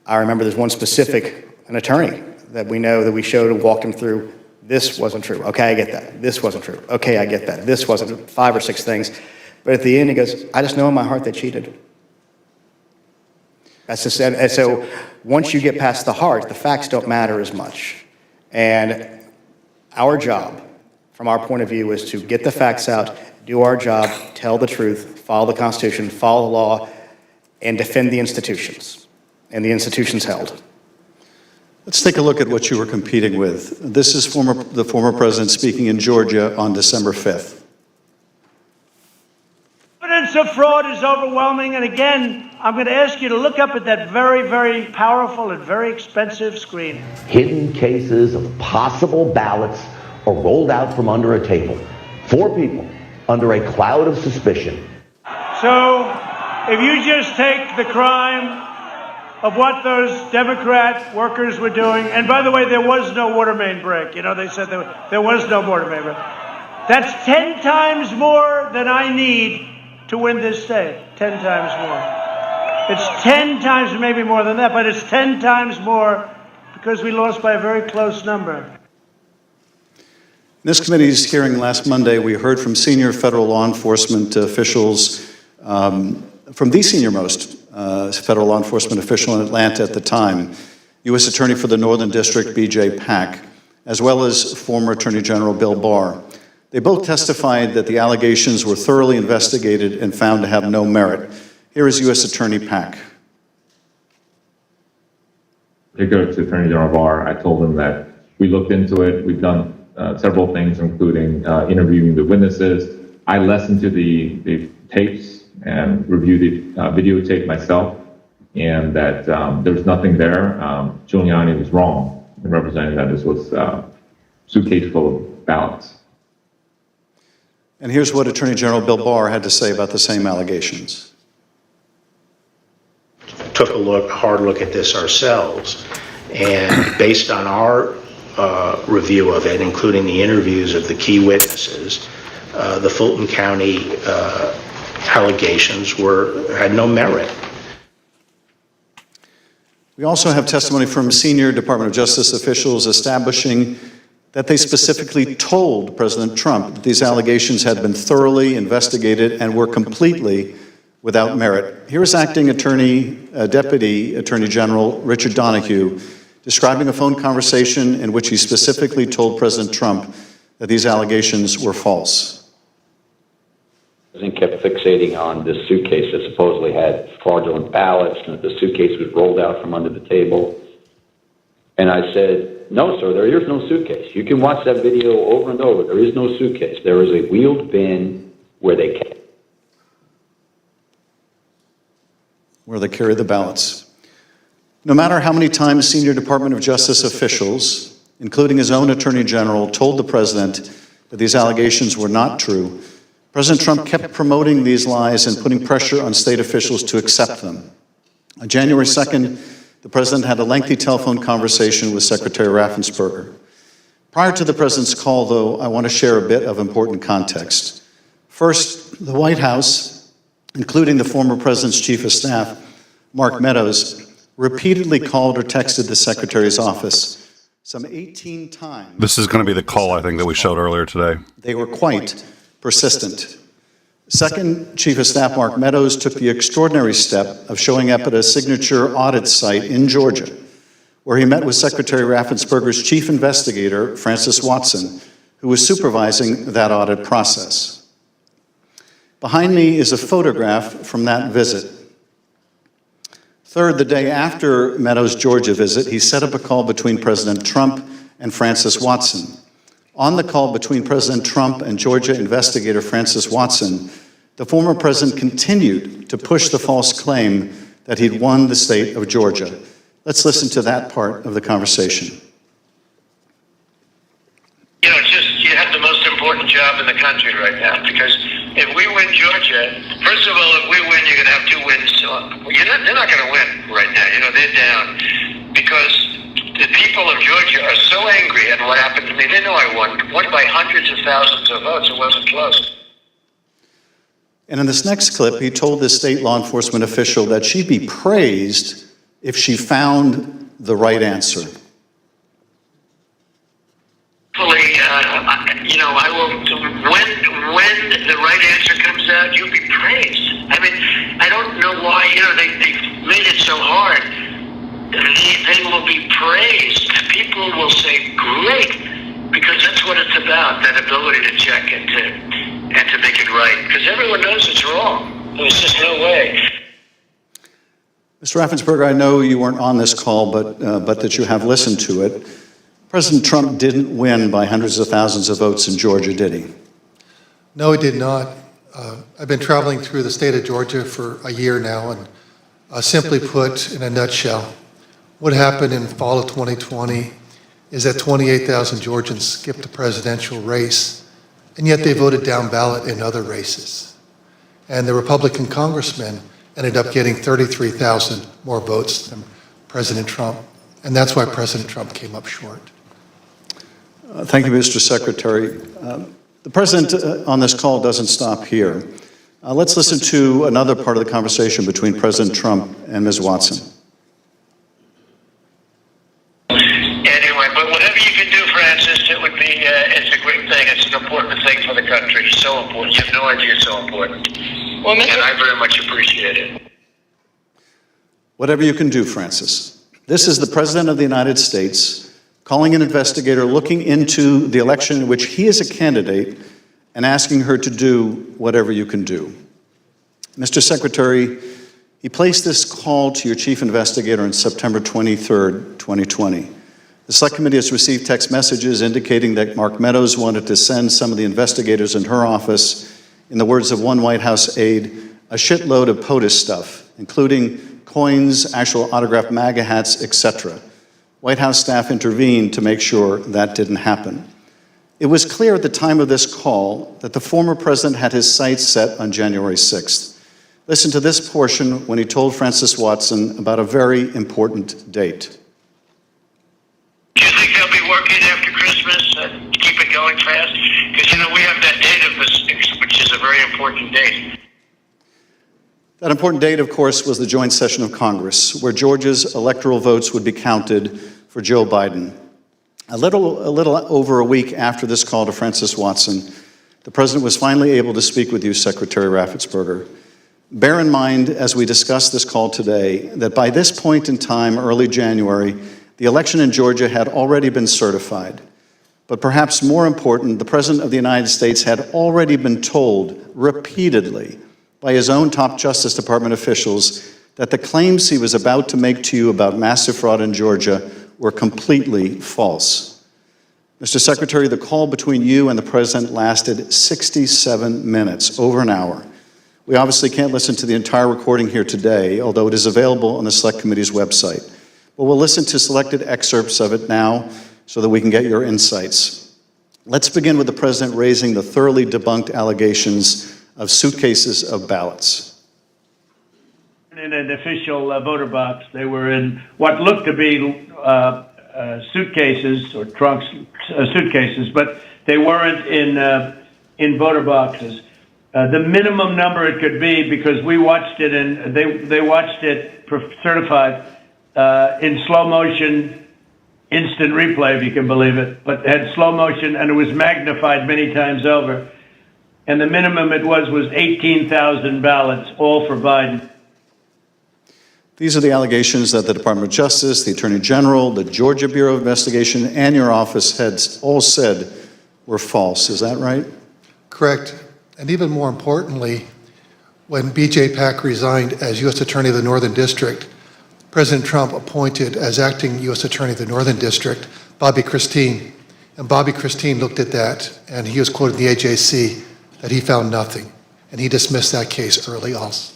I remember there's one specific, an attorney that we know that we showed and walked him through, this wasn't true, okay, I get that, this wasn't true, okay, I get that, this wasn't, 5 or 6 things, but at the end he goes, I just know in my heart they cheated. That's just, and so once you get past the heart, the facts don't matter as much. And our job, from our point of view, is to get the facts out, do our job, tell the truth, follow the Constitution, follow the law, and defend the institutions, and the institutions held. Let's take a look at what you were competing with. This is the former president speaking in Georgia on December 5th. Evidence of fraud is overwhelming, and again, I'm going to ask you to look up at that very, very powerful and very expensive screen. Hidden cases of possible ballots are rolled out from under a table. 4 people under a cloud of suspicion. So, if you just take the crime of what those Democrat workers were doing. And by the way, there was no water main break. You know, they said there was no water main break. That's 10 times more than I need to win this state. 10 times more. It's 10 times, maybe more than that, but it's 10 times more because we lost by a very close number. In this committee's hearing last Monday, we heard from senior federal law enforcement officials, from the senior-most federal law enforcement official in Atlanta at the time, U.S. Attorney for the Northern District, B.J. Pack, as well as former Attorney General Bill Barr. They both testified that the allegations were thoroughly investigated and found to have no merit. Here is U.S. Attorney Pack. Particular to Attorney General Barr, I told him that we looked into it. We've done several things, including interviewing the witnesses. I listened to the tapes and reviewed the videotape myself, and that there was nothing there. Giuliani was wrong in representing that this was a suitcase full of ballots. And here's what Attorney General Bill Barr had to say about the same allegations. Took a hard look at this ourselves, and based on our review of it, including the interviews of the key witnesses, the Fulton County allegations had no merit. We also have testimony from senior Department of Justice officials establishing that they specifically told President Trump that these allegations had been thoroughly investigated and were completely without merit. Here is Acting Deputy Attorney General Richard Donoghue describing a phone conversation in which he specifically told President Trump that these allegations were false. The president kept fixating on this suitcase that supposedly had fraudulent ballots, and that the suitcase was rolled out from under the table. And I said, no, sir, there is no suitcase. You can watch that video over and over. There is no suitcase. There is a wheeled bin where they carry the ballots. No matter how many times senior Department of Justice officials, including his own Attorney General, told the president that these allegations were not true, President Trump kept promoting these lies and putting pressure on state officials to accept them. On January 2nd, the president had a lengthy telephone conversation with Secretary Raffensperger. Prior to the president's call, though, I want to share a bit of important context. First, the White House, including the former president's chief of staff, Mark Meadows, repeatedly called or texted the secretary's office some 18 times. This is going to be the call, I think, that we showed earlier today. They were quite persistent. Second, Chief of Staff Mark Meadows took the extraordinary step of showing up at a signature audit site in Georgia, where he met with Secretary Raffensperger's chief investigator, Francis Watson, who was supervising that audit process. Behind me is a photograph from that visit. Third, the day after Meadows' Georgia visit, he set up a call between President Trump and Francis Watson. On the call between President Trump and Georgia investigator Francis Watson, the former president continued to push the false claim that he'd won the state of Georgia. Let's listen to that part of the conversation. You know, you have the most important job in the country right now, because if we win Georgia, first of all, if we win, you're going to have 2 wins. They're not going to win right now. You know, they're down because the people of Georgia are so angry at what happened to me. They know I won by hundreds of thousands of votes. It wasn't close. And in this next clip, he told this state law enforcement official that she'd be praised if she found the right answer. Hopefully, I will, when the right answer comes out, you'll be praised. I mean, I don't know why, they've made it so hard. They will be praised. People will say, great, because that's what it's about, that ability to check and to make it right. Because everyone knows it's wrong. There's just no way. Mr. Raffensperger, I know you weren't on this call, but that you have listened to it. President Trump didn't win by hundreds of thousands of votes in Georgia, did he? No, he did not. I've been traveling through the state of Georgia for a year now, and simply put, in a nutshell, what happened in fall of 2020 is that 28,000 Georgians skipped the presidential race, and yet they voted down ballot in other races. And the Republican congressmen ended up getting 33,000 more votes than President Trump. And that's why President Trump came up short. Thank you, Mr. Secretary. The President on this call doesn't stop here. Let's listen to another part of the conversation between President Trump and Ms. Watson. Anyway, but whatever you can do, Francis, it would be, it's a great thing. It's an important thing for the country. So important. You have no idea it's so important. Well, and I very much appreciate it. Whatever you can do, Francis. This is the President of the United States calling an investigator looking into the election in which he is a candidate and asking her to do whatever you can do. Mr. Secretary, he placed this call to your chief investigator on September 23rd, 2020. The Select Committee has received text messages indicating that Mark Meadows wanted to send some of the investigators in her office, in the words of one White House aide, a shitload of POTUS stuff, including coins, actual autographed MAGA hats, etc. White House staff intervened to make sure that didn't happen. It was clear at the time of this call that the former president had his sights set on January 6th. Listen to this portion when he told Francis Watson about a very important date. Do you think they'll be working after Christmas and keep it going fast? Because, we have that date of the 6th, which is a very important date. That important date, of course, was the joint session of Congress, where Georgia's electoral votes would be counted for Joe Biden. A little over a week after this call to Francis Watson, the president was finally able to speak with you, Secretary Raffensperger. Bear in mind, as we discuss this call today, that by this point in time, early January, the election in Georgia had already been certified. But perhaps more important, the President of the United States had already been told repeatedly by his own top Justice Department officials that the claims he was about to make to you about massive fraud in Georgia were completely false. Mr. Secretary, the call between you and the President lasted 67 minutes, over an hour. We obviously can't listen to the entire recording here today, although it is available on the Select Committee's website. But we'll listen to selected excerpts of it now so that we can get your insights. Let's begin with the President raising the thoroughly debunked allegations of suitcases of ballots. In an official voter box. They were in what looked to be suitcases or trunks, suitcases, but they weren't in voter boxes. The minimum number it could be, because we watched it and they watched it certified in slow motion, instant replay, if you can believe it, but had slow motion and it was magnified many times over. And the minimum it was 18,000 ballots, all for Biden. These are the allegations that the Department of Justice, the Attorney General, the Georgia Bureau of Investigation, and your office had all said were false. Is that right? Correct. And even more importantly, when B.J. Pak resigned as U.S. Attorney of the Northern District, President Trump appointed as acting U.S. Attorney of the Northern District, Bobby Christine. And Bobby Christine looked at that, and he was quoted in the AJC that he found nothing. And he dismissed that case early also.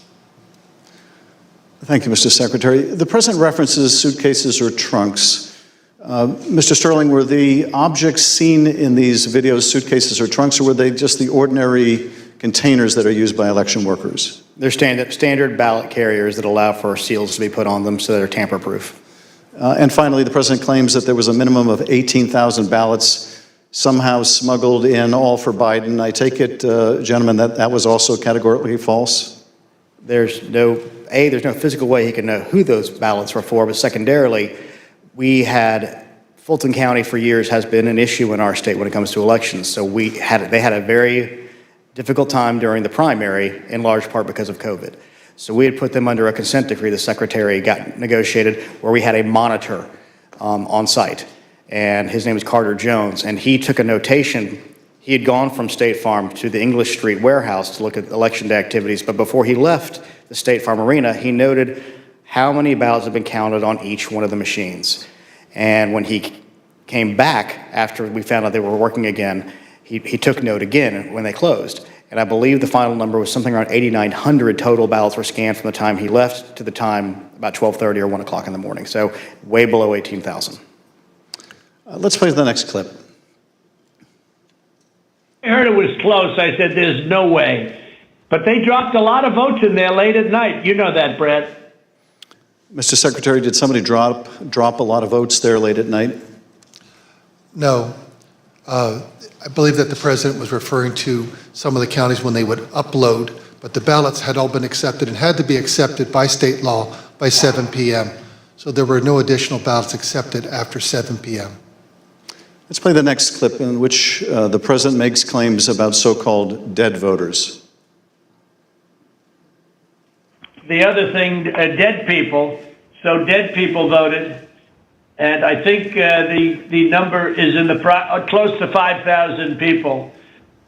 Thank you, Mr. Secretary. The President references suitcases or trunks. Mr. Sterling, were the objects seen in these videos suitcases or trunks, or were they just the ordinary containers that are used by election workers? They're standard ballot carriers that allow for seals to be put on them so they're tamper-proof. And finally, the President claims that there was a minimum of 18,000 ballots somehow smuggled in, all for Biden. I take it, gentlemen, that was also categorically false? There's no physical way he can know who those ballots were for, but secondarily, Fulton County for years has been an issue in our state when it comes to elections. So they had a very difficult time during the primary, in large part because of COVID. So we had put them under a consent decree the Secretary got negotiated, where we had a monitor on site. And his name is Carter Jones, and he took a notation. He had gone from State Farm to the English Street warehouse to look at election day activities, but before he left the State Farm Arena, he noted how many ballots had been counted on each one of the machines. And when he came back after we found out they were working again, he took note again when they closed. And I believe the final number was something around 8,900 total ballots were scanned from the time he left to the time about 12:30 or 1 o'clock in the morning. So way below 18,000. Let's play the next clip. I heard it was close. I said, there's no way. But they dropped a lot of votes in there late at night. You know that, Brad. Mr. Secretary, did somebody drop a lot of votes there late at night? No. I believe that the president was referring to some of the counties when they would upload, but the ballots had all been accepted and had to be accepted by state law by 7 p.m. So there were no additional ballots accepted after 7 p.m. Let's play the next clip in which the president makes claims about so-called dead voters. The other thing, dead people. So dead people voted, and I think the number is in the close to 5,000 people.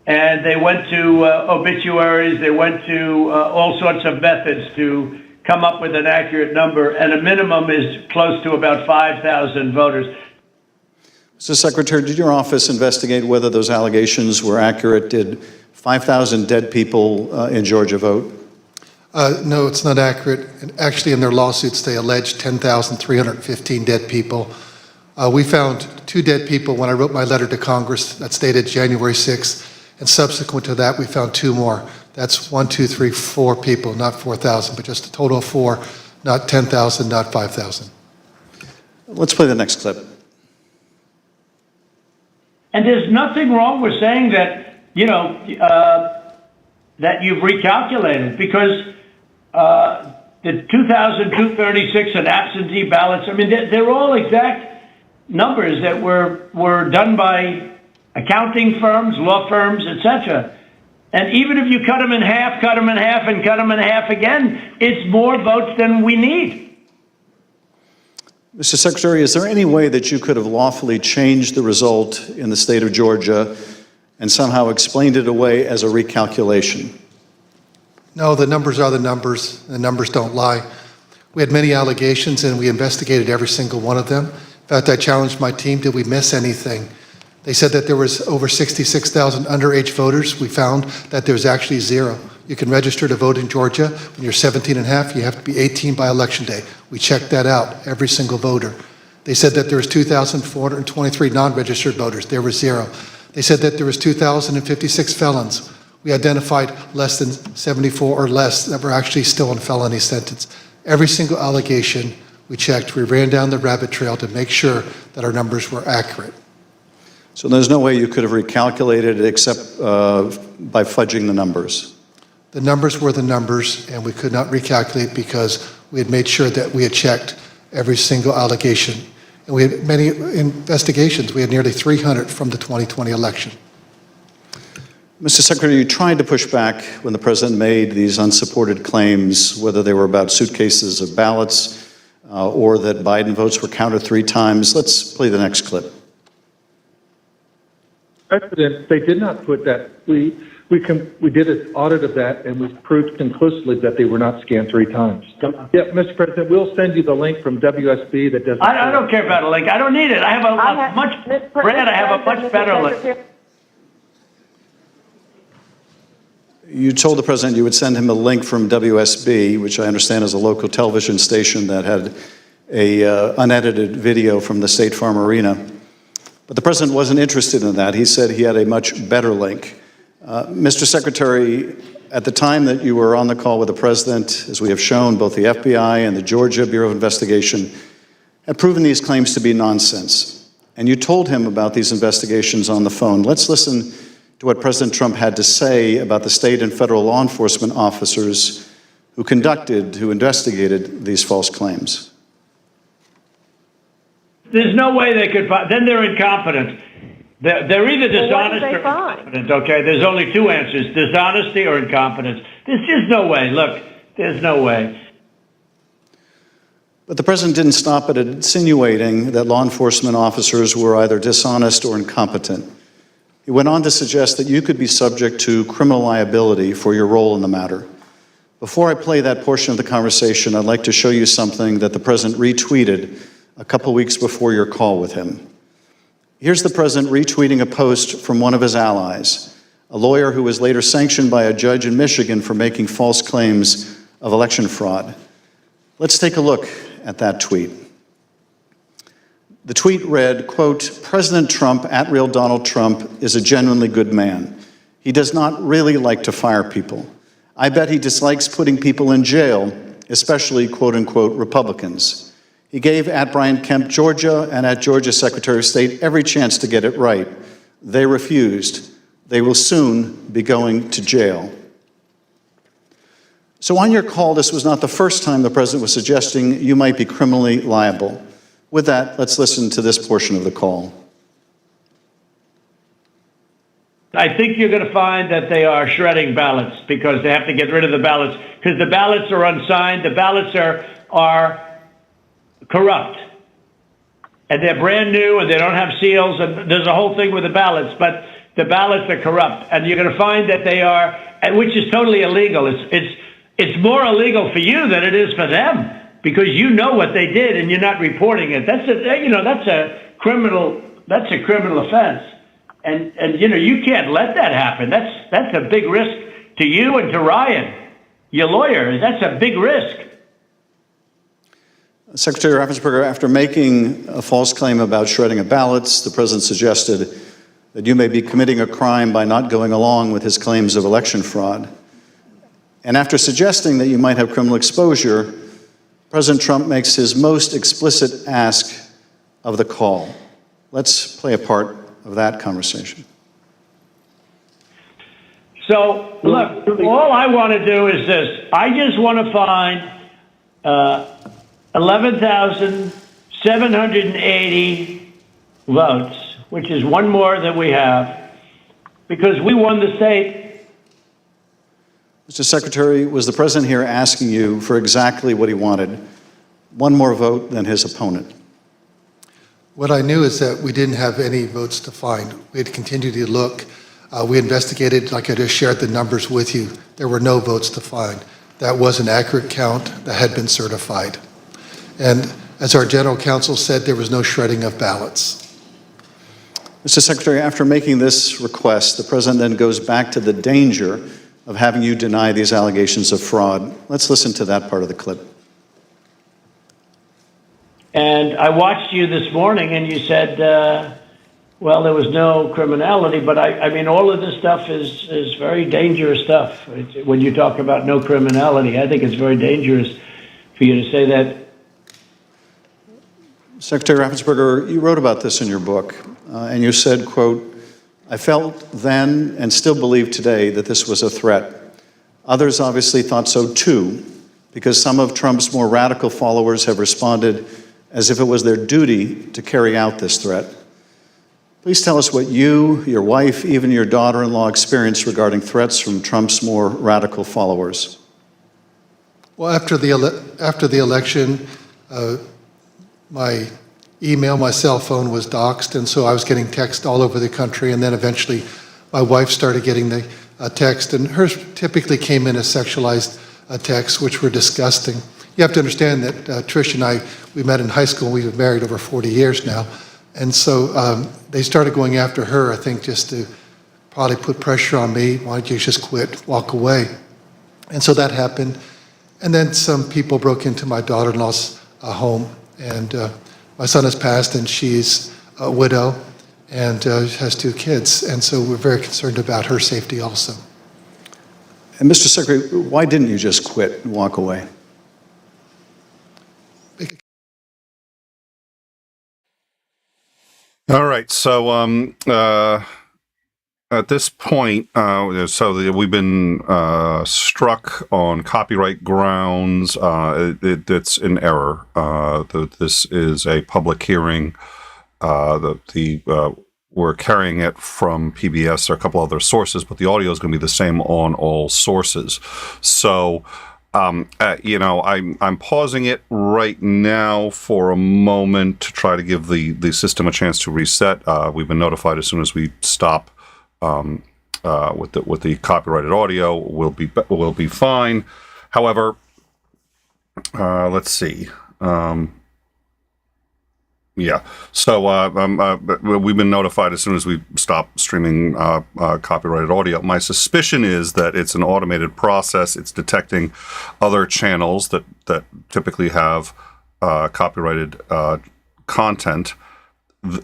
And they went to obituaries, they went to all sorts of methods to come up with an accurate number, and a minimum is close to about 5,000 voters. Mr. Secretary, did your office investigate whether those allegations were accurate? Did 5,000 dead people in Georgia vote? No, it's not accurate. And actually, in their lawsuits, they allege 10,315 dead people. We found 2 dead people when I wrote my letter to Congress that's dated January 6th. And subsequent to that, we found 2 more. That's 4 people, not 4,000, but just a total of 4, not 10,000, not 5,000. Let's play the next clip. And there's nothing wrong with saying that, you know, that you've recalculated, because the 2,236 and absentee ballots, I mean, they're all exact numbers that were done by accounting firms, law firms, etc. And even if you cut them in half, cut them in half, and cut them in half again, it's more votes than we need. Mr. Secretary, is there any way that you could have lawfully changed the result in the state of Georgia and somehow explained it away as a recalculation? No, the numbers are the numbers. The numbers don't lie. We had many allegations, and we investigated every single one of them. In fact, I challenged my team, did we miss anything? They said that there was over 66,000 underage voters. We found that there was actually 0. You can register to vote in Georgia. When you're 17 and a half, you have to be 18 by election day. We checked that out, every single voter. They said that there was 2,423 non-registered voters. There were 0. They said that there was 2,056 felons. We identified less than 74 or less that were actually still in felony sentence. Every single allegation we checked, we ran down the rabbit trail to make sure that our numbers were accurate. So there's no way you could have recalculated it except by fudging the numbers? The numbers were the numbers, and we could not recalculate because we had made sure that we had checked every single allegation. And we had many investigations. We had nearly 300 from the 2020 election. Mr. Secretary, you tried to push back when the president made these unsupported claims, whether they were about suitcases of ballots or that Biden votes were counted 3 times. Let's play the next clip. President, they did not put that. We did an audit of that, and we proved conclusively that they were not scanned 3 times. Yeah, Mr. President, we'll send you the link from WSB that doesn't. I don't care about a link. I don't need it. I have a much better link. You told the president you would send him a link from WSB, which I understand is a local television station that had a unedited video from the State Farm Arena. But the president wasn't interested in that. He said he had a much better link. Mr. Secretary, at the time that you were on the call with the president, as we have shown, both the FBI and the Georgia Bureau of Investigation had proven these claims to be nonsense. And you told him about these investigations on the phone. Let's listen to what President Trump had to say about the state and federal law enforcement officers who investigated these false claims. There's no way they could find, then they're incompetent. They're either dishonest or incompetent, okay? There's only 2 answers, dishonesty or incompetence. There's just no way, look, there's no way. But the president didn't stop at insinuating that law enforcement officers were either dishonest or incompetent. He went on to suggest that you could be subject to criminal liability for your role in the matter. Before I play that portion of the conversation, I'd like to show you something that the president retweeted a couple weeks before your call with him. Here's the president retweeting a post from one of his allies, a lawyer who was later sanctioned by a judge in Michigan for making false claims of election fraud. Let's take a look at that tweet. The tweet read, quote, "President Trump, at real Donald Trump, is a genuinely good man. He does not really like to fire people. I bet he dislikes putting people in jail, especially quote-unquote Republicans. He gave at Brian Kemp, Georgia, and at Georgia's Secretary of State every chance to get it right. They refused. They will soon be going to jail. So on your call, this was not the first time the president was suggesting you might be criminally liable. With that, let's listen to this portion of the call. I think you're going to find that they are shredding ballots because they have to get rid of the ballots because the ballots are unsigned. The ballots are corrupt. And they're brand new and they don't have seals. And there's a whole thing with the ballots, but the ballots are corrupt. And you're going to find that they are, which is totally illegal. It's more illegal for you than it is for them because you know what they did and you're not reporting it. That's a criminal offense. And you can't let that happen. That's a big risk to you and to Ryan, your lawyer. That's a big risk. Secretary Raffensperger, after making a false claim about shredding of ballots, the president suggested that you may be committing a crime by not going along with his claims of election fraud. And after suggesting that you might have criminal exposure, President Trump makes his most explicit ask of the call. Let's play a part of that conversation. So, look, all I want to do is this. I just want to find 11,780 votes, which is one more than we have, because we won the state. Mr. Secretary, was the president here asking you for exactly what he wanted? One more vote than his opponent. What I knew is that we didn't have any votes to find. We had continued to look. We investigated, like I just shared the numbers with you. There were no votes to find. That was an accurate count that had been certified. And as our general counsel said, there was no shredding of ballots. Mr. Secretary, after making this request, the president then goes back to the danger of having you deny these allegations of fraud. Let's listen to that part of the clip. And I watched you this morning and you said, well, there was no criminality, but I mean, all of this stuff is very dangerous stuff. When you talk about no criminality, I think it's very dangerous for you to say that. Secretary Raffensperger, you wrote about this in your book, and you said, quote, I felt then and still believe today that this was a threat. Others obviously thought so too, because some of Trump's more radical followers have responded as if it was their duty to carry out this threat. Please tell us what you, your wife, even your daughter-in-law experienced regarding threats from Trump's more radical followers. Well, after the election, my email, my cell phone was doxxed, and so I was getting texts all over the country, and then eventually my wife started getting the text, and hers typically came in as sexualized texts, which were disgusting. You have to understand that Trish and I, we met in high school, we've been married over 40 years now, and so they started going after her, I think, just to probably put pressure on me. Why don't you just quit, walk away? And so that happened, and then some people broke into my daughter-in-law's home, and my son has passed, and she's a widow and has 2 kids. And so we're very concerned about her safety also. And Mr. Secretary, why didn't you just quit and walk away? All right. So at this point, we've been struck on copyright grounds. It's in error. This is a public hearing. We're carrying it from PBS or a couple other sources, but the audio is going to be the same on all sources. So, I'm pausing it right now for a moment to try to give the system a chance to reset. We've been notified as soon as we stop with the copyrighted audio, we'll be fine. However, let's see. So we've been notified as soon as we stop streaming copyrighted audio. My suspicion is that it's an automated process. It's detecting other channels that typically have copyrighted content.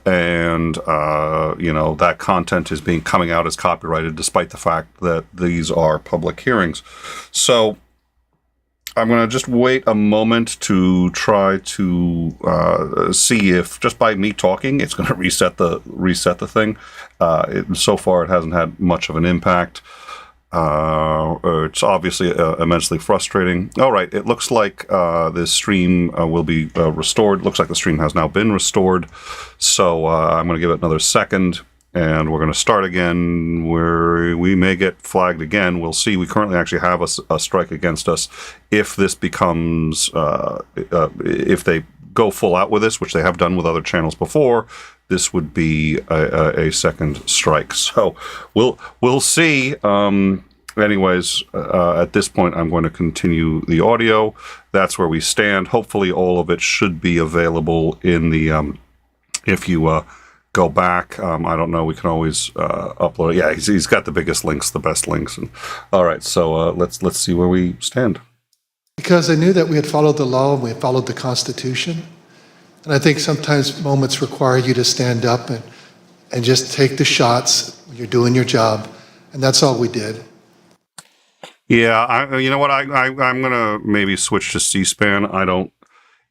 and that content is coming out as copyrighted, despite the fact that these are public hearings. So I'm going to just wait a moment to try to see if just by me talking, it's going to reset the thing. So far, it hasn't had much of an impact. It's obviously immensely frustrating. All right, it looks like this stream will be restored. Looks like the stream has now been restored. So I'm going to give it another second, and we're going to start again, where we may get flagged again. We'll see. We currently actually have a strike against us. If this becomes, if they go full out with this, which they have done with other channels before, this would be a second strike. So we'll see. Anyways, at this point, I'm going to continue the audio. That's where we stand. Hopefully, all of it should be available in the. If you go back, I don't know. We can always upload it. Yeah, he's got the biggest links, the best links. And all right, so let's see where we stand. Because I knew that we had followed the law and we had followed the Constitution. And I think sometimes moments require you to stand up and just take the shots when you're doing your job. And that's all we did. Yeah, you know what? I'm going to maybe switch to C-SPAN.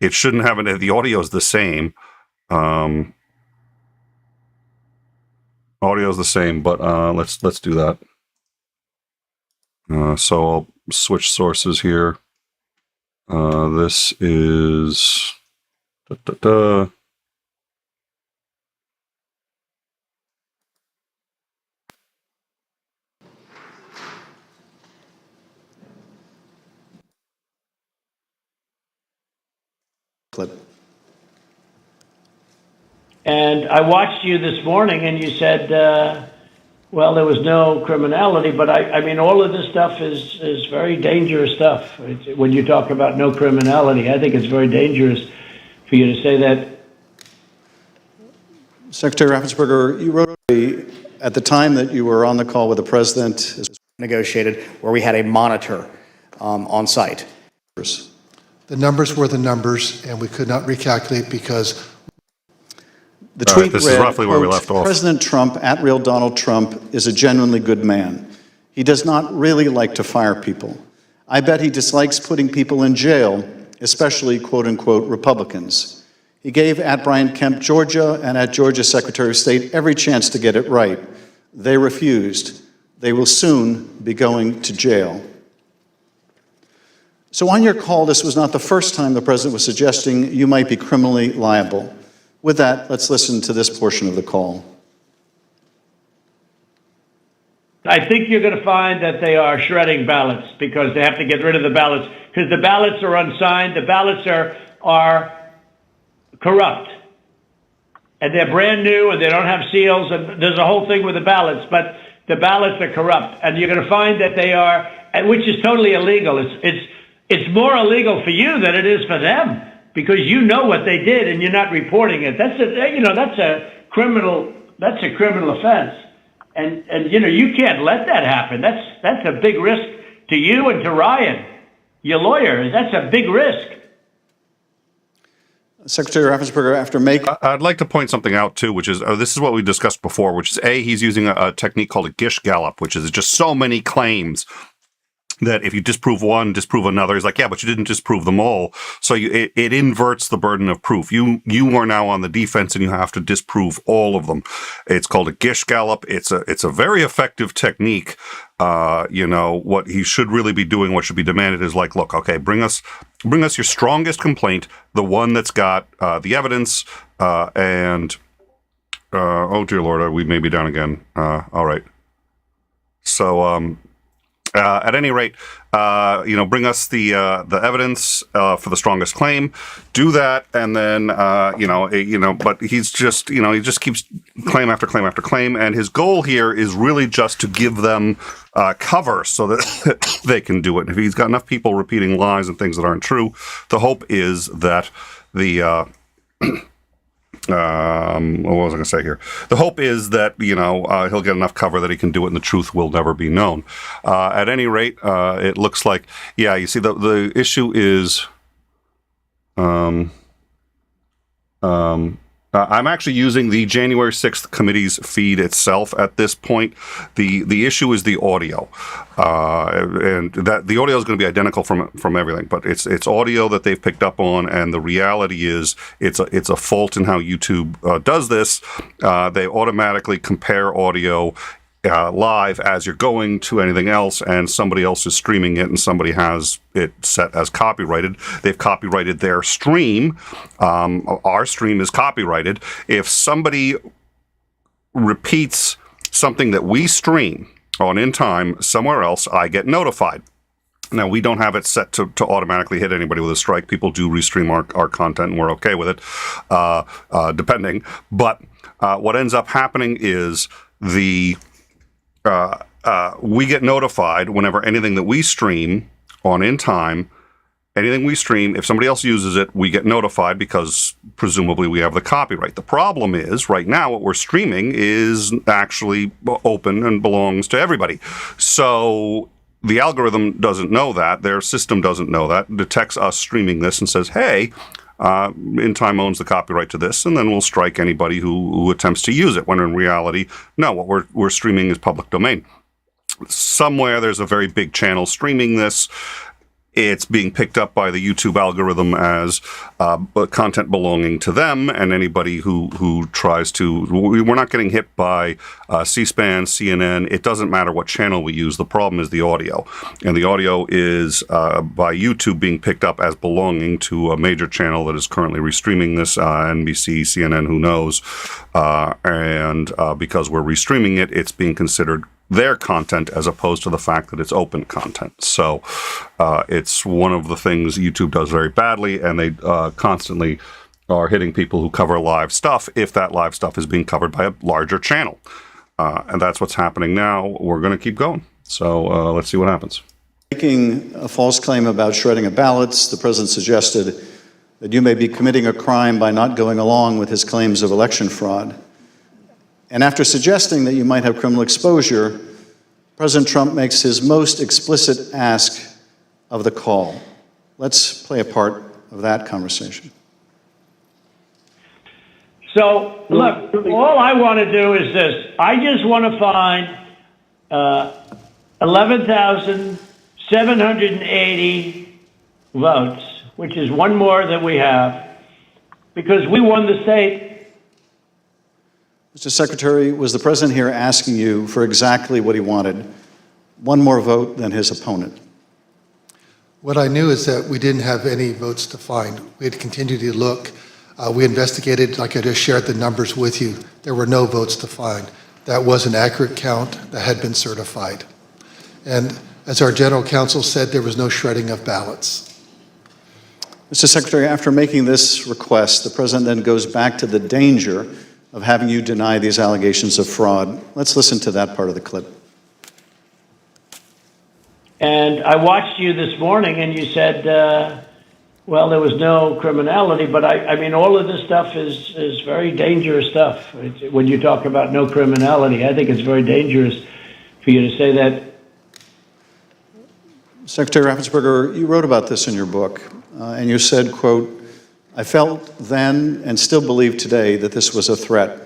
It shouldn't have the audio is the same. Audio is the same, but let's do that. So I'll switch sources here. This is... Clip. And I watched you this morning, and you said, well, there was no criminality, but I mean, all of this stuff is very dangerous stuff. When you talk about no criminality, I think it's very dangerous for you to say that. Secretary Raffensperger, you wrote at the time that you were on the call with the president, negotiated, where we had a monitor on site. The numbers were the numbers, and we could not recalculate because the tweet this read, is roughly where we left off. President Trump, at real Donald Trump, is a genuinely good man. He does not really like to fire people. I bet he dislikes putting people in jail, especially quote-unquote Republicans. He gave at Brian Kemp, Georgia, and at Georgia Secretary of State every chance to get it right. They refused. They will soon be going to jail. So on your call, this was not the first time the president was suggesting you might be criminally liable. With that, let's listen to this portion of the call. I think you're going to find that they are shredding ballots because they have to get rid of the ballots because the ballots are unsigned. The ballots are corrupt. And they're brand new and they don't have seals. And there's a whole thing with the ballots, but the ballots are corrupt. And you're going to find that they are, which is totally illegal. It's more illegal for you than it is for them because you know what they did and you're not reporting it. That's a criminal offense. And you can't let that happen. That's a big risk to you and to Ryan, your lawyer. That's a big risk. Secretary Raffensperger, after making... I'd like to point something out, too, which is, this is what we discussed before, which is, he's using a technique called a Gish Gallop, which is just so many claims that if you disprove one, disprove another. He's like, yeah, but you didn't disprove them all. So it inverts the burden of proof. You are now on the defense and you have to disprove all of them. It's called a Gish Gallop. It's a very effective technique. What he should really be doing, what should be demanded is like, look, okay, bring us your strongest complaint, the one that's got the evidence, oh dear Lord, we may be down again. All right. So, at any rate, bring us the evidence for the strongest claim. Do that, and then But he's just he just keeps claim after claim after claim, and his goal here is really just to give them cover so that they can do it. And if he's got enough people repeating lies and things that aren't true, the hope is that the what was I going to say here? The hope is that, he'll get enough cover that he can do it and the truth will never be known. At any rate, it looks like, you see, the issue is, I'm actually using the January 6th committee's feed itself at this point. The issue is the audio, and that the audio is going to be identical from everything, but it's audio that they've picked up on, and the reality is it's a fault in how YouTube does this. They automatically compare audio live as you're going to anything else, and somebody else is streaming it and somebody has it set as copyrighted. They've copyrighted their stream. Our stream is copyrighted. If somebody repeats something that we stream on in time somewhere else, I get notified. Now, we don't have it set to automatically hit anybody with a strike. People do restream our content, and we're okay with it, depending. But what ends up happening is we get notified whenever anything that we stream on in time, anything we stream, if somebody else uses it, we get notified because presumably we have the copyright. The problem is right now what we're streaming is actually open and belongs to everybody. So the algorithm doesn't know that. Their system doesn't know that. Detects us streaming this and says, hey, In Time owns the copyright to this, and then we'll strike anybody who attempts to use it, when in reality, no, what we're streaming is public domain. Somewhere there's a very big channel streaming this. It's being picked up by the YouTube algorithm as content belonging to them, and anybody who tries to, we're not getting hit by C-SPAN, CNN. It doesn't matter what channel we use. The problem is the audio, and the audio is by YouTube being picked up as belonging to a major channel that is currently restreaming this, NBC, CNN, who knows, and because we're restreaming it, it's being considered their content as opposed to the fact that it's open content. So it's one of the things YouTube does very badly, and they constantly are hitting people who cover live stuff if that live stuff is being covered by a larger channel. And that's what's happening now. We're going to keep going. So let's see what happens. Making a false claim about shredding of ballots, the president suggested that you may be committing a crime by not going along with his claims of election fraud. And after suggesting that you might have criminal exposure, President Trump makes his most explicit ask of the call. Let's play a part of that conversation. So, look, all I want to do is this. I just want to find 11,780 votes, which is one more than we have, because we won the state. Mr. Secretary, was the president here asking you for exactly what he wanted, one more vote than his opponent? What I knew is that we didn't have any votes to find. We had continued to look. We investigated, like I just shared the numbers with you. There were no votes to find. That was an accurate count that had been certified. And as our general counsel said, there was no shredding of ballots. Mr. Secretary, after making this request, the president then goes back to the danger of having you deny these allegations of fraud. Let's listen to that part of the clip. And I watched you this morning, and you said, well, there was no criminality, but I mean, all of this stuff is very dangerous stuff. When you talk about no criminality, I think it's very dangerous for you to say that. Secretary Raffensperger, you wrote about this in your book, and you said, quote, I felt then and still believe today that this was a threat.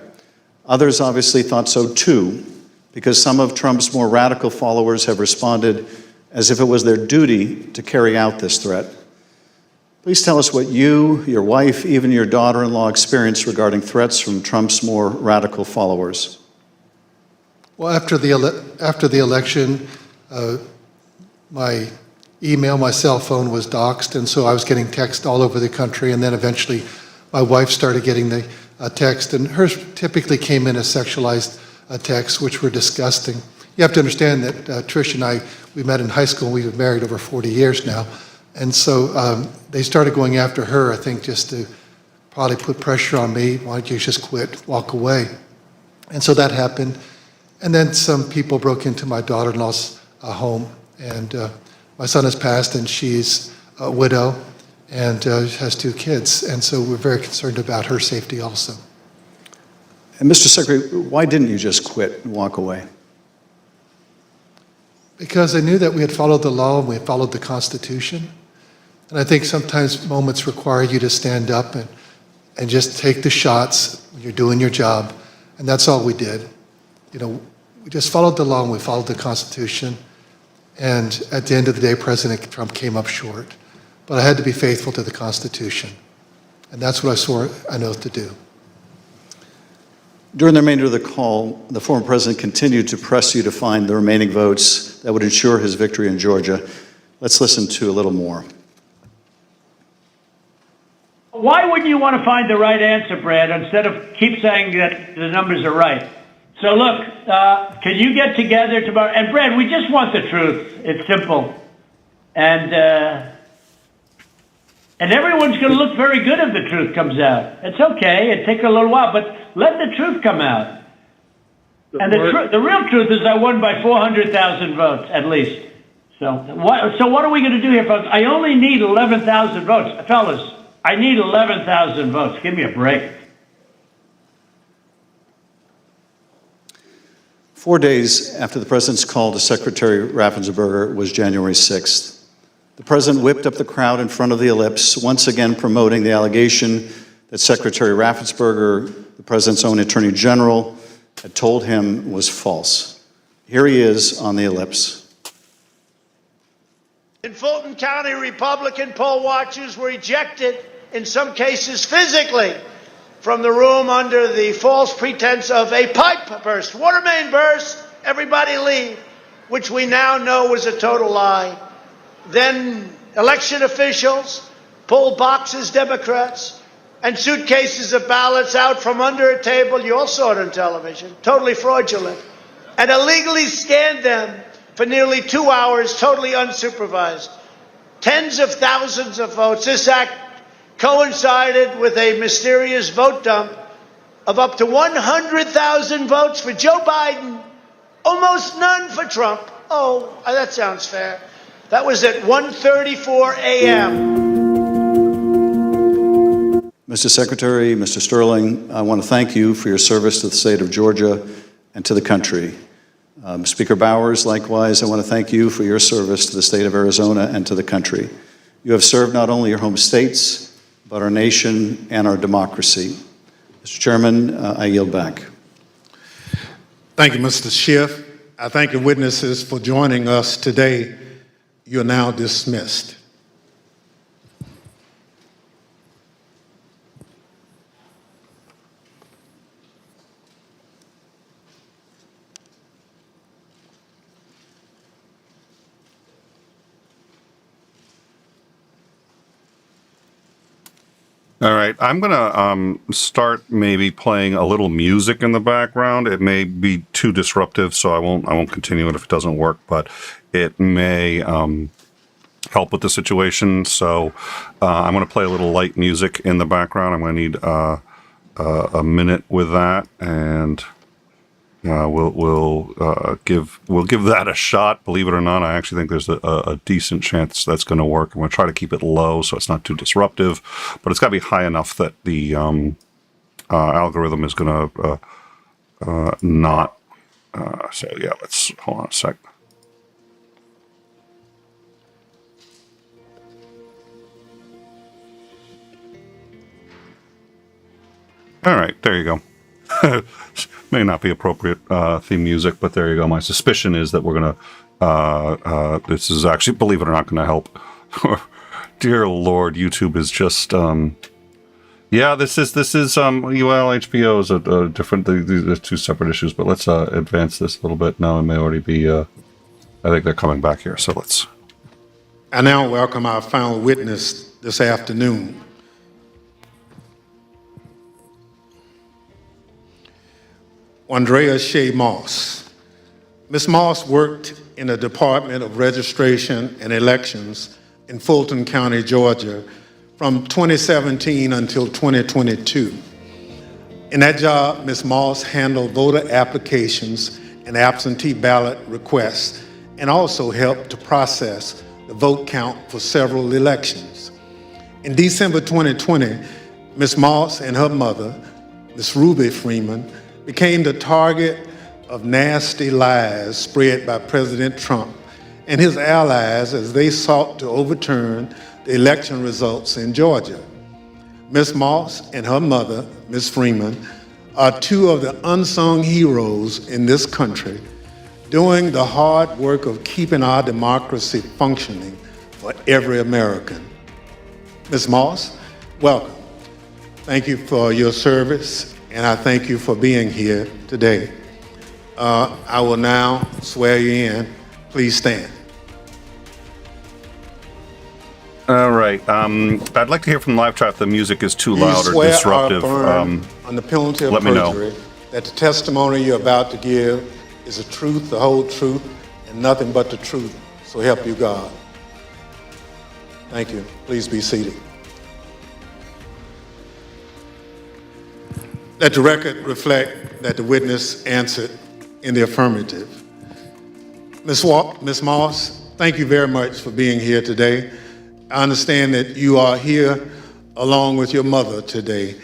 Others obviously thought so too, because some of Trump's more radical followers have responded as if it was their duty to carry out this threat. Please tell us what you, your wife, even your daughter-in-law experienced regarding threats from Trump's more radical followers. Well, after the election, my email, my cell phone was doxxed, and so I was getting text all over the country, and then eventually my wife started getting the text, and hers typically came in as sexualized texts, which were disgusting. You have to understand that Trish and I, we met in high school, and we've been married over 40 years now, and so they started going after her, I think, just to probably put pressure on me. Why don't you just quit, walk away? And so that happened, and then some people broke into my daughter-in-law's home, and my son has passed, and she's a widow and has 2 kids. And so we're very concerned about her safety also. And Mr. Secretary, why didn't you just quit and walk away? Because I knew that we had followed the law and we had followed the Constitution. And I think sometimes moments require you to stand up and and just take the shots when you're doing your job. And that's all we did. You know, we just followed the law and we followed the Constitution. And at the end of the day, President Trump came up short. But I had to be faithful to the Constitution. And that's what I swore an oath to do. During the remainder of the call, the former president continued to press you to find the remaining votes that would ensure his victory in Georgia. Let's listen to a little more. Why wouldn't you want to find the right answer, Brad, instead of keep saying that the numbers are right? So look, can you get together tomorrow? And Brad, we just want the truth. It's simple. And everyone's going to look very good if the truth comes out. It's okay. It takes a little while, but let the truth come out. And the real truth is I won by 400,000 votes, at least. So what are we going to do here, folks? I only need 11,000 votes. Fellas, I need 11,000 votes. Give me a break. 4 days after the president's call to Secretary Raffensperger was January 6th. The president whipped up the crowd in front of the ellipse, once again promoting the allegation that Secretary Raffensperger, the president's own attorney general, had told him was false. Here he is on the ellipse. In Fulton County, Republican poll watchers were ejected, in some cases physically, from the room under the false pretense of a pipe burst, water main burst, everybody leave, which we now know was a total lie. Then election officials pulled boxes, Democrats, and suitcases of ballots out from under a table, you all saw it on television, totally fraudulent, and illegally scanned them for nearly 2 hours, totally unsupervised. Tens of thousands of votes. This act coincided with a mysterious vote dump of up to 100,000 votes for Joe Biden, almost none for Trump. Oh, that sounds fair. That was at 1:34 a.m. Mr. Secretary, Mr. Sterling, I want to thank you for your service to the state of Georgia and to the country. Speaker Bowers, likewise, I want to thank you for your service to the state of Arizona and to the country. You have served not only your home states, but our nation and our democracy. Mr. Chairman, I yield back. Thank you, Mr. Schiff. I thank the witnesses for joining us today. You are now dismissed. All right, I'm gonna start maybe playing a little music in the background. It may be too disruptive, so I won't continue it if it doesn't work. But it may help with the situation. So I'm gonna play a little light music in the background. I'm gonna need a minute with that, and we'll give that a shot. Believe it or not, I actually think there's a decent chance that's going to work. I'm going to try to keep it low so it's not too disruptive, but it's got to be high enough that the algorithm is going to not. So yeah, let's hold on a sec. All right, there you go. May not be appropriate theme music, but there you go. My suspicion is that we're gonna. This is actually, believe it or not, gonna help. Dear Lord, YouTube is just. Yeah, this is HBO is a different. These are two separate issues, but let's advance this a little bit. Now it may already be. I think they're coming back here, so let's. I now welcome our final witness this afternoon. Andrea Shea Moss. Ms. Moss worked in the Department of Registration and Elections in Fulton County, Georgia, from 2017 until 2022. In that job, Ms. Moss handled voter applications and absentee ballot requests, and also helped to process the vote count for several elections. In December 2020, Ms. Moss and her mother, Ms. Ruby Freeman, became the target of nasty lies spread by President Trump and his allies as they sought to overturn the election results in Georgia. Ms. Moss and her mother, Ms. Freeman, are two of the unsung heroes in this country, doing the hard work of keeping our democracy functioning for every American. Ms. Moss, welcome. Thank you for your service, and I thank you for being here today. I will now swear you in. Please stand. All right. I'd like to hear from the live chat if the music is too loud or You disruptive. swear or affirm on the penalty of let me know. perjury that the testimony you're about to give is the truth, the whole truth, and nothing but the truth. So help you God. Thank you. Please be seated. Let the record reflect that the witness answered in the affirmative. Ms. Moss, thank you very much for being here today. I understand that you are here along with your mother today.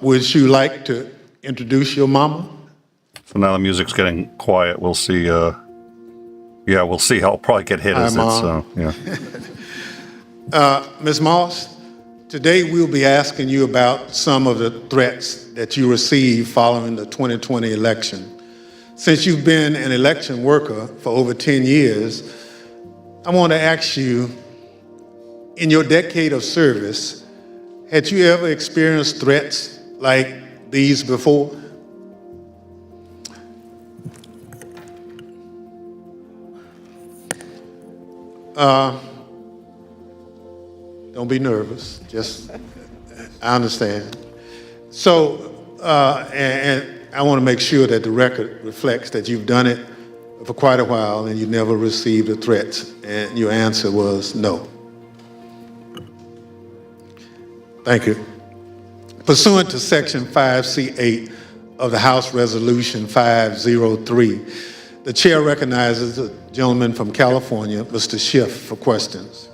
Would you like to introduce your mama? So now the music's getting quiet. We'll see. Yeah, we'll see. I'll probably get hit as it. So yeah. Ms. Moss, today we'll be asking you about some of the threats that you received following the 2020 election. Since you've been an election worker for over 10 years, I want to ask you, in your decade of service, had you ever experienced threats like these before? Don't be nervous. Just, I understand. So, and I want to make sure that the record reflects that you've done it for quite a while and you never received a threat, and your answer was no. Thank you. Pursuant to Section 5C8 of the House Resolution 503, the chair recognizes the gentleman from California, Mr. Schiff, for questions.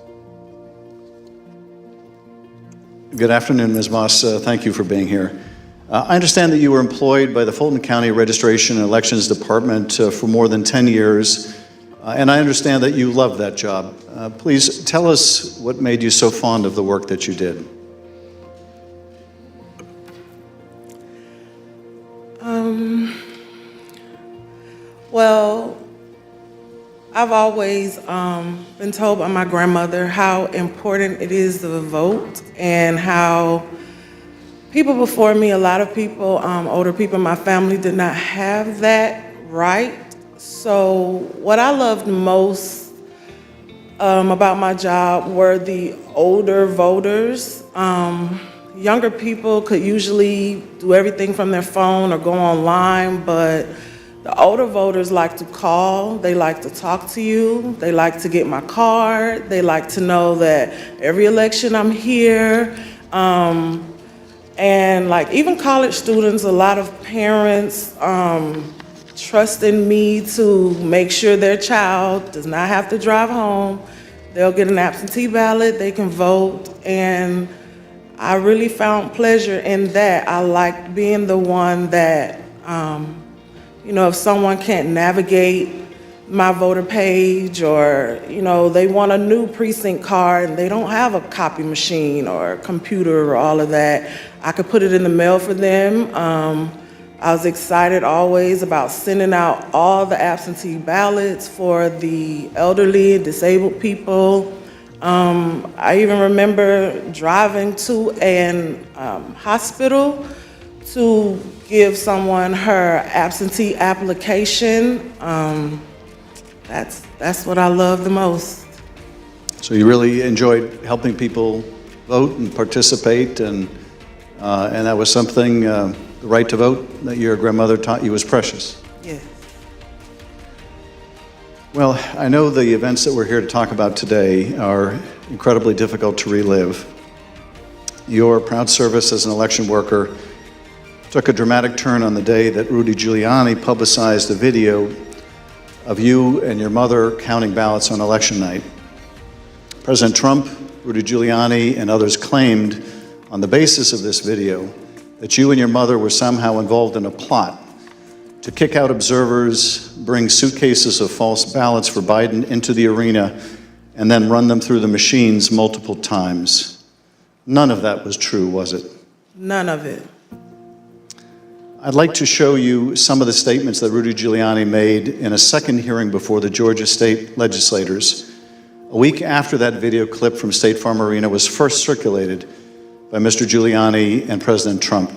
Good afternoon, Ms. Moss. Thank you for being here. I understand that you were employed by the Fulton County Registration and Elections Department for more than 10 years, and I understand that you love that job. Please tell us what made you so fond of the work that you did. Well, I've always been told by my grandmother how important it is to vote, and how people before me, a lot of people, older people in my family, did not have that right. So what I loved most about my job were the older voters. Younger people could usually do everything from their phone or go online, but the older voters like to call, they like to talk to you, they like to get my card, they like to know that every election I'm here. And like even college students, a lot of parents trust in me to make sure their child does not have to drive home. They'll get an absentee ballot, they can vote, and I really found pleasure in that. I liked being the one that, you know, if someone can't navigate my voter page, or, you know, they want a new precinct card and they don't have a copy machine or a computer or all of that, I could put it in the mail for them. I was excited always about sending out all the absentee ballots for the elderly and disabled people. I even remember driving to an hospital to give someone her absentee application. That's what I love the most. So you really enjoyed helping people vote and participate, and that was something, the right to vote, that your grandmother taught you was precious. Yes. Well, I know the events that we're here to talk about today are incredibly difficult to relive. Your proud service as an election worker took a dramatic turn on the day that Rudy Giuliani publicized a video of you and your mother counting ballots on election night. President Trump, Rudy Giuliani, and others claimed on the basis of this video that you and your mother were somehow involved in a plot to kick out observers, bring suitcases of false ballots for Biden into the arena, and then run them through the machines multiple times. None of that was true, was it? None of it. I'd like to show you some of the statements that Rudy Giuliani made in a second hearing before the Georgia state legislators, a week after that video clip from State Farm Arena was first circulated by Mr. Giuliani and President Trump.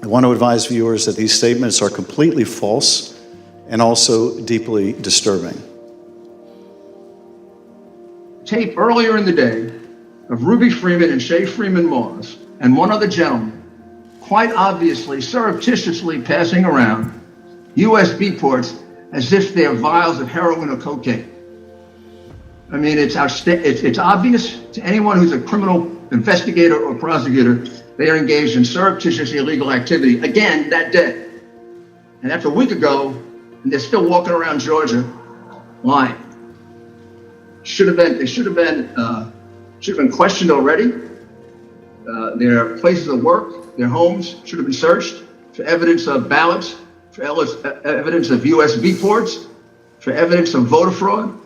I want to advise viewers that these statements are completely false and also deeply disturbing. Tape earlier in the day of Ruby Freeman and Shay Freeman Moss and one other gentleman quite obviously surreptitiously passing around USB ports as if they're vials of heroin or cocaine. I mean, it's obvious to anyone who's a criminal investigator or prosecutor, they are engaged in surreptitious illegal activity again that day. And that's a week ago, and they're still walking around Georgia lying. They should have been questioned already. Their places of work, their homes should have been searched for evidence of ballots, for evidence of USB ports, for evidence of voter fraud.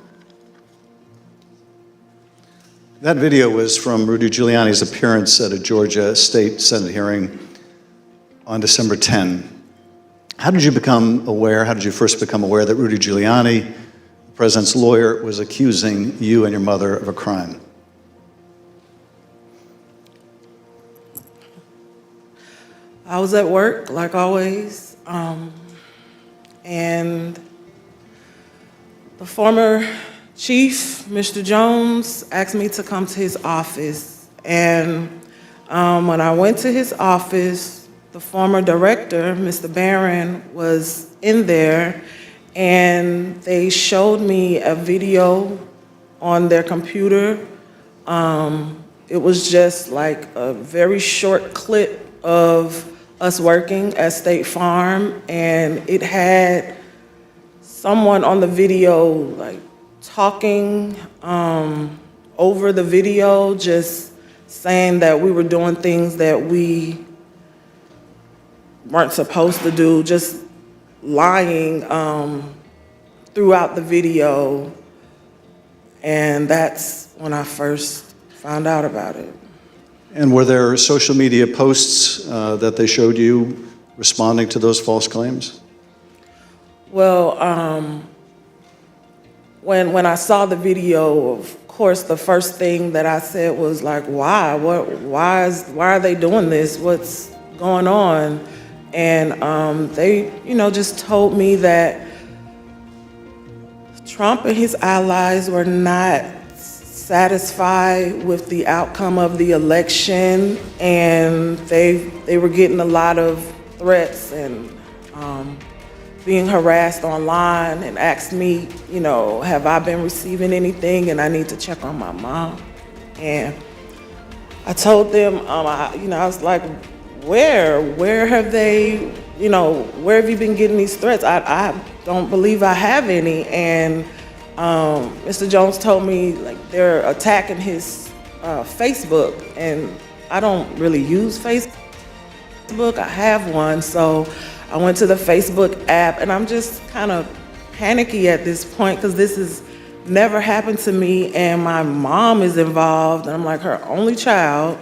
That video was from Rudy Giuliani's appearance at a Georgia State Senate hearing on December 10. How did you first become aware that Rudy Giuliani, the president's lawyer, was accusing you and your mother of a crime? I was at work, like always, and the former chief, Mr. Jones, asked me to come to his office. And when I went to his office, the former director, Mr. Barron, was in there, and they showed me a video on their computer. It was just like a very short clip of us working at State Farm, and it had someone on the video like talking over the video, just saying that we were doing things that we weren't supposed to do, just lying throughout the video. And that's when I first found out about it. And were there social media posts that they showed you responding to those false claims? Well, when I saw the video, of course, the first thing that I said was like, why? Why are they doing this? What's going on? And they, just told me that Trump and his allies were not satisfied with the outcome of the election, and they were getting a lot of threats and being harassed online, and asked me, have I been receiving anything, and I need to check on my mom. And I told them, I was like, where have they, where have you been getting these threats? I don't believe I have any. And Mr. Jones told me like they're attacking his Facebook, and I don't really use Facebook. I have one, so I went to the Facebook app, and I'm just kind of panicky at this point because this has never happened to me, and my mom is involved, and I'm like her only child.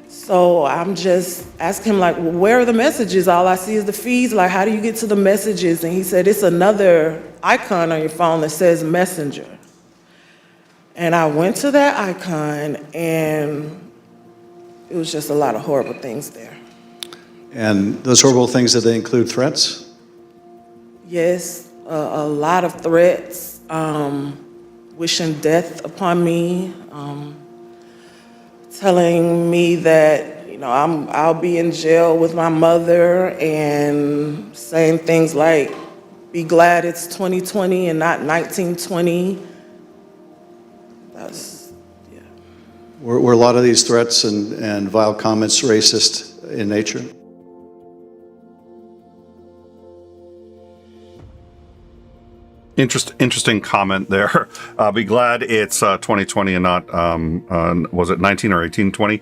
So I'm just asking him, like, well, where are the messages? All I see is the feeds. Like, how do you get to the messages? And he said, it's another icon on your phone that says Messenger. And I went to that icon, and it was just a lot of horrible things there. And those horrible things, did they include threats? Yes, a lot of threats, wishing death upon me, telling me that, I'll be in jail with my mother, and saying things like, be glad it's 2020 and not 1920. Were a lot of these threats and vile comments racist in nature? Interesting comment there. Be glad it's 2020 and not, was it 19 or 1820?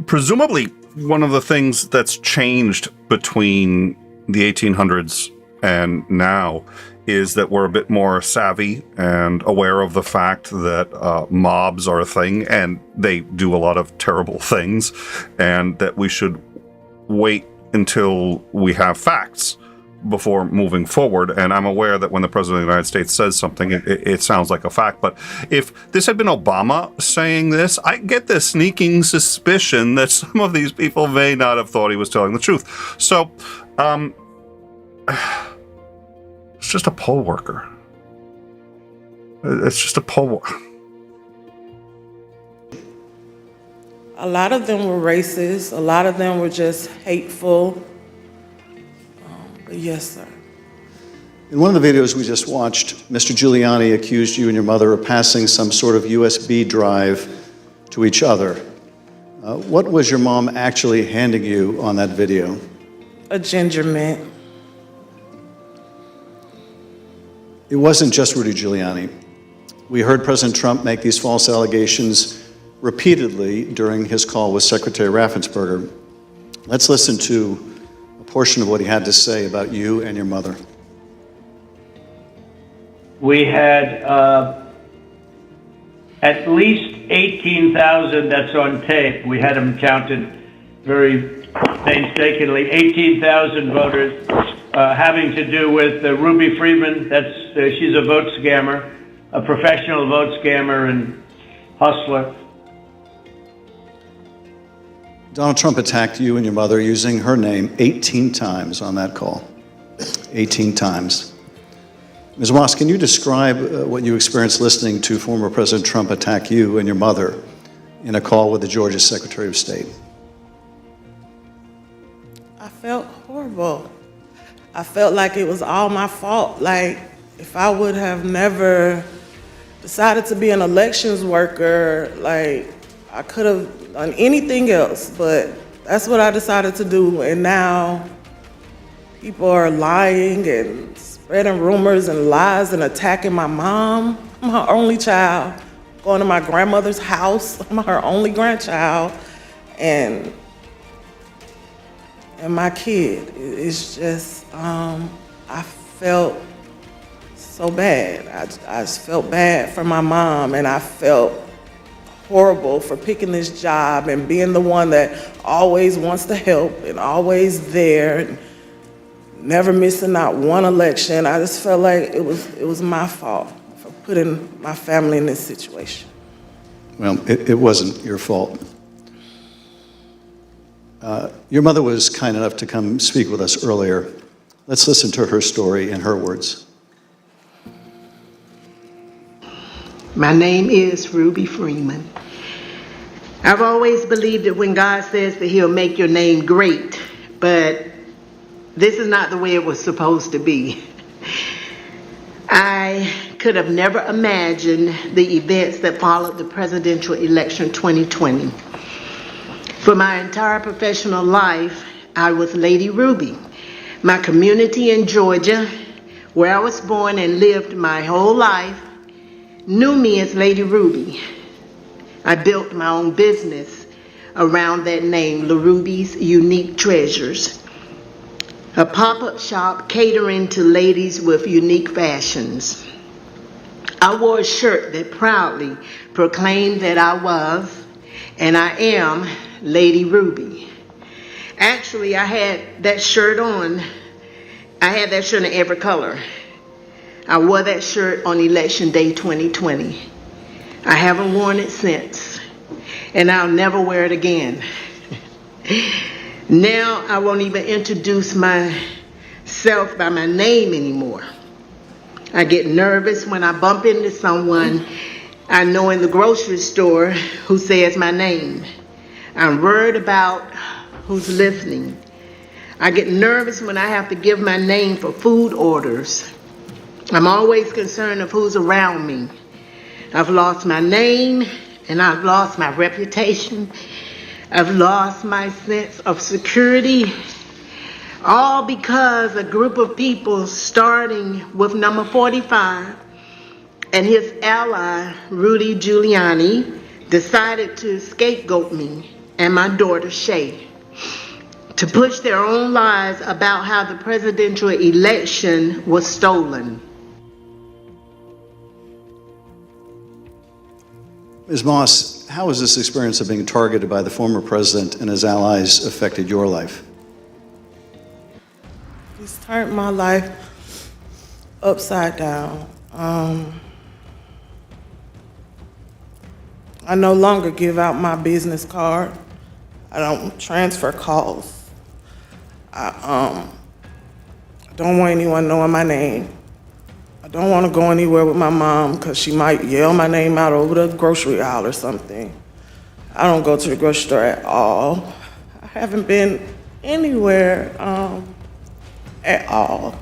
Presumably, one of the things that's changed between the 1800s and now is that we're a bit more savvy and aware of the fact that mobs are a thing and they do a lot of terrible things, and that we should wait until we have facts before moving forward. And I'm aware that when the President of the United States says something, it sounds like a fact. But if this had been Obama saying this, I get the sneaking suspicion that some of these people may not have thought he was telling the truth. So, it's just a poll worker. It's just a poll. A lot of them were racist. A lot of them were just hateful. But yes, sir. In one of the videos we just watched, Mr. Giuliani accused you and your mother of passing some sort of USB drive to each other. What was your mom actually handing you on that video? A ginger mint. It wasn't just Rudy Giuliani. We heard President Trump make these false allegations repeatedly during his call with Secretary Raffensperger. Let's listen to a portion of what he had to say about you and your mother. We had at least 18,000, that's on tape. We had them counted very painstakingly. 18,000 voters having to do with Ruby Freeman. She's a vote scammer, a professional vote scammer and hustler. Donald Trump attacked you and your mother using her name 18 times on that call. 18 times. Ms. Moss, can you describe what you experienced listening to former President Trump attack you and your mother in a call with the Georgia Secretary of State? I felt horrible. I felt like it was all my fault. Like, if I would have never decided to be an elections worker, like, I could have done anything else, but that's what I decided to do. And now people are lying and spreading rumors and lies and attacking my mom. I'm her only child. Going to my grandmother's house. I'm her only grandchild. And my kid. It's just, I felt so bad. I just felt bad for my mom, and I felt horrible for picking this job and being the one that always wants to help and always there and never missing not one election. I just felt like it was my fault for putting my family in this situation. Well, it wasn't your fault. Your mother was kind enough to come speak with us earlier. Let's listen to her story in her words. My name is Ruby Freeman. I've always believed that when God says that he'll make your name great, but this is not the way it was supposed to be. I could have never imagined the events that followed the presidential election 2020. For my entire professional life, I was Lady Ruby. My community in Georgia, where I was born and lived my whole life, knew me as Lady Ruby. I built my own business around that name, LaRuby's Unique Treasures, a pop-up shop catering to ladies with unique fashions. I wore a shirt that proudly proclaimed that I was, and I am, Lady Ruby. Actually, I had that shirt on. I had that shirt in every color. I wore that shirt on Election Day 2020. I haven't worn it since, and I'll never wear it again. Now I won't even introduce myself by my name anymore. I get nervous when I bump into someone I know in the grocery store who says my name. I'm worried about who's listening. I get nervous when I have to give my name for food orders. I'm always concerned of who's around me. I've lost my name, and I've lost my reputation. I've lost my sense of security, all because a group of people, starting with number 45 and his ally, Rudy Giuliani, decided to scapegoat me and my daughter, Shay, to push their own lies about how the presidential election was stolen. Ms. Moss, how has this experience of being targeted by the former president and his allies affected your life? It's turned my life upside down. I no longer give out my business card. I don't transfer calls. I don't want anyone knowing my name. I don't want to go anywhere with my mom because she might yell my name out over the grocery aisle or something. I don't go to the grocery store at all. I haven't been anywhere at all.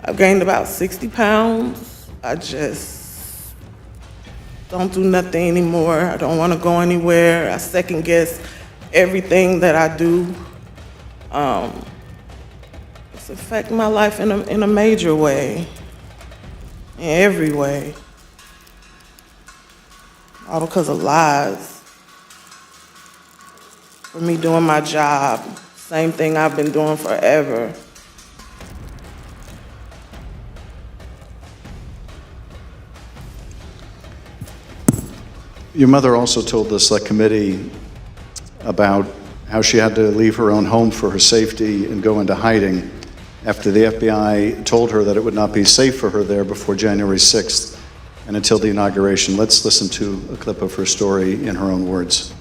I've gained about 60 pounds. I just don't do nothing anymore. I don't want to go anywhere. I second guess everything that I do. It's affecting my life in a major way, in every way. All because of lies. For me doing my job, same thing I've been doing forever. Your mother also told the select committee about how she had to leave her own home for her safety and go into hiding after the FBI told her that it would not be safe for her there before January 6th and until the inauguration. Let's listen to a clip of her story in her own words.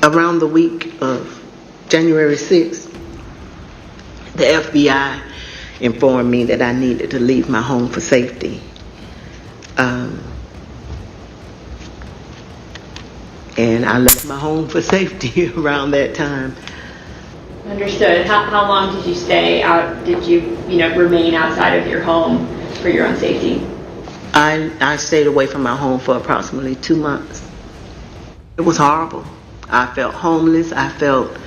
Around the week of January 6th, the FBI informed me that I needed to leave my home for safety. And I left my home for safety around that time. Understood. How long did you stay out? Did you remain outside of your home for your own safety? I stayed away from my home for approximately 2 months. It was horrible. I felt homeless. I felt,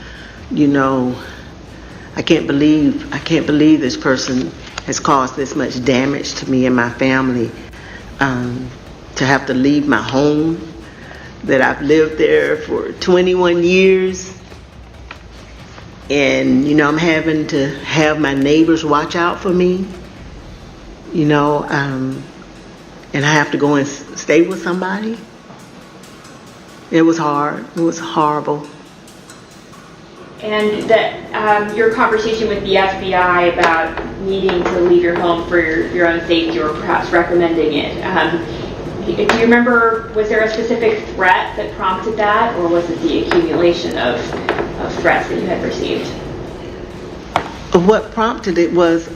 I can't believe this person has caused this much damage to me and my family. To have to leave my home, that I've lived there for 21 years. And, I'm having to have my neighbors watch out for me, and I have to go and stay with somebody. It was hard. It was horrible. And that your conversation with the FBI about needing to leave your home for your own safety, or perhaps recommending it, do you remember, was there a specific threat that prompted that, or was it the accumulation of threats that you had received? What prompted it was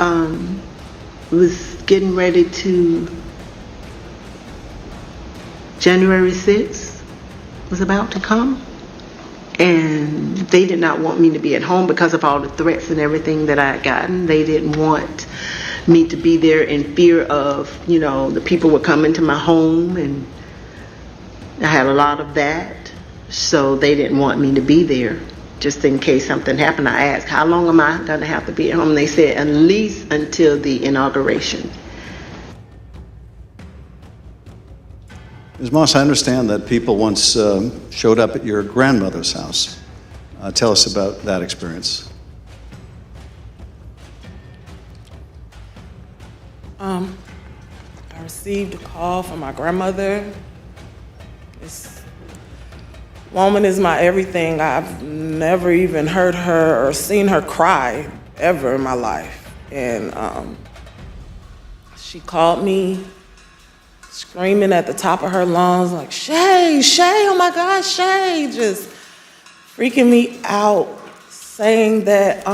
getting ready to, January 6th was about to come, and they did not want me to be at home because of all the threats and everything that I had gotten. They didn't want me to be there in fear of, the people were coming to my home, and I had a lot of that. So they didn't want me to be there just in case something happened. I asked, how long am I going to have to be at home? And they said, at least until the inauguration. Ms. Moss, I understand that people once showed up at your grandmother's house. Tell us about that experience. I received a call from my grandmother. This woman is my everything. I've never even heard her or seen her cry ever in my life. And she called me screaming at the top of her lungs, like, Shay, oh my God, Shay, just freaking me out, saying that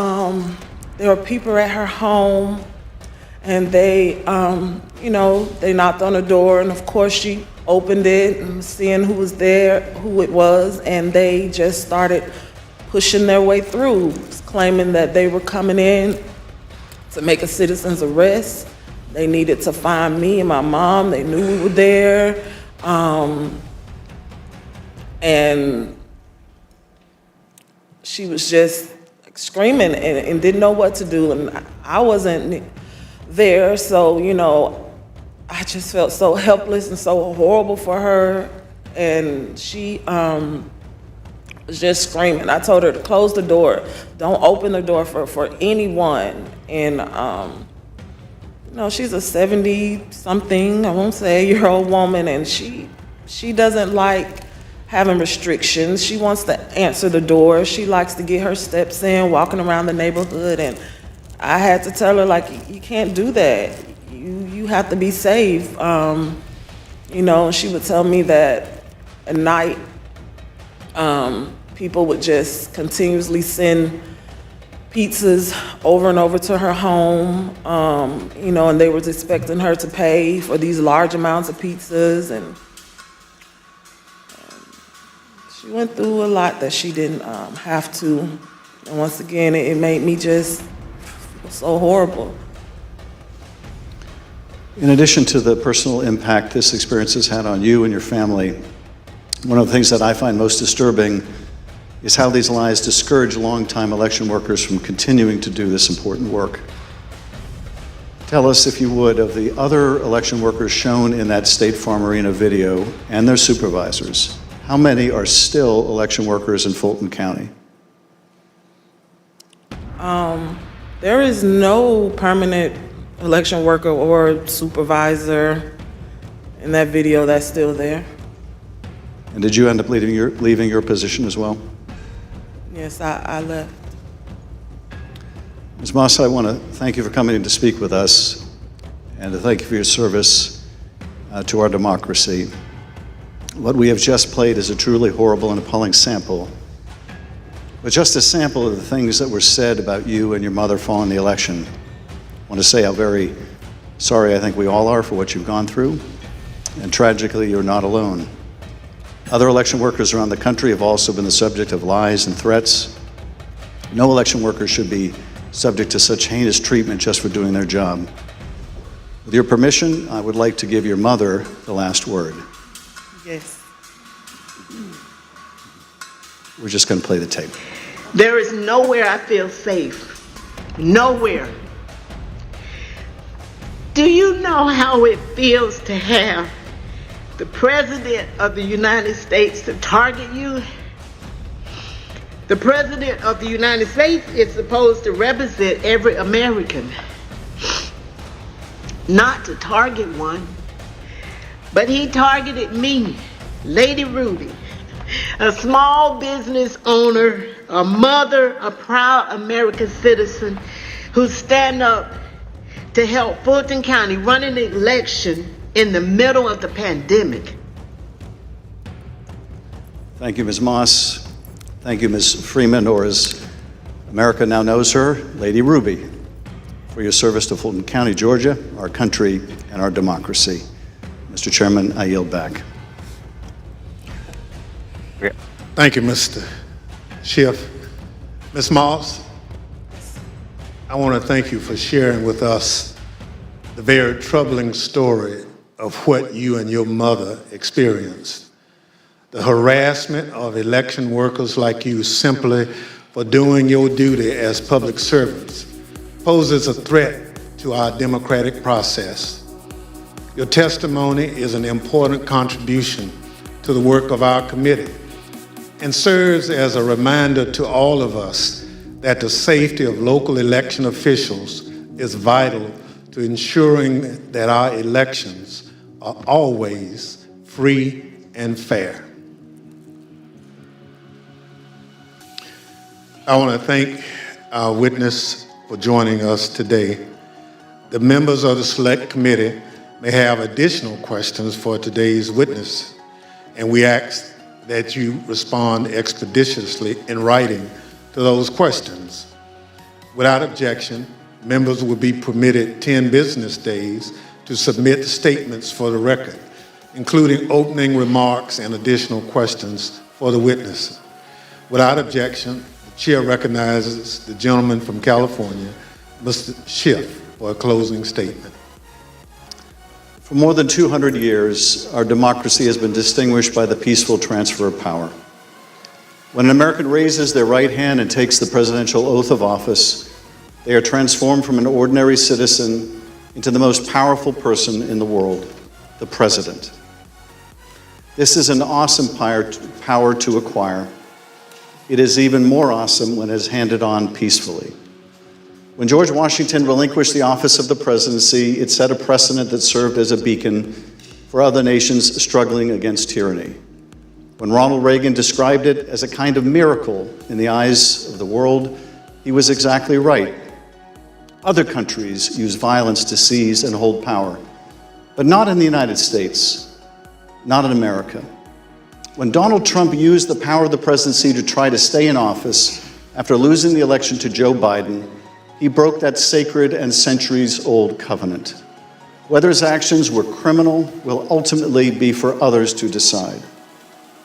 there were people at her home, and they, they knocked on the door, and of course she opened it and seeing who was there, who it was, and they just started pushing their way through, claiming that they were coming in to make a citizen's arrest. They needed to find me and my mom. They knew we were there. And she was just screaming and didn't know what to do. And I wasn't there, so, I just felt so helpless and so horrible for her. And she was just screaming. I told her to close the door. Don't open the door for anyone. And she's a 70-something, I won't say year-old woman, and she doesn't like having restrictions. She wants to answer the door. She likes to get her steps in, walking around the neighborhood, and I had to tell her, like, you can't do that. You have to be safe. She would tell me that at night, people would just continuously send pizzas over and over to her home, and they was expecting her to pay for these large amounts of pizzas, and she went through a lot that she didn't have to. And once again, it made me just feel so horrible. In addition to the personal impact this experience has had on you and your family, one of the things that I find most disturbing is how these lies discourage longtime election workers from continuing to do this important work. Tell us, if you would, of the other election workers shown in that State Farm Arena video and their supervisors. How many are still election workers in Fulton County? There is no permanent election worker or supervisor in that video that's still there. And did you end up leaving your position as well? Yes, I left. Ms. Moss, I want to thank you for coming in to speak with us and to thank you for your service to our democracy. What we have just played is a truly horrible and appalling sample, but just a sample of the things that were said about you and your mother following the election. I want to say how very sorry I think we all are for what you've gone through, and tragically, you're not alone. Other election workers around the country have also been the subject of lies and threats. No election worker should be subject to such heinous treatment just for doing their job. With your permission, I would like to give your mother the last word. Yes. We're just going to play the tape. There is nowhere I feel safe. Nowhere. Do you know how it feels to have the President of the United States to target you? The President of the United States is supposed to represent every American, not to target one. But he targeted me, Lady Ruby, a small business owner, a mother, a proud American citizen who stand up to help Fulton County run an election in the middle of the pandemic. Thank you, Ms. Moss. Thank you, Ms. Freeman, or as America now knows her, Lady Ruby, for your service to Fulton County, Georgia, our country, and our democracy. Mr. Chairman, I yield back. Thank you, Mr. Schiff. Ms. Moss, I want to thank you for sharing with us the very troubling story of what you and your mother experienced. The harassment of election workers like you simply for doing your duty as public servants poses a threat to our democratic process. Your testimony is an important contribution to the work of our committee and serves as a reminder to all of us that the safety of local election officials is vital to ensuring that our elections are always free and fair. I want to thank our witness for joining us today. The members of the Select Committee may have additional questions for today's witness, and we ask that you respond expeditiously in writing to those questions. Without objection, members will be permitted 10 business days to submit statements for the record, including opening remarks and additional questions for the witness. Without objection, the chair recognizes the gentleman from California, Mr. Schiff, for a closing statement. For more than 200 years, our democracy has been distinguished by the peaceful transfer of power. When an American raises their right hand and takes the presidential oath of office, they are transformed from an ordinary citizen into the most powerful person in the world, the president. This is an awesome power to acquire. It is even more awesome when it is handed on peacefully. When George Washington relinquished the office of the presidency, it set a precedent that served as a beacon for other nations struggling against tyranny. When Ronald Reagan described it as a kind of miracle in the eyes of the world, he was exactly right. Other countries use violence to seize and hold power, but not in the United States, not in America. When Donald Trump used the power of the presidency to try to stay in office after losing the election to Joe Biden, he broke that sacred and centuries-old covenant. Whether his actions were criminal will ultimately be for others to decide.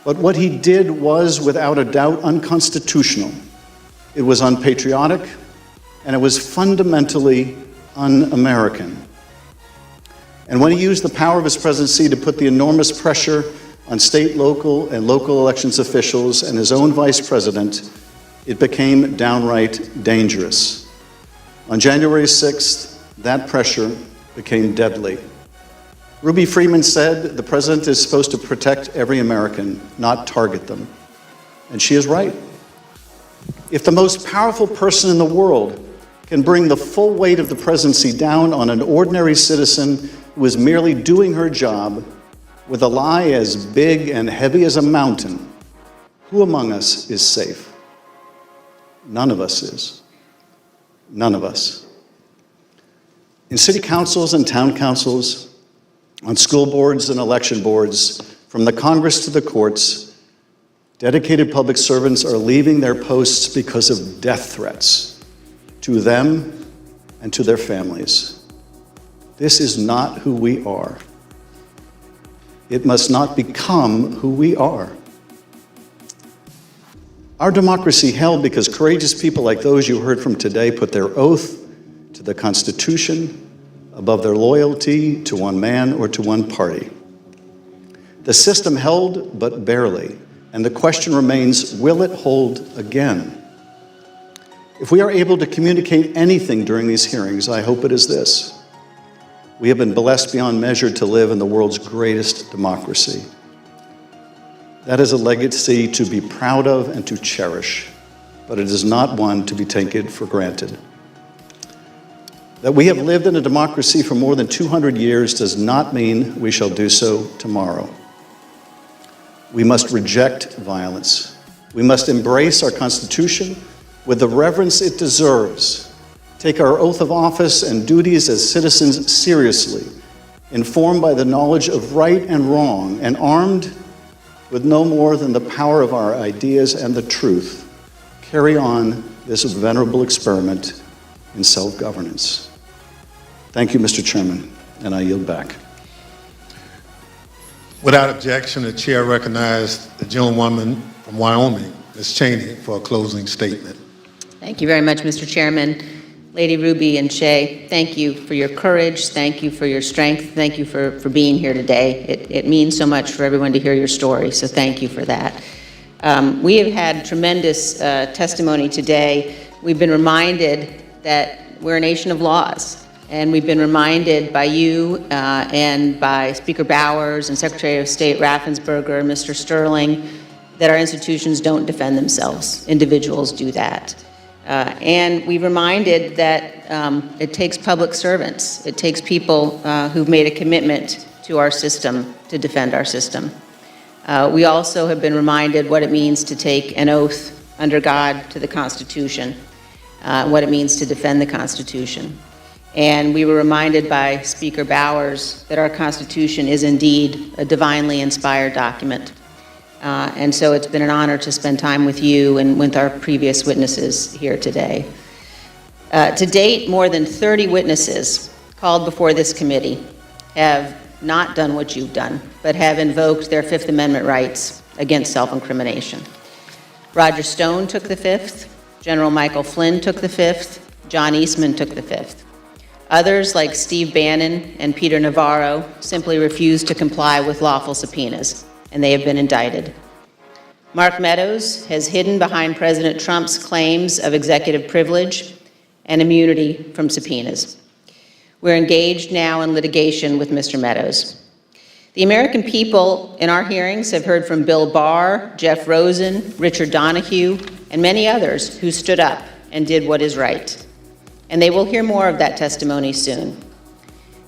But what he did was, without a doubt, unconstitutional. It was unpatriotic, and it was fundamentally un-American. And when he used the power of his presidency to put the enormous pressure on state, local, and local elections officials and his own vice president, it became downright dangerous. On January 6th, that pressure became deadly. Ruby Freeman said the president is supposed to protect every American, not target them. And she is right. If the most powerful person in the world can bring the full weight of the presidency down on an ordinary citizen who is merely doing her job with a lie as big and heavy as a mountain, who among us is safe? None of us is. None of us. In city councils and town councils, on school boards and election boards, from the Congress to the courts, dedicated public servants are leaving their posts because of death threats to them and to their families. This is not who we are. It must not become who we are. Our democracy held because courageous people like those you heard from today put their oath to the Constitution above their loyalty to one man or to one party. The system held, but barely, and the question remains, will it hold again? If we are able to communicate anything during these hearings, I hope it is this. We have been blessed beyond measure to live in the world's greatest democracy. That is a legacy to be proud of and to cherish, but it is not one to be taken for granted. That we have lived in a democracy for more than 200 years does not mean we shall do so tomorrow. We must reject violence. We must embrace our Constitution with the reverence it deserves, take our oath of office and duties as citizens seriously, informed by the knowledge of right and wrong, and armed with no more than the power of our ideas and the truth, carry on this venerable experiment in self-governance. Thank you, Mr. Chairman, and I yield back. Without objection, the chair recognized the gentlewoman from Wyoming, Ms. Cheney, for a closing statement. Thank you very much, Mr. Chairman. Lady Ruby and Shay, thank you for your courage. Thank you for your strength. Thank you for being here today. It means so much for everyone to hear your story, so thank you for that. We have had tremendous testimony today. We've been reminded that we're a nation of laws, and we've been reminded by you and by Speaker Bowers and Secretary of State Raffensperger and Mr. Sterling that our institutions don't defend themselves. Individuals do that. And we reminded that it takes public servants. It takes people who've made a commitment to our system to defend our system. We also have been reminded what it means to take an oath under God to the Constitution, what it means to defend the Constitution. And we were reminded by Speaker Bowers that our Constitution is indeed a divinely inspired document. And so it's been an honor to spend time with you and with our previous witnesses here today. To date, more than 30 witnesses called before this committee have not done what you've done, but have invoked their Fifth Amendment rights against self-incrimination. Roger Stone took the Fifth, General Michael Flynn took the Fifth, John Eastman took the Fifth. Others, like Steve Bannon and Peter Navarro, simply refused to comply with lawful subpoenas, and they have been indicted. Mark Meadows has hidden behind President Trump's claims of executive privilege and immunity from subpoenas. We're engaged now in litigation with Mr. Meadows. The American people in our hearings have heard from Bill Barr, Jeff Rosen, Richard Donahue, and many others who stood up and did what is right. and they will hear more of that testimony soon.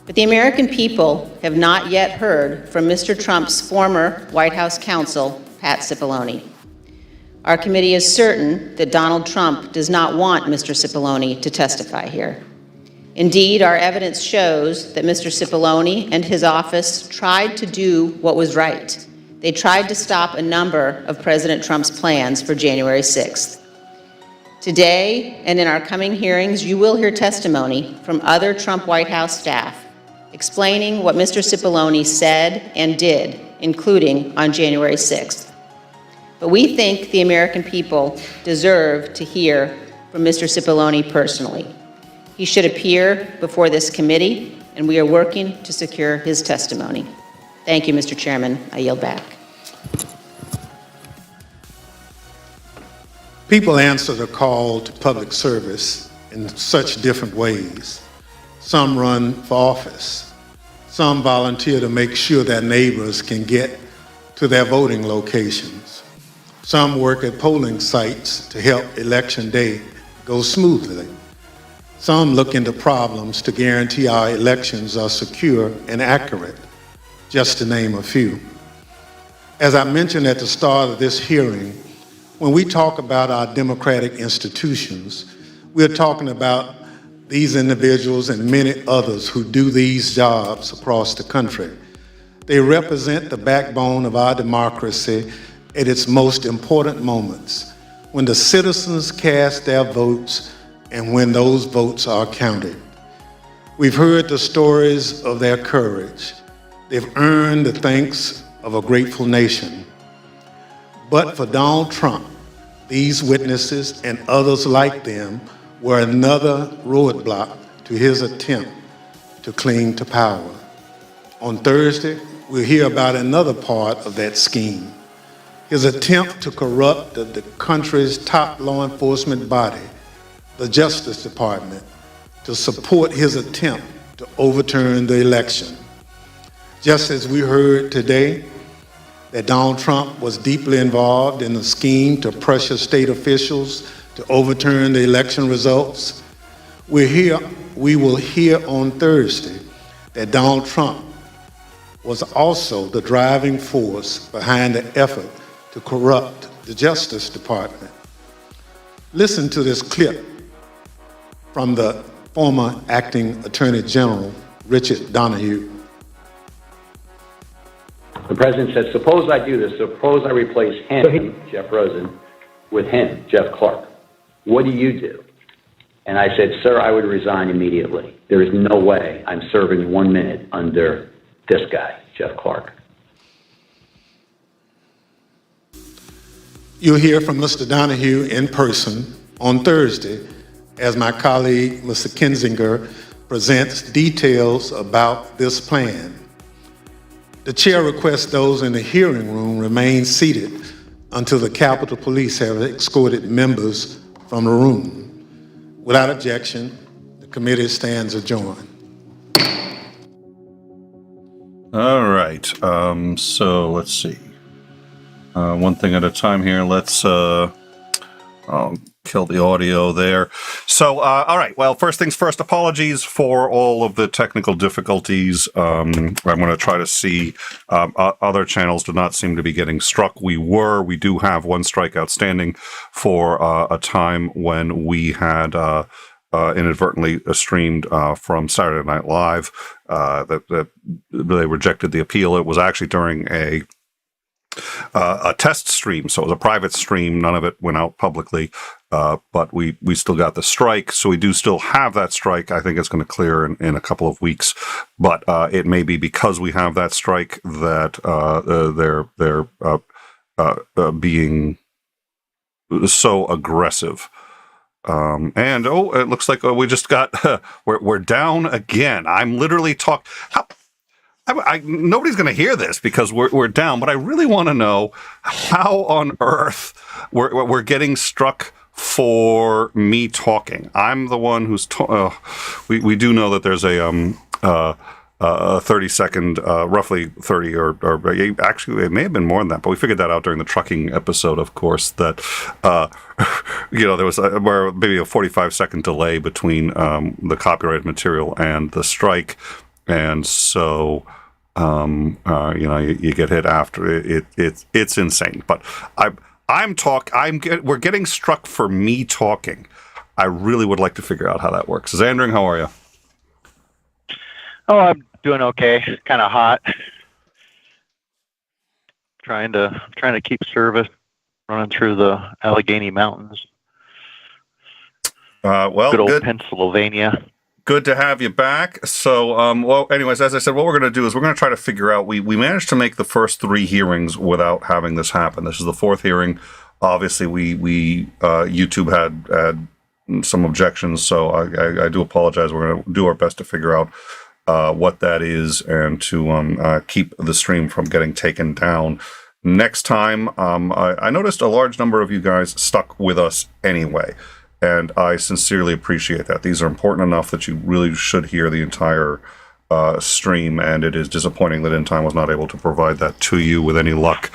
But the American people have not yet heard from Mr. Trump's former White House counsel, Pat Cipollone. Our committee is certain that Donald Trump does not want Mr. Cipollone to testify here. Indeed, our evidence shows that Mr. Cipollone and his office tried to do what was right. They tried to stop a number of President Trump's plans for January 6th. Today, and in our coming hearings, you will hear testimony from other Trump White House staff explaining what Mr. Cipollone said and did, including on January 6th. But we think the American people deserve to hear from Mr. Cipollone personally. He should appear before this committee, and we are working to secure his testimony. Thank you, Mr. Chairman. I yield back. People answer the call to public service in such different ways. Some run for office. Some volunteer to make sure their neighbors can get to their voting locations. Some work at polling sites to help Election Day go smoothly. Some look into problems to guarantee our elections are secure and accurate, just to name a few. As I mentioned at the start of this hearing, when we talk about our democratic institutions, we're talking about these individuals and many others who do these jobs across the country. They represent the backbone of our democracy at its most important moments, when the citizens cast their votes and when those votes are counted. We've heard the stories of their courage. They've earned the thanks of a grateful nation. But for Donald Trump, these witnesses and others like them were another roadblock to his attempt to cling to power. On Thursday, we'll hear about another part of that scheme, his attempt to corrupt the country's top law enforcement body, the Justice Department, to support his attempt to overturn the election. Just as we heard today that Donald Trump was deeply involved in a scheme to pressure state officials to overturn the election results, we will hear on Thursday that Donald Trump was also the driving force behind the effort to corrupt the Justice Department. Listen to this clip from the former acting Attorney General, Richard Donahue. The president said, suppose I do this, suppose I replace him, Jeff Rosen, with him, Jeff Clark. What do you do? And I said, sir, I would resign immediately. There is no way I'm serving 1 minute under this guy, Jeff Clark. You'll hear from Mr. Donahue in person on Thursday as my colleague, Mr. Kinzinger, presents details about this plan. The chair requests those in the hearing room remain seated until the Capitol Police have escorted members from the room. Without objection, the committee stands adjourned. All right. So let's see. One thing at a time here. Let's kill the audio there. So, all right. Well, first things first, apologies for all of the technical difficulties. I'm going to try to see. Other channels do not seem to be getting struck. We do have one strike outstanding for a time when we had inadvertently streamed from Saturday Night Live. That they rejected the appeal. It was actually during a test stream, so it was a private stream. None of it went out publicly, but we still got the strike, so we do still have that strike. I think it's going to clear in a couple of weeks, but it may be because we have that strike that they're being so aggressive. And it looks like we just got we're down again. I'm literally nobody's going to hear this because we're down, but I really want to know how on earth we're getting struck for me talking. I'm the one who's we do know that there's a a 30-second, roughly 30, or actually it may have been more than that, but we figured that out during the trucking episode, of course, that, there was maybe a 45-second delay between the copyrighted material and the strike. And so, you get hit after it. It's insane. But we're getting struck for me talking. I really would like to figure out how that works. Xandring, how are you? Oh, I'm doing okay. Kind of hot. Trying to keep service, running through the Allegheny Mountains. Good old Pennsylvania. Good to have you back. So, anyways, as I said, what we're going to do is we're going to try to figure out. We managed to make the first 3 hearings without having this happen. This is the 4th hearing. Obviously, we YouTube had some objections, so I do apologize. We're going to do our best to figure out what that is and to keep the stream from getting taken down next time. I noticed a large number of you guys stuck with us anyway, and I sincerely appreciate that. These are important enough that you really should hear the entire stream, and it is disappointing that In Time was not able to provide that to you. With any luck,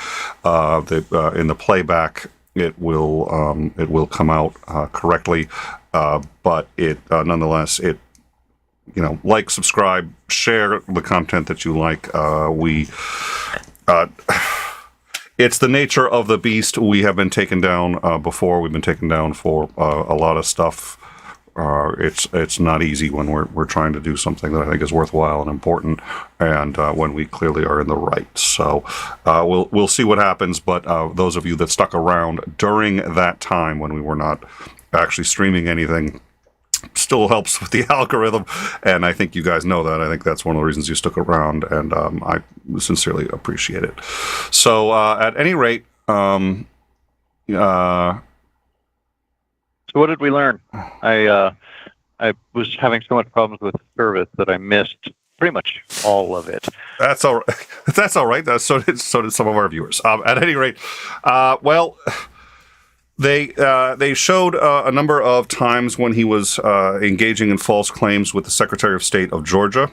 in the playback, it will come out correctly, but it nonetheless, like, subscribe, share the content that you like. It's the nature of the beast. We have been taken down before. We've been taken down for a lot of stuff. It's not easy when we're trying to do something that I think is worthwhile and important, and when we clearly are in the right. So we'll see what happens. But those of you that stuck around during that time when we were not actually streaming anything, still helps with the algorithm, and I think you guys know that. I think that's one of the reasons you stuck around, and I sincerely appreciate it. So at any rate, so what did we learn? I was having so much problems with service that I missed pretty much all of it. That's all right. That's all right. So did some of our viewers. At any rate, They showed a number of times when he was engaging in false claims with the Secretary of State of Georgia.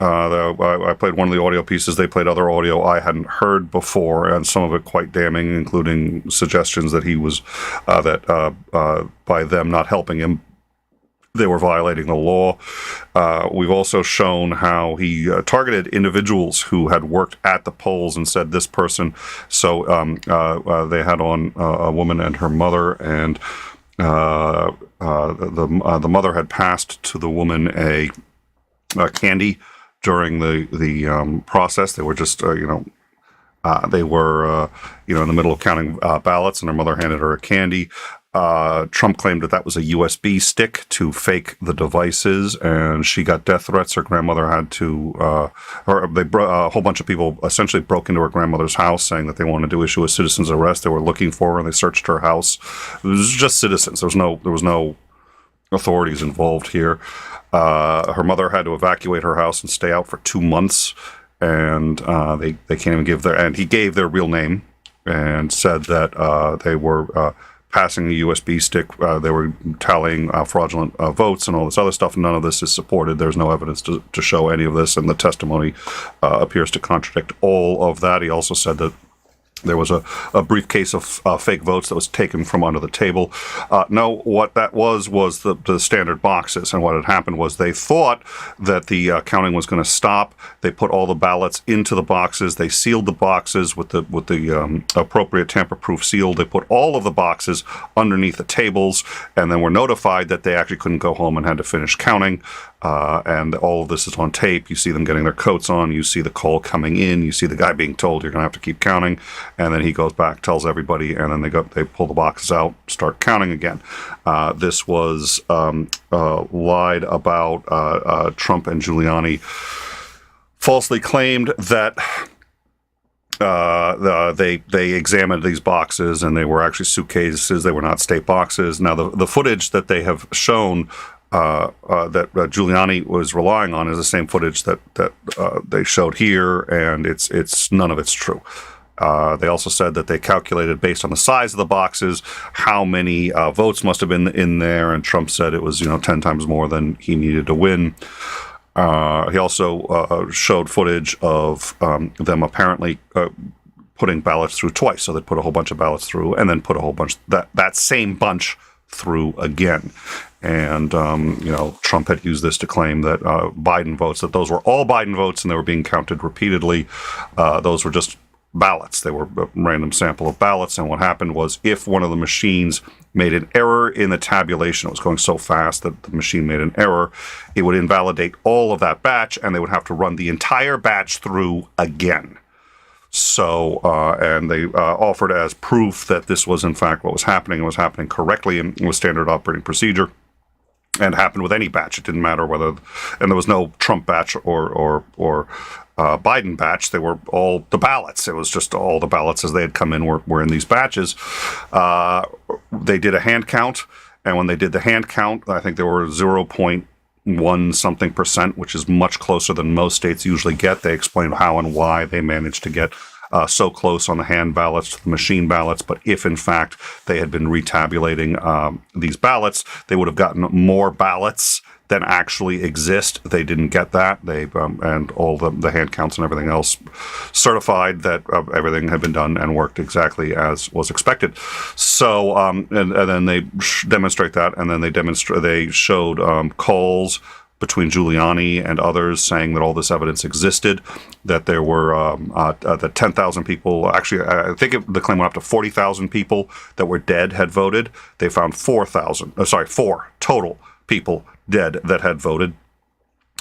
I played one of the audio pieces. They played other audio I hadn't heard before, and some of it quite damning, including suggestions that he was by them not helping him, they were violating the law. We've also shown how he targeted individuals who had worked at the polls and said this person. So they had on a woman and her mother, and the mother had passed to the woman a candy during the process. They were just they were in the middle of counting ballots, and her mother handed her a candy. Trump claimed that was a USB stick to fake the devices, and she got death threats. Her grandmother had to, a whole bunch of people essentially broke into her grandmother's house saying that they wanted to issue a citizen's arrest. They were looking for her, and they searched her house. It was just citizens. There was no authorities involved here. Her mother had to evacuate her house and stay out for 2 months, and they can't even give and he gave their real name and said that they were passing the USB stick, they were tallying fraudulent votes and all this other stuff. None of this is supported. There's no evidence to show any of this, and the testimony appears to contradict all of that. He also said that there was a briefcase of fake votes that was taken from under the table. No, what that was the standard boxes. And what had happened was they thought that the counting was going to stop. They put all the ballots into the boxes. They sealed the boxes with the appropriate tamper-proof seal. They put all of the boxes underneath the tables, and then were notified that they actually couldn't go home and had to finish counting. And all of this is on tape. You see them getting their coats on. You see the call coming in. You see the guy being told you're going to have to keep counting. And then he goes back, tells everybody, and then they pull the boxes out, start counting again. This was lied about. Trump and Giuliani falsely claimed that they examined these boxes, and they were actually suitcases. They were not state boxes. Now, the footage that they have shown that Giuliani was relying on is the same footage that they showed here, and it's none of it's true. They also said that they calculated based on the size of the boxes how many votes must have been in there, and Trump said it was 10 times more than he needed to win. He also showed footage of them apparently putting ballots through twice. So they'd put a whole bunch of ballots through and then put a whole bunch, that same bunch through again. And, Trump had used this to claim that Biden votes, that those were all Biden votes and they were being counted repeatedly. Those were just ballots. They were a random sample of ballots. And what happened was if one of the machines made an error in the tabulation, it was going so fast that the machine made an error, it would invalidate all of that batch and they would have to run the entire batch through again. So, and they offered as proof that this was in fact what was happening. It was happening correctly and it was standard operating procedure and happened with any batch. It didn't matter whether, and there was no Trump batch or Biden batch. They were all the ballots. It was just all the ballots as they had come in were in these batches. They did a hand count, and when they did the hand count, I think there were 0.1 something percent, which is much closer than most states usually get. They explained how and why they managed to get so close on the hand ballots to the machine ballots. But if in fact they had been retabulating these ballots, they would have gotten more ballots than actually exist. They didn't get that. They and all the hand counts and everything else certified that everything had been done and worked exactly as was expected. So and then they demonstrate that, and then they showed calls between Giuliani and others saying that all this evidence existed, that there were that 10,000 people, actually I think the claim went up to 40,000 people that were dead had voted. They found 4 total people dead that had voted.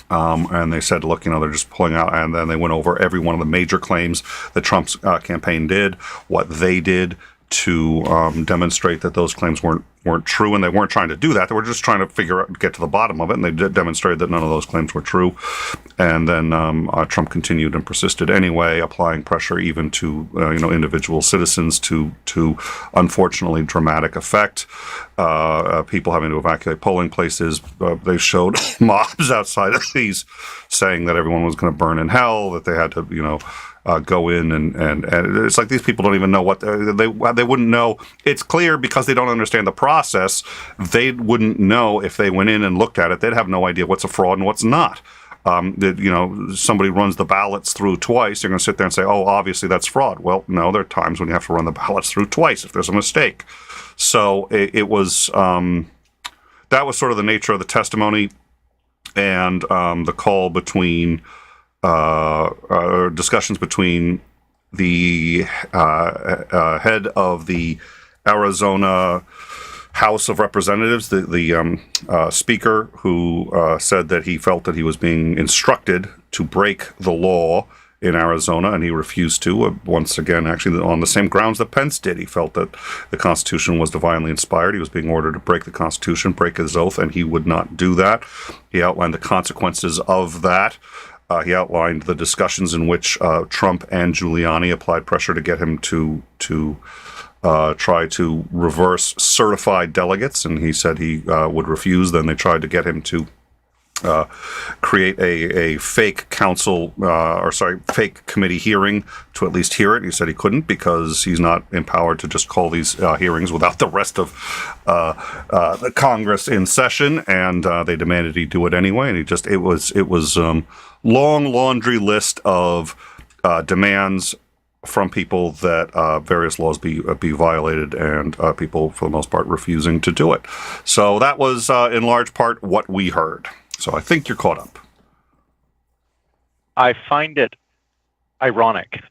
And they said, look, they're just pulling out, and then they went over every one of the major claims that Trump's campaign did, what they did to demonstrate that those claims weren't true, and they weren't trying to do that. They were just trying to get to the bottom of it, and they demonstrated that none of those claims were true. And then Trump continued and persisted anyway, applying pressure even to individual citizens to unfortunately dramatic effect. People having to evacuate polling places. They showed mobs outside of these saying that everyone was going to burn in hell, that they had to go in and it's like these people don't even know what they wouldn't know. It's clear because they don't understand the process. They wouldn't know if they went in and looked at it. They'd have no idea what's a fraud and what's not. Somebody runs the ballots through twice. You're going to sit there and say, oh, obviously that's fraud. Well, no, there are times when you have to run the ballots through twice if there's a mistake. So it was that was sort of the nature of the testimony and the call between discussions between the head of the Arizona House of Representatives, the speaker, who said that he felt that he was being instructed to break the law in Arizona, and he refused to, once again, actually on the same grounds that Pence did. He felt that the Constitution was divinely inspired. He was being ordered to break the Constitution, break his oath, and he would not do that. He outlined the consequences of that. He outlined the discussions in which Trump and Giuliani applied pressure to get him to try to reverse certified delegates, and he said he would refuse. Then they tried to get him to create a fake fake committee hearing to at least hear it. He said he couldn't because he's not empowered to just call these hearings without the rest of the Congress in session, and they demanded he do it anyway. And it was long laundry list of demands from people that various laws be violated, and people for the most part refusing to do it. So that was in large part what we heard. So I think you're caught up. I find it ironic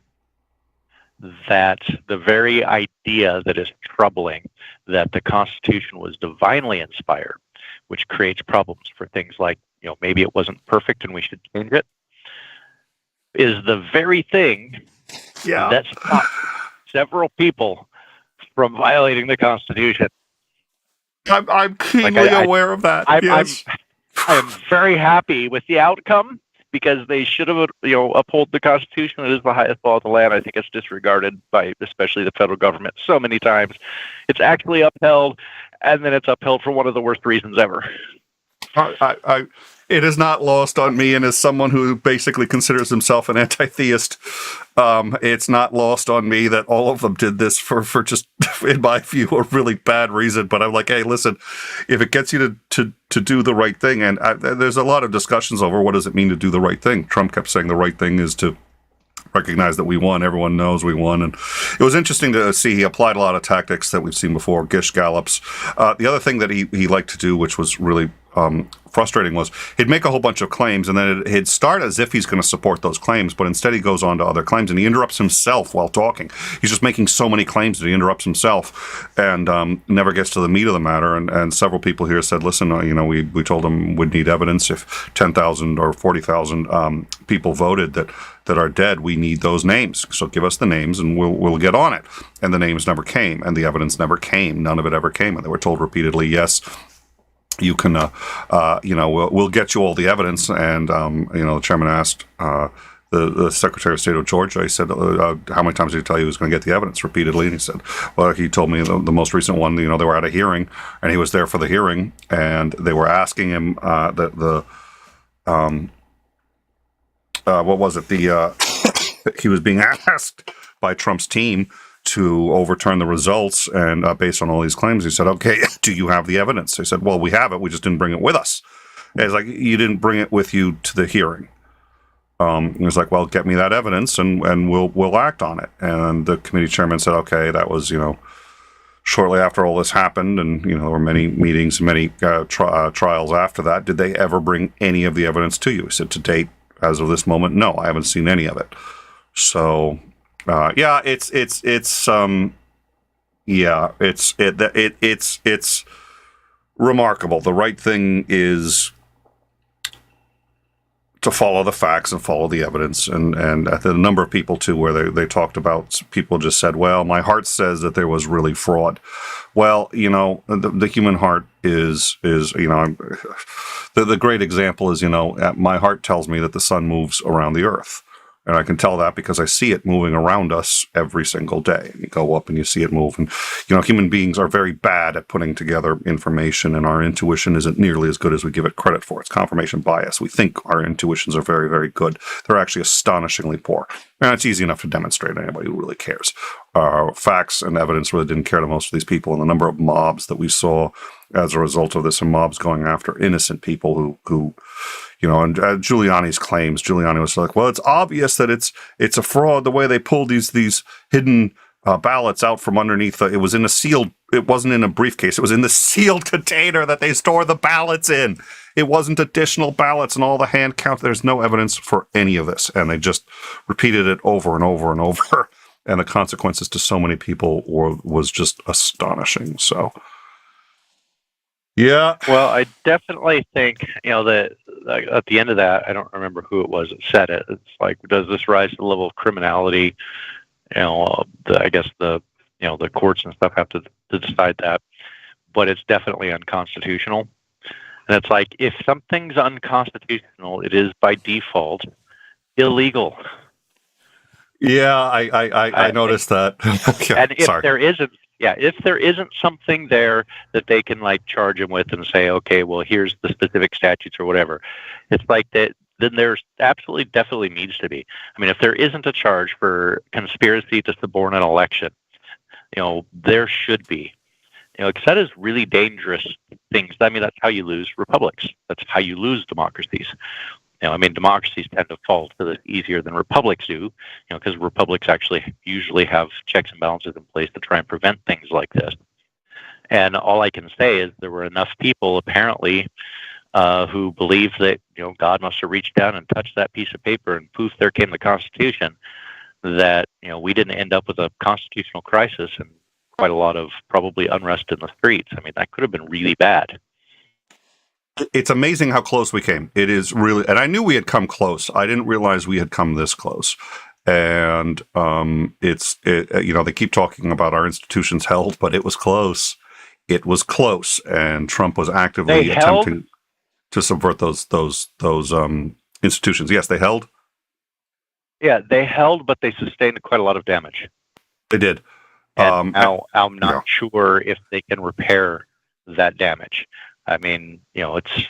that the very idea that is troubling, that the Constitution was divinely inspired, which creates problems for things like, maybe it wasn't perfect and we should change it, is the very thing that stopped several people from violating the Constitution. I'm keenly aware of that. I am very happy with the outcome because they should have, uphold the Constitution. It is the highest law of the land. I think it's disregarded by especially the federal government so many times. It's actually upheld, and then it's upheld for one of the worst reasons ever. It is not lost on me, and as someone who basically considers himself an anti-theist, it's not lost on me that all of them did this for just, in my view, a really bad reason. But I'm like, hey, listen, if it gets you to do the right thing, and there's a lot of discussions over what does it mean to do the right thing. Trump kept saying the right thing is to recognize that we won. Everyone knows we won. And it was interesting to see he applied a lot of tactics that we've seen before, gish gallops. The other thing that he liked to do, which was really frustrating, was he'd make a whole bunch of claims and then he'd start as if he's going to support those claims, but instead he goes on to other claims and he interrupts himself while talking. He's just making so many claims that he interrupts himself and never gets to the meat of the matter. And several people here said, listen, we told him we'd need evidence. If 10,000 or 40,000 people voted that are dead, we need those names. So give us the names and we'll get on it. And the names never came and the evidence never came. None of it ever came. And they were told repeatedly, yes, you can, we'll get you all the evidence. And, the chairman asked the Secretary of State of Georgia, he said, how many times did he tell you he was going to get the evidence? Repeatedly. And he said, well, he told me the most recent one, they were at a hearing and he was there for the hearing and they were asking him what was it? He was being asked by Trump's team to overturn the results, and based on all these claims, he said, okay, do you have the evidence? They said, well, we have it, we just didn't bring it with us. And it's like, you didn't bring it with you to the hearing. He was like, well, get me that evidence and we'll act on it. And the committee chairman said, okay, that was, shortly after all this happened, and, there were many meetings, many trials after that. Did they ever bring any of the evidence to you? He said, to date, as of this moment, no, I haven't seen any of it. So, it's remarkable. The right thing is to follow the facts and follow the evidence. And the number of people too, where they talked about, people just said, well, my heart says that there was really fraud. Well, the human heart is the great example is, my heart tells me that the sun moves around the earth. And I can tell that because I see it moving around us every single day. And you go up and you see it move. And, human beings are very bad at putting together information, and our intuition isn't nearly as good as we give it credit for. It's confirmation bias. We think our intuitions are very, very good. They're actually astonishingly poor. And it's easy enough to demonstrate to anybody who really cares. Facts and evidence really didn't care to most of these people. And the number of mobs that we saw as a result of this, and mobs going after innocent people who and Giuliani's claims. Giuliani was like, well, it's obvious that it's a fraud the way they pulled these hidden ballots out from underneath. It was in a sealed. It wasn't in a briefcase. It was in the sealed container that they store the ballots in. It wasn't additional ballots and all the hand count. There's no evidence for any of this, and they just repeated it over and over and over. And the consequences to so many people was just astonishing. So. Yeah. Well, I definitely think, that at the end of that, I don't remember who it was that said it. It's like, does this rise to the level of criminality? I guess the courts and stuff have to decide that, but it's definitely unconstitutional. And it's like, if something's unconstitutional, it is by default illegal. Yeah, I noticed that. And if there isn't something there that they can charge him with and say, okay, well, here's the specific statutes or whatever, it's like that. Then there's absolutely, definitely needs to be. I mean, if there isn't a charge for conspiracy to suborn an election, there should be. Because that is really dangerous things. I mean, that's how you lose republics. That's how you lose democracies. Democracies tend to fall to this easier than republics do, because republics actually usually have checks and balances in place to try and prevent things like this. And all I can say is there were enough people, apparently, who believed that, God must have reached down and touched that piece of paper and poof, there came the Constitution, that, we didn't end up with a constitutional crisis and quite a lot of probably unrest in the streets. I mean, that could have been really bad. It's amazing how close we came. It is really, and I knew we had come close. I didn't realize we had come this close. And they keep talking about our institutions held, but it was close. It was close, and Trump was actively attempting to subvert those institutions. Yes, they held. Yeah, they held, but they sustained quite a lot of damage. They did. And now I'm not sure if they can repair that damage. I mean, it's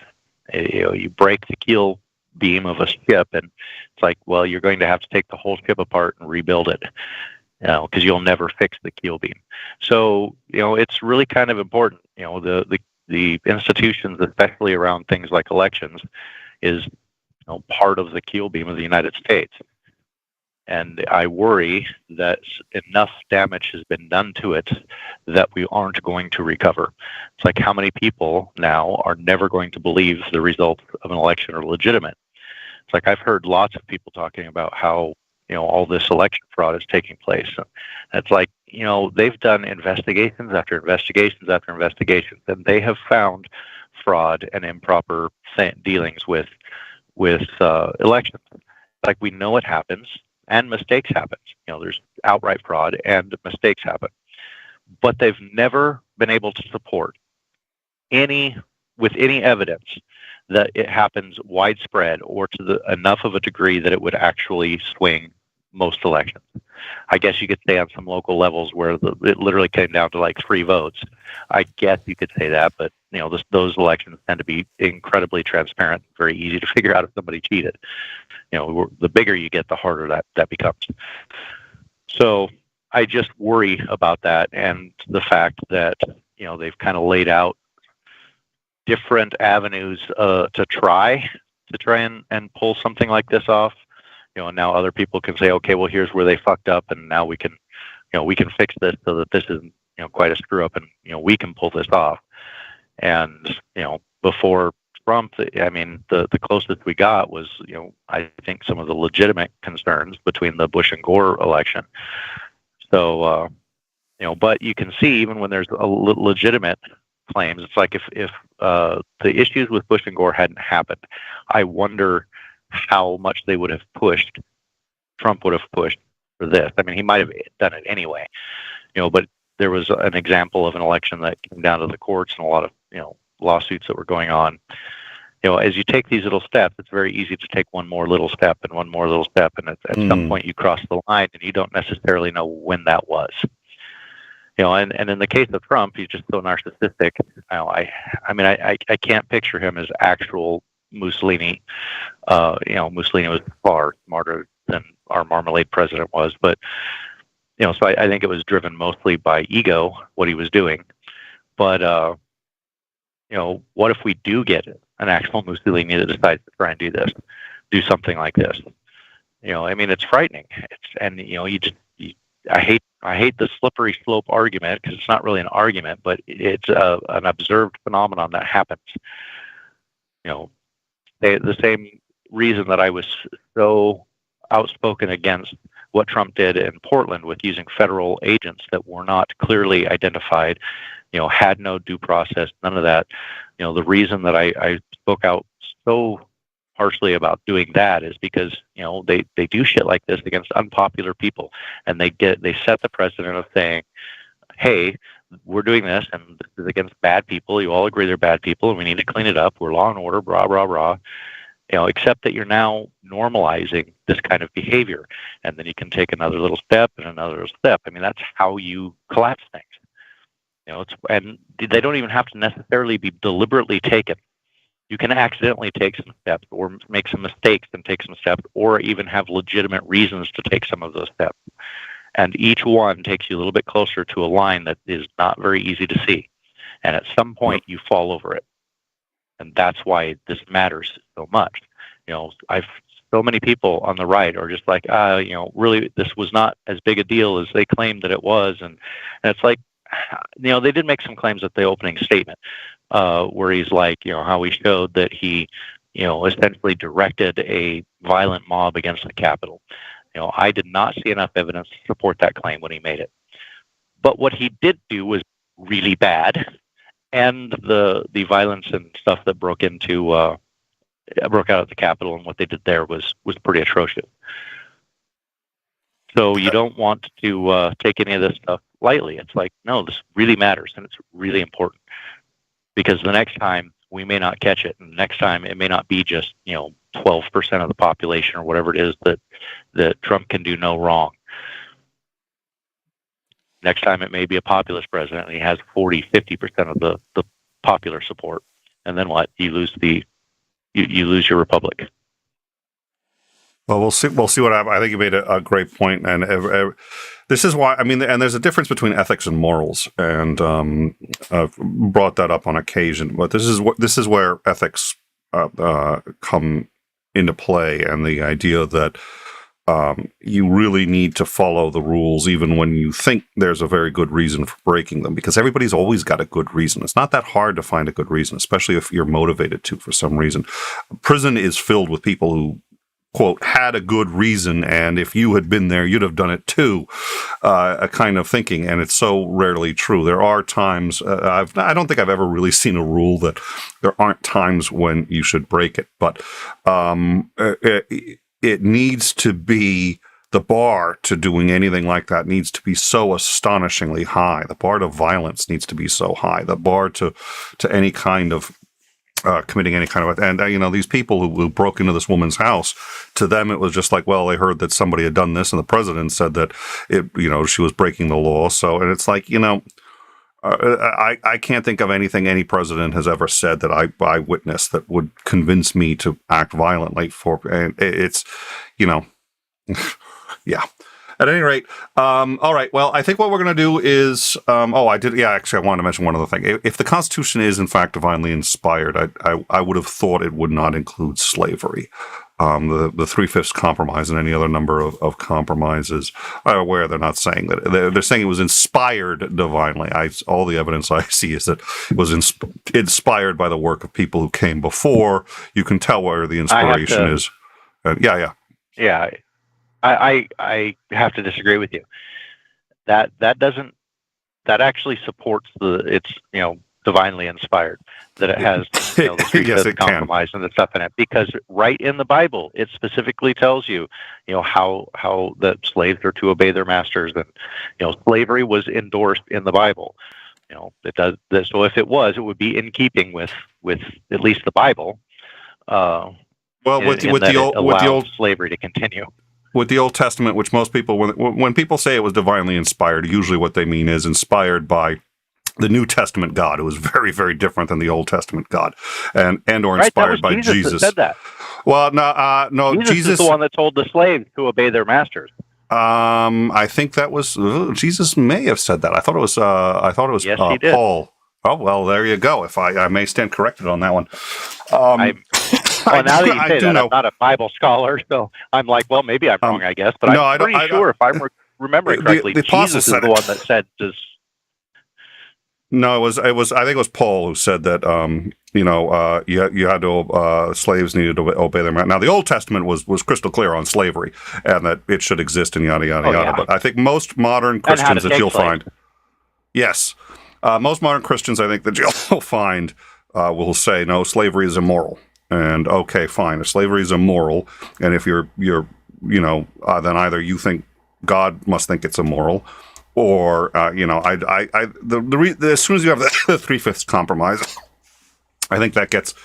You break the keel beam of a ship, and it's like, well, you're going to have to take the whole ship apart and rebuild it, because you'll never fix the keel beam. So, it's really kind of important. The institutions, especially around things like elections, is part of the keel beam of the United States. And I worry that enough damage has been done to it that we aren't going to recover. It's like, how many people now are never going to believe the results of an election are legitimate? It's like, I've heard lots of people talking about how, all this election fraud is taking place. And it's like, they've done investigations after investigations after investigations, and they have found fraud and improper dealings with elections. Like, we know it happens. And mistakes happen. There's outright fraud and mistakes happen. But they've never been able to support with any evidence that it happens widespread or to enough of a degree that it would actually swing most elections. I guess you could say on some local levels where it literally came down to like 3 votes. I guess you could say that, but those elections tend to be incredibly transparent, very easy to figure out if somebody cheated. The bigger you get, the harder that becomes. So I just worry about that, and the fact that they've kind of laid out different avenues to try and pull something like this off. And now other people can say, okay, well, here's where they fucked up, and now we can fix this so that this isn't quite a screw up, and we can pull this off. And before Trump, I mean, the closest we got was, I think some of the legitimate concerns between the Bush and Gore election. So, but you can see even when there's legitimate claims, it's like if the issues with Bush and Gore hadn't happened, I wonder how much they would have pushed, Trump would have pushed for this. I mean, he might have done it anyway, but there was an example of an election that came down to the courts and a lot of, lawsuits that were going on. As you take these little steps, it's very easy to take one more little step and one more little step, and at some point you cross the line and you don't necessarily know when that was. And in the case of Trump, he's just so narcissistic. I can't picture him as actual Mussolini. Mussolini was far smarter than our marmalade president was, but so I think it was driven mostly by ego, what he was doing. But what if we do get an actual Mussolini that decides to try and do something like this? It's frightening. I hate the slippery slope argument, because it's not really an argument, but it's an observed phenomenon that happens. The same reason that I was so outspoken against what Trump did in Portland with using federal agents that were not clearly identified, had no due process, none of that. The reason that I spoke out so harshly about doing that is because, they do shit like this against unpopular people, and they set the precedent of saying, hey, we're doing this, and this is against bad people. You all agree they're bad people, and we need to clean it up. We're law and order, rah, rah, rah. Except that you're now normalizing this kind of behavior, and then you can take another little step and another little step. I mean, that's how you collapse things. And they don't even have to necessarily be deliberately taken. You can accidentally take some steps, or make some mistakes and take some steps, or even have legitimate reasons to take some of those steps. And each one takes you a little bit closer to a line that is not very easy to see. And at some point, you fall over it. And that's why this matters so much. So many people on the right are just like, really, this was not as big a deal as they claimed that it was. And it's like, they did make some claims at the opening statement, where he's like, how he showed that he, essentially directed a violent mob against the Capitol. I did not see enough evidence to support that claim when he made it. But what he did do was really bad. And the violence and stuff that broke out at the Capitol and what they did there was pretty atrocious. So you don't want to take any of this stuff lightly. It's like, no, this really matters, and it's really important, because the next time we may not catch it, and the next time it may not be just 12% of the population or whatever it is that Trump can do no wrong. Next time it may be a populist president, and he has 40, 50% of the popular support. And then what? You lose the you lose your republic. Well, we'll see. We'll see what happens. I think you made a great point, and this is why. I mean, and there's a difference between ethics and morals, and I've brought that up on occasion. But this is where ethics come into play, and the idea that you really need to follow the rules, even when you think there's a very good reason for breaking them, because everybody's always got a good reason. It's not that hard to find a good reason, especially if you're motivated to for some reason. Prison is filled with people who, quote, had a good reason, and if you had been there, you'd have done it too, a kind of thinking, and it's so rarely true. There are times, I don't think I've ever really seen a rule that there aren't times when you should break it, but it needs to be, the bar to doing anything like that needs to be so astonishingly high. The bar to violence needs to be so high. The bar to any kind of committing any kind of, and these people who broke into this woman's house, to them it was just like, well, they heard that somebody had done this, and the president said that she was breaking the law. So, and it's like, I can't think of anything any president has ever said that I witnessed that would convince me to act violently for, and it's, yeah. At any rate, all right. Well, I think what we're going to do is, actually, I wanted to mention one other thing. If the Constitution is in fact divinely inspired, I would have thought it would not include slavery. The 3/5 compromise and any other number of compromises are aware they're not saying that. They're saying it was inspired divinely. All the evidence I see is that it was inspired by the work of people who came before. You can tell where the inspiration is. Yeah. I have to disagree with you. That actually supports it's divinely inspired, that it has the 3/5 compromise and the stuff in it, because right in the Bible it specifically tells you how the slaves are to obey their masters, and slavery was endorsed in the Bible. It does this. So if it would be in keeping with at least the Bible. With the old slavery to continue. With the Old Testament, which most people, when people say it was divinely inspired, usually what they mean is inspired by the New Testament God, who was very, very different than the Old Testament God, or inspired by Jesus. That said that. Well, no, Jesus is the one that told the slaves to obey their masters. I think that was Jesus. May have said that. I thought it was. Yes, he did. Paul. Oh well, there you go. If I may stand corrected on that one. Well, now that you say that, I'm not a Bible scholar, so I'm like, well, maybe I'm wrong, I guess. But I'm pretty sure, if I'm remembering correctly, Jesus is the one that said this. No, it was. I think it was Paul who said that. You had to slaves needed to obey their master. Now, the Old Testament was crystal clear on slavery and that it should exist and yada yada yada. But I think most modern Christians that you'll find, yes, most modern Christians, I think that you'll find will say no, slavery is immoral. And okay, fine. If slavery is immoral, and if you're then either you think God must think it's immoral, or as soon as you have the 3/5 compromise, I think that gets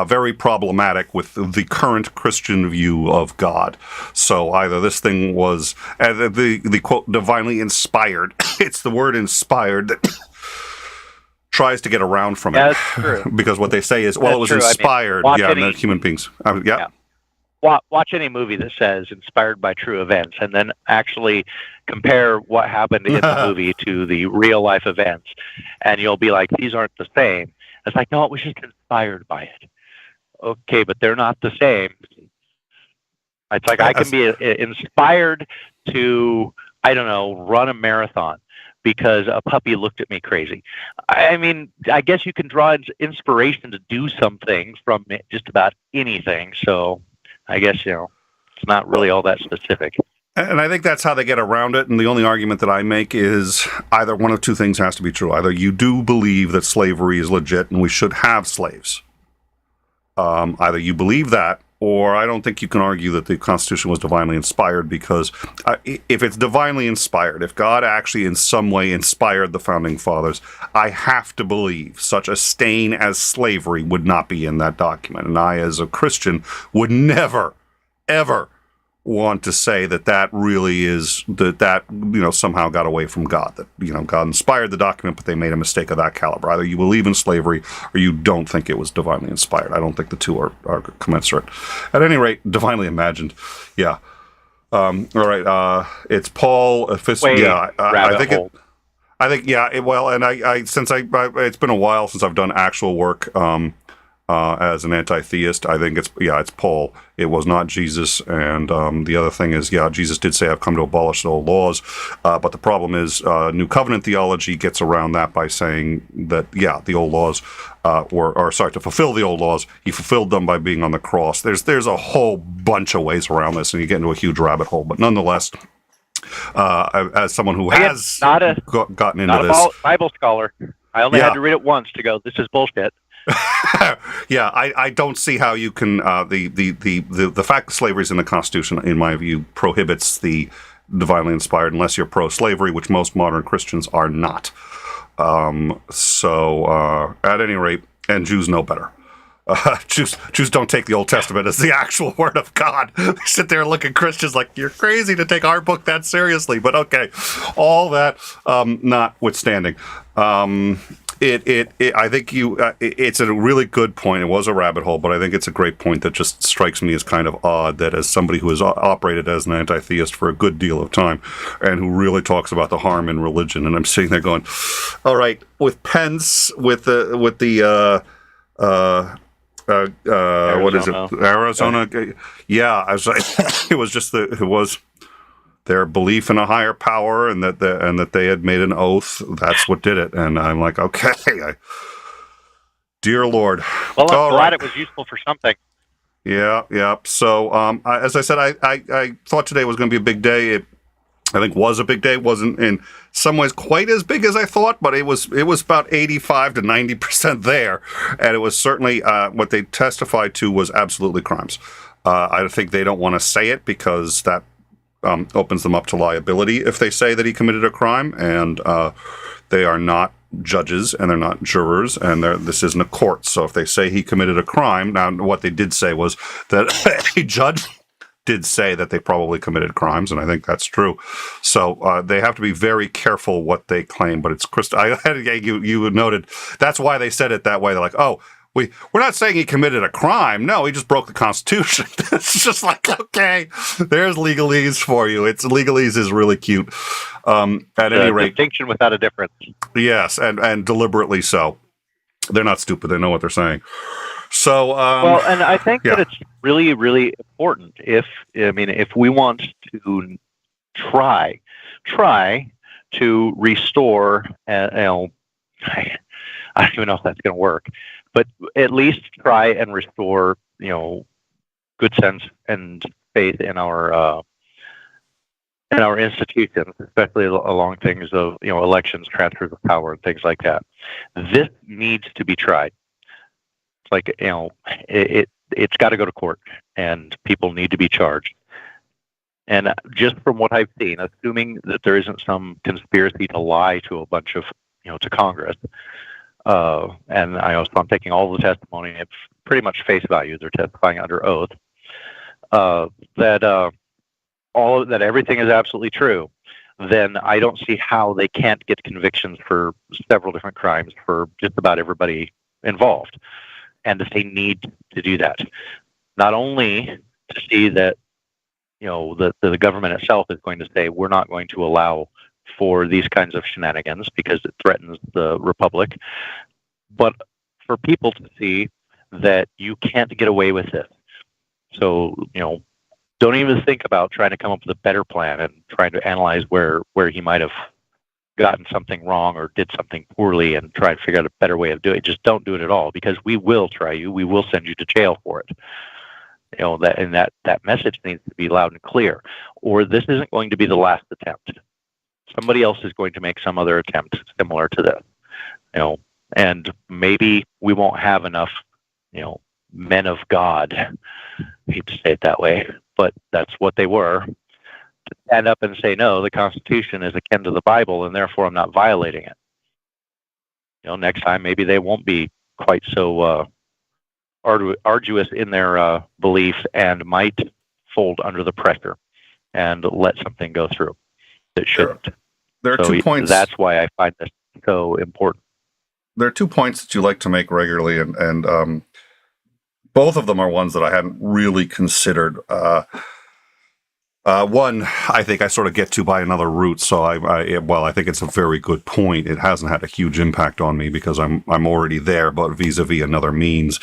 very problematic with the current Christian view of God. So either this thing was the quote divinely inspired. It's the word inspired that tries to get around from it. That's true. Because what they say is, well, it was inspired. Human beings. Watch any movie that says inspired by true events, and then actually compare what happened in the movie to the real life events, and you'll be like, these aren't the same. It's like, no, it was just inspired by it. Okay, but they're not the same. It's like I can be inspired to, run a marathon because a puppy looked at me crazy. I mean, I guess you can draw inspiration to do something from just about anything. So I guess, it's not really all that specific. And I think that's how they get around it. And the only argument that I make is either one of two things has to be true. Either you do believe that slavery is legit and we should have slaves. Either you believe that, or I don't think you can argue that the Constitution was divinely inspired, because if it's divinely inspired, if God actually in some way inspired the Founding Fathers, I have to believe such a stain as slavery would not be in that document. And I, as a Christian, would never, ever want to say that really is that somehow got away from God, that God inspired the document, but they made a mistake of that caliber. Either you believe in slavery or you don't think it was divinely inspired. I don't think the two are commensurate. At any rate, divinely imagined. Yeah. All right. It's Paul. I think yeah. Well, and it's been a while since I've done actual work as an anti-theist. I think it's Paul. It was not Jesus. And the other thing is, Jesus did say, "I've come to abolish the old laws." But the problem is, New Covenant theology gets around that by saying that, the old laws to fulfill the old laws, he fulfilled them by being on the cross. There's a whole bunch of ways around this, and you get into a huge rabbit hole. But nonetheless, as someone who has gotten into this, not a Bible scholar, I only had to read it once to go, this is bullshit. I don't see how you can the fact that slavery is in the Constitution, in my view, prohibits the divinely inspired unless you're pro-slavery, which most modern Christians are not. So at any rate, and Jews know better. Jews don't take the Old Testament as the actual word of God. They sit there and look at Christians like, you're crazy to take our book that seriously. But okay, all that notwithstanding, I think it's a really good point. It was a rabbit hole, but I think it's a great point that just strikes me as kind of odd that as somebody who has operated as an anti-theist for a good deal of time and who really talks about the harm in religion, and I'm sitting there going, all right, with Pence, with the what is it? Arizona. Yeah, I was like, it was their belief in a higher power and that they had made an oath. That's what did it. And I'm like, okay, dear Lord. Well, I'm glad it was useful for something. Yeah. So, as I said, I thought today was going to be a big day. It, I think, was a big day. It wasn't in some ways quite as big as I thought, but it was about 85 to 90% there. And it was certainly what they testified to was absolutely crimes. I think they don't want to say it because that opens them up to liability if they say that he committed a crime, and they are not judges and they're not jurors, and this isn't a court. So if they say he committed a crime, now what they did say was that a judge did say that they probably committed crimes, and I think that's true. So they have to be very careful what they claim. But it's you noted that's why they said it that way. They're like, oh, we're not saying he committed a crime. No, he just broke the Constitution. It's just like, okay, there's legalese for you. Legalese is really cute. At any rate, distinction without a difference. Yes, and deliberately so. They're not stupid. They know what they're saying. So, well, and I think that it's really, really important if we want to try to restore, I don't even know if that's going to work, but at least try and restore, good sense and faith in our institutions, especially along things of, elections, transfers of power, and things like that. This needs to be tried. It's like, it's got to go to court, and people need to be charged. And just from what I've seen, assuming that there isn't some conspiracy to lie to a bunch of, to Congress, and I'm taking all the testimony at pretty much face value. They're testifying under oath. That everything is absolutely true. Then I don't see how they can't get convictions for several different crimes for just about everybody involved, and that they need to do that. Not only to see that the government itself is going to say we're not going to allow for these kinds of shenanigans because it threatens the republic, but for people to see that you can't get away with it. So, don't even think about trying to come up with a better plan and trying to analyze where he might have gotten something wrong or did something poorly and try to figure out a better way of doing it. Just don't do it at all, because we will try you. We will send you to jail for it. That message needs to be loud and clear, or this isn't going to be the last attempt. Somebody else is going to make some other attempt similar to this, and maybe we won't have enough, men of God, I hate to say it that way, but that's what they were, to stand up and say, no, the Constitution is akin to the Bible, and therefore I'm not violating it. Next time maybe they won't be quite so arduous in their belief and might fold under the pressure and let something go through that shouldn't. There are So 2 points. That's why I find this so important. There are 2 points that you like to make regularly, and both of them are ones that I hadn't really considered. One, I think I sort of get to by another route, so I think it's a very good point. It hasn't had a huge impact on me because I'm already there, but vis-a-vis another means,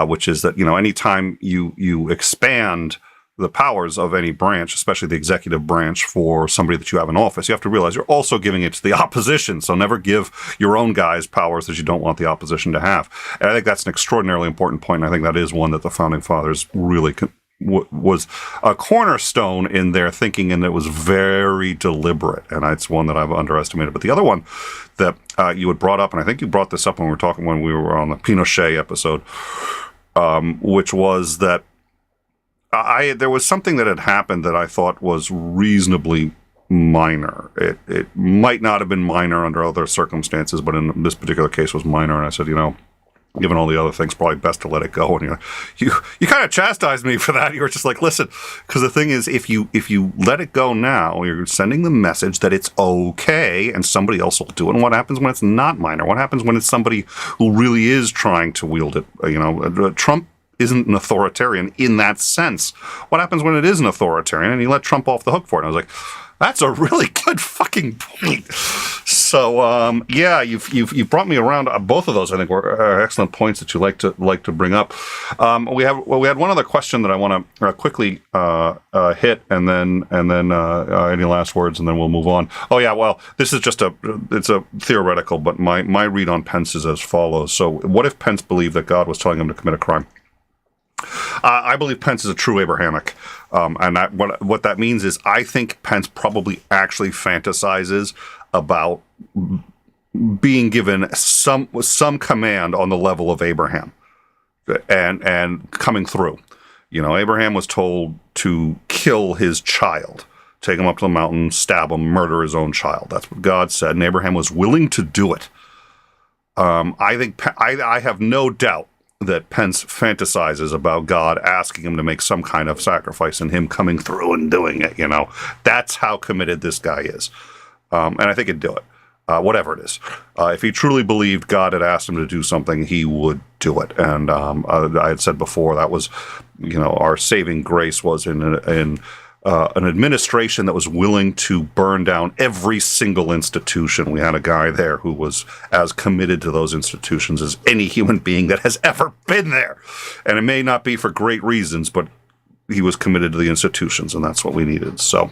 which is that, anytime you expand the powers of any branch, especially the executive branch, for somebody that you have in office, you have to realize you're also giving it to the opposition. So never give your own guys powers that you don't want the opposition to have. And I think that's an extraordinarily important point. And I think that is one that the Founding Fathers really was a cornerstone in their thinking, and it was very deliberate. And it's one that I've underestimated. But the other one that you had brought up, and I think you brought this up when we were on the Pinochet episode, which was that there was something that had happened that I thought was reasonably minor. It might not have been minor under other circumstances, but in this particular case was minor. And I said, given all the other things, probably best to let it go. And you kind of chastised me for that. You were just like, listen, because the thing is, if you let it go now, you're sending the message that it's okay, and somebody else will do it. And what happens when it's not minor? What happens when it's somebody who really is trying to wield it? Trump isn't an authoritarian in that sense. What happens when it is an authoritarian and you let Trump off the hook for it? And I was like, that's a really good fucking point. So you've brought me around. Both of those, I think, were excellent points that you like to bring up. We had one other question that I want to quickly hit, and then any last words, and then we'll move on. Oh yeah, well, this is just it's a theoretical, but my read on Pence is as follows. So, what if Pence believed that God was telling him to commit a crime? I believe Pence is a true Abrahamic, and what that means is I think Pence probably actually fantasizes about being given some command on the level of Abraham, and coming through. Abraham was told to kill his child, take him up to the mountain, stab him, murder his own child. That's what God said, and Abraham was willing to do it. I think I have no doubt that Pence fantasizes about God asking him to make some kind of sacrifice and him coming through and doing it. That's how committed this guy is. And I think he'd do it, whatever it is. If he truly believed God had asked him to do something, he would do it. And I had said before, that was, our saving grace was in an administration that was willing to burn down every single institution. We had a guy there who was as committed to those institutions as any human being that has ever been there. And it may not be for great reasons, but he was committed to the institutions, and that's what we needed. So,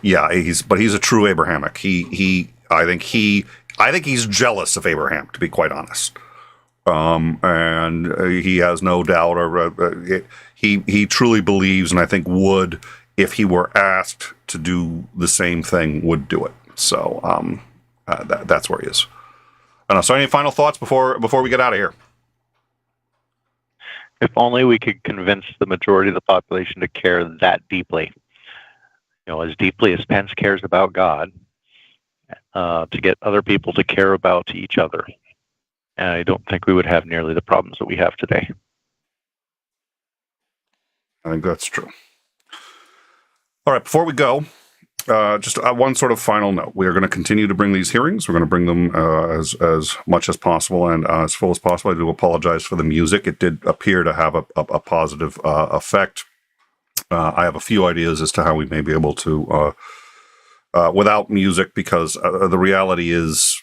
he's a true Abrahamic. I think he's jealous of Abraham, to be quite honest. And he has no doubt, or he truly believes, and I think would, if he were asked to do the same thing, would do it. So that's where he is. I don't know. So any final thoughts before we get out of here? If only we could convince the majority of the population to care that deeply, as deeply as Pence cares about God, to get other people to care about each other. And I don't think we would have nearly the problems that we have today. I think that's true. All right, before we go, just one sort of final note. We are going to continue to bring these hearings. We're going to bring them as much as possible and as full as possible. I do apologize for the music. It did appear to have a positive effect. I have a few ideas as to how we may be able to, without music, because the reality is,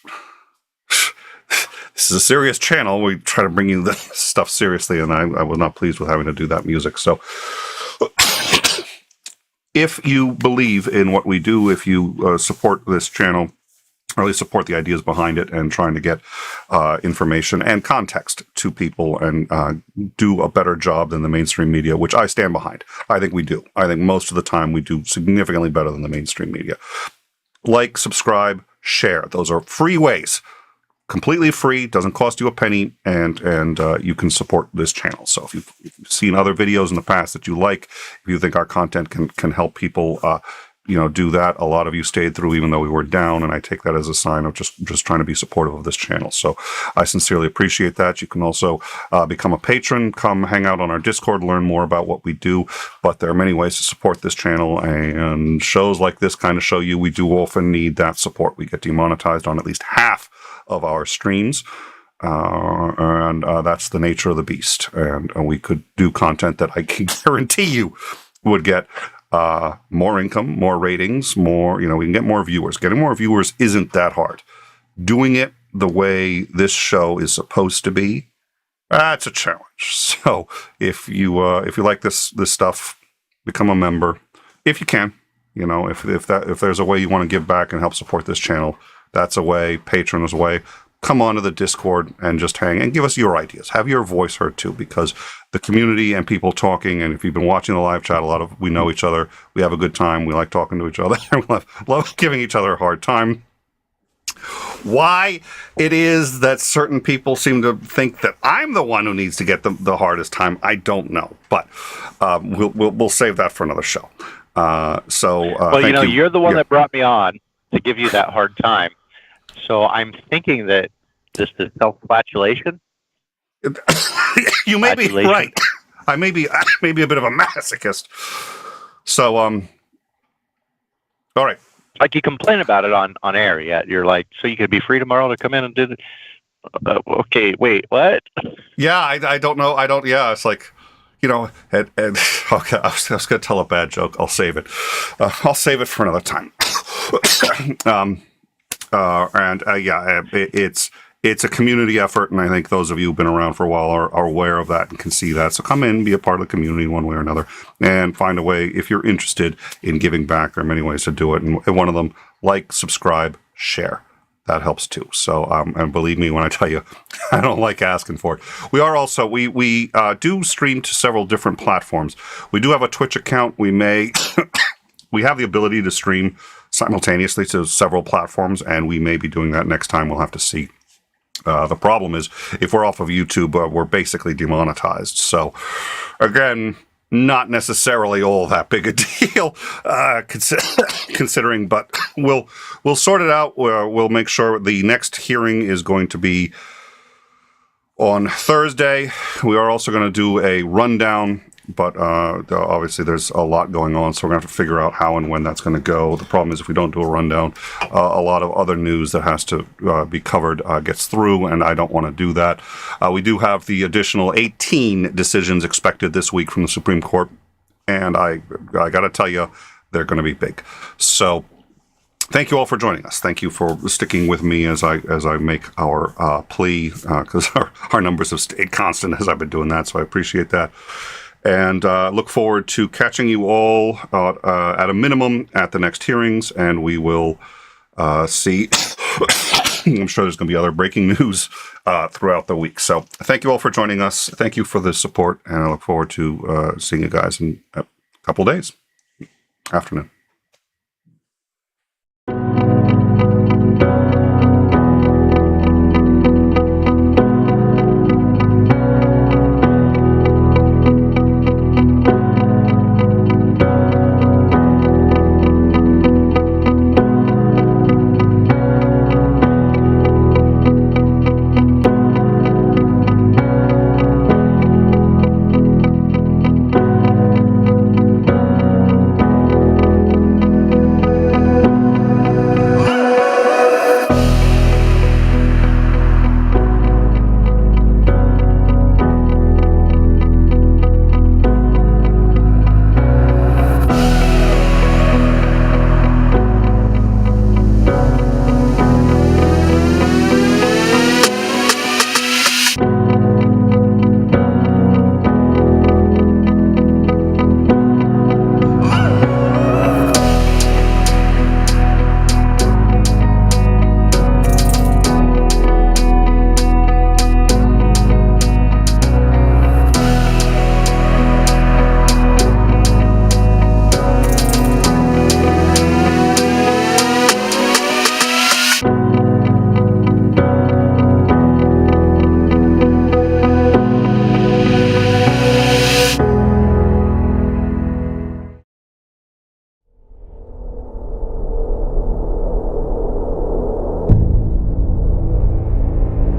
this is a serious channel. We try to bring you the stuff seriously, and I was not pleased with having to do that music. So if you believe in what we do, if you support this channel, or at least support the ideas behind it and trying to get information and context to people and do a better job than the mainstream media, which I stand behind. I think we do. I think most of the time we do significantly better than the mainstream media. Like, subscribe, share. Those are free ways. Completely free, doesn't cost you a penny, and you can support this channel. So if you've seen other videos in the past that you like, if you think our content can help people do that. A lot of you stayed through even though we were down, and I take that as a sign of just trying to be supportive of this channel. So I sincerely appreciate that. You can also become a patron, come hang out on our Discord, learn more about what we do. But there are many ways to support this channel, and shows like this kind of show you we do often need that support. We get demonetized on at least half of our streams. And that's the nature of the beast. And we could do content that I can guarantee you would get more income, more ratings, more, we can get more viewers. Getting more viewers isn't that hard. Doing it the way this show is supposed to be, that's a challenge. So if you like this stuff, become a member if you can. If there's a way you want to give back and help support this channel, that's a way. Patreon is a way. Come onto the Discord and just hang and give us your ideas. Have your voice heard too, because the community and people talking, and if you've been watching the live chat, we know each other. We have a good time. We like talking to each other. We love giving each other a hard time. Why it is that certain people seem to think that I'm the one who needs to get the hardest time, I don't know. But we'll save that for another show. Well, you're the one that brought me on to give you that hard time. So I'm thinking that this is self-flatulation. You may be right. I may be a bit of a masochist. So, all right. Like you complain about it on air, yet you're like, so you could be free tomorrow to come in and do it. Okay, wait, what? Yeah, I don't know. Yeah, it's like, and okay, I was going to tell a bad joke. I'll save it. I'll save it for another time. It's a community effort, and I think those of you who've been around for a while are aware of that and can see that. So come in, be a part of the community one way or another, and find a way. If you're interested in giving back, there are many ways to do it, and one of them, like, subscribe, share. That helps too. So, and believe me when I tell you, I don't like asking for it. We are also, we do stream to several different platforms. We do have a Twitch account. We have the ability to stream simultaneously to several platforms, and we may be doing that next time. We'll have to see. The problem is, if we're off of YouTube, we're basically demonetized. So, again, not necessarily all that big a deal, considering. But we'll sort it out. We'll make sure the next hearing is going to be on Thursday. We are also going to do a rundown. But obviously there's a lot going on, so we're going to have to figure out how and when that's going to go. The problem is if we don't do a rundown, a lot of other news that has to be covered gets through, and I don't want to do that. We do have the additional 18 decisions expected this week from the Supreme Court, and I got to tell you, they're going to be big. So thank you all for joining us. Thank you for sticking with me as I make our plea, because our numbers have stayed constant as I've been doing that, so I appreciate that. And look forward to catching you all at a minimum at the next hearings, and we will see. I'm sure there's going to be other breaking news throughout the week. So thank you all for joining us. Thank you for the support, and I look forward to seeing you guys in a couple days. Afternoon.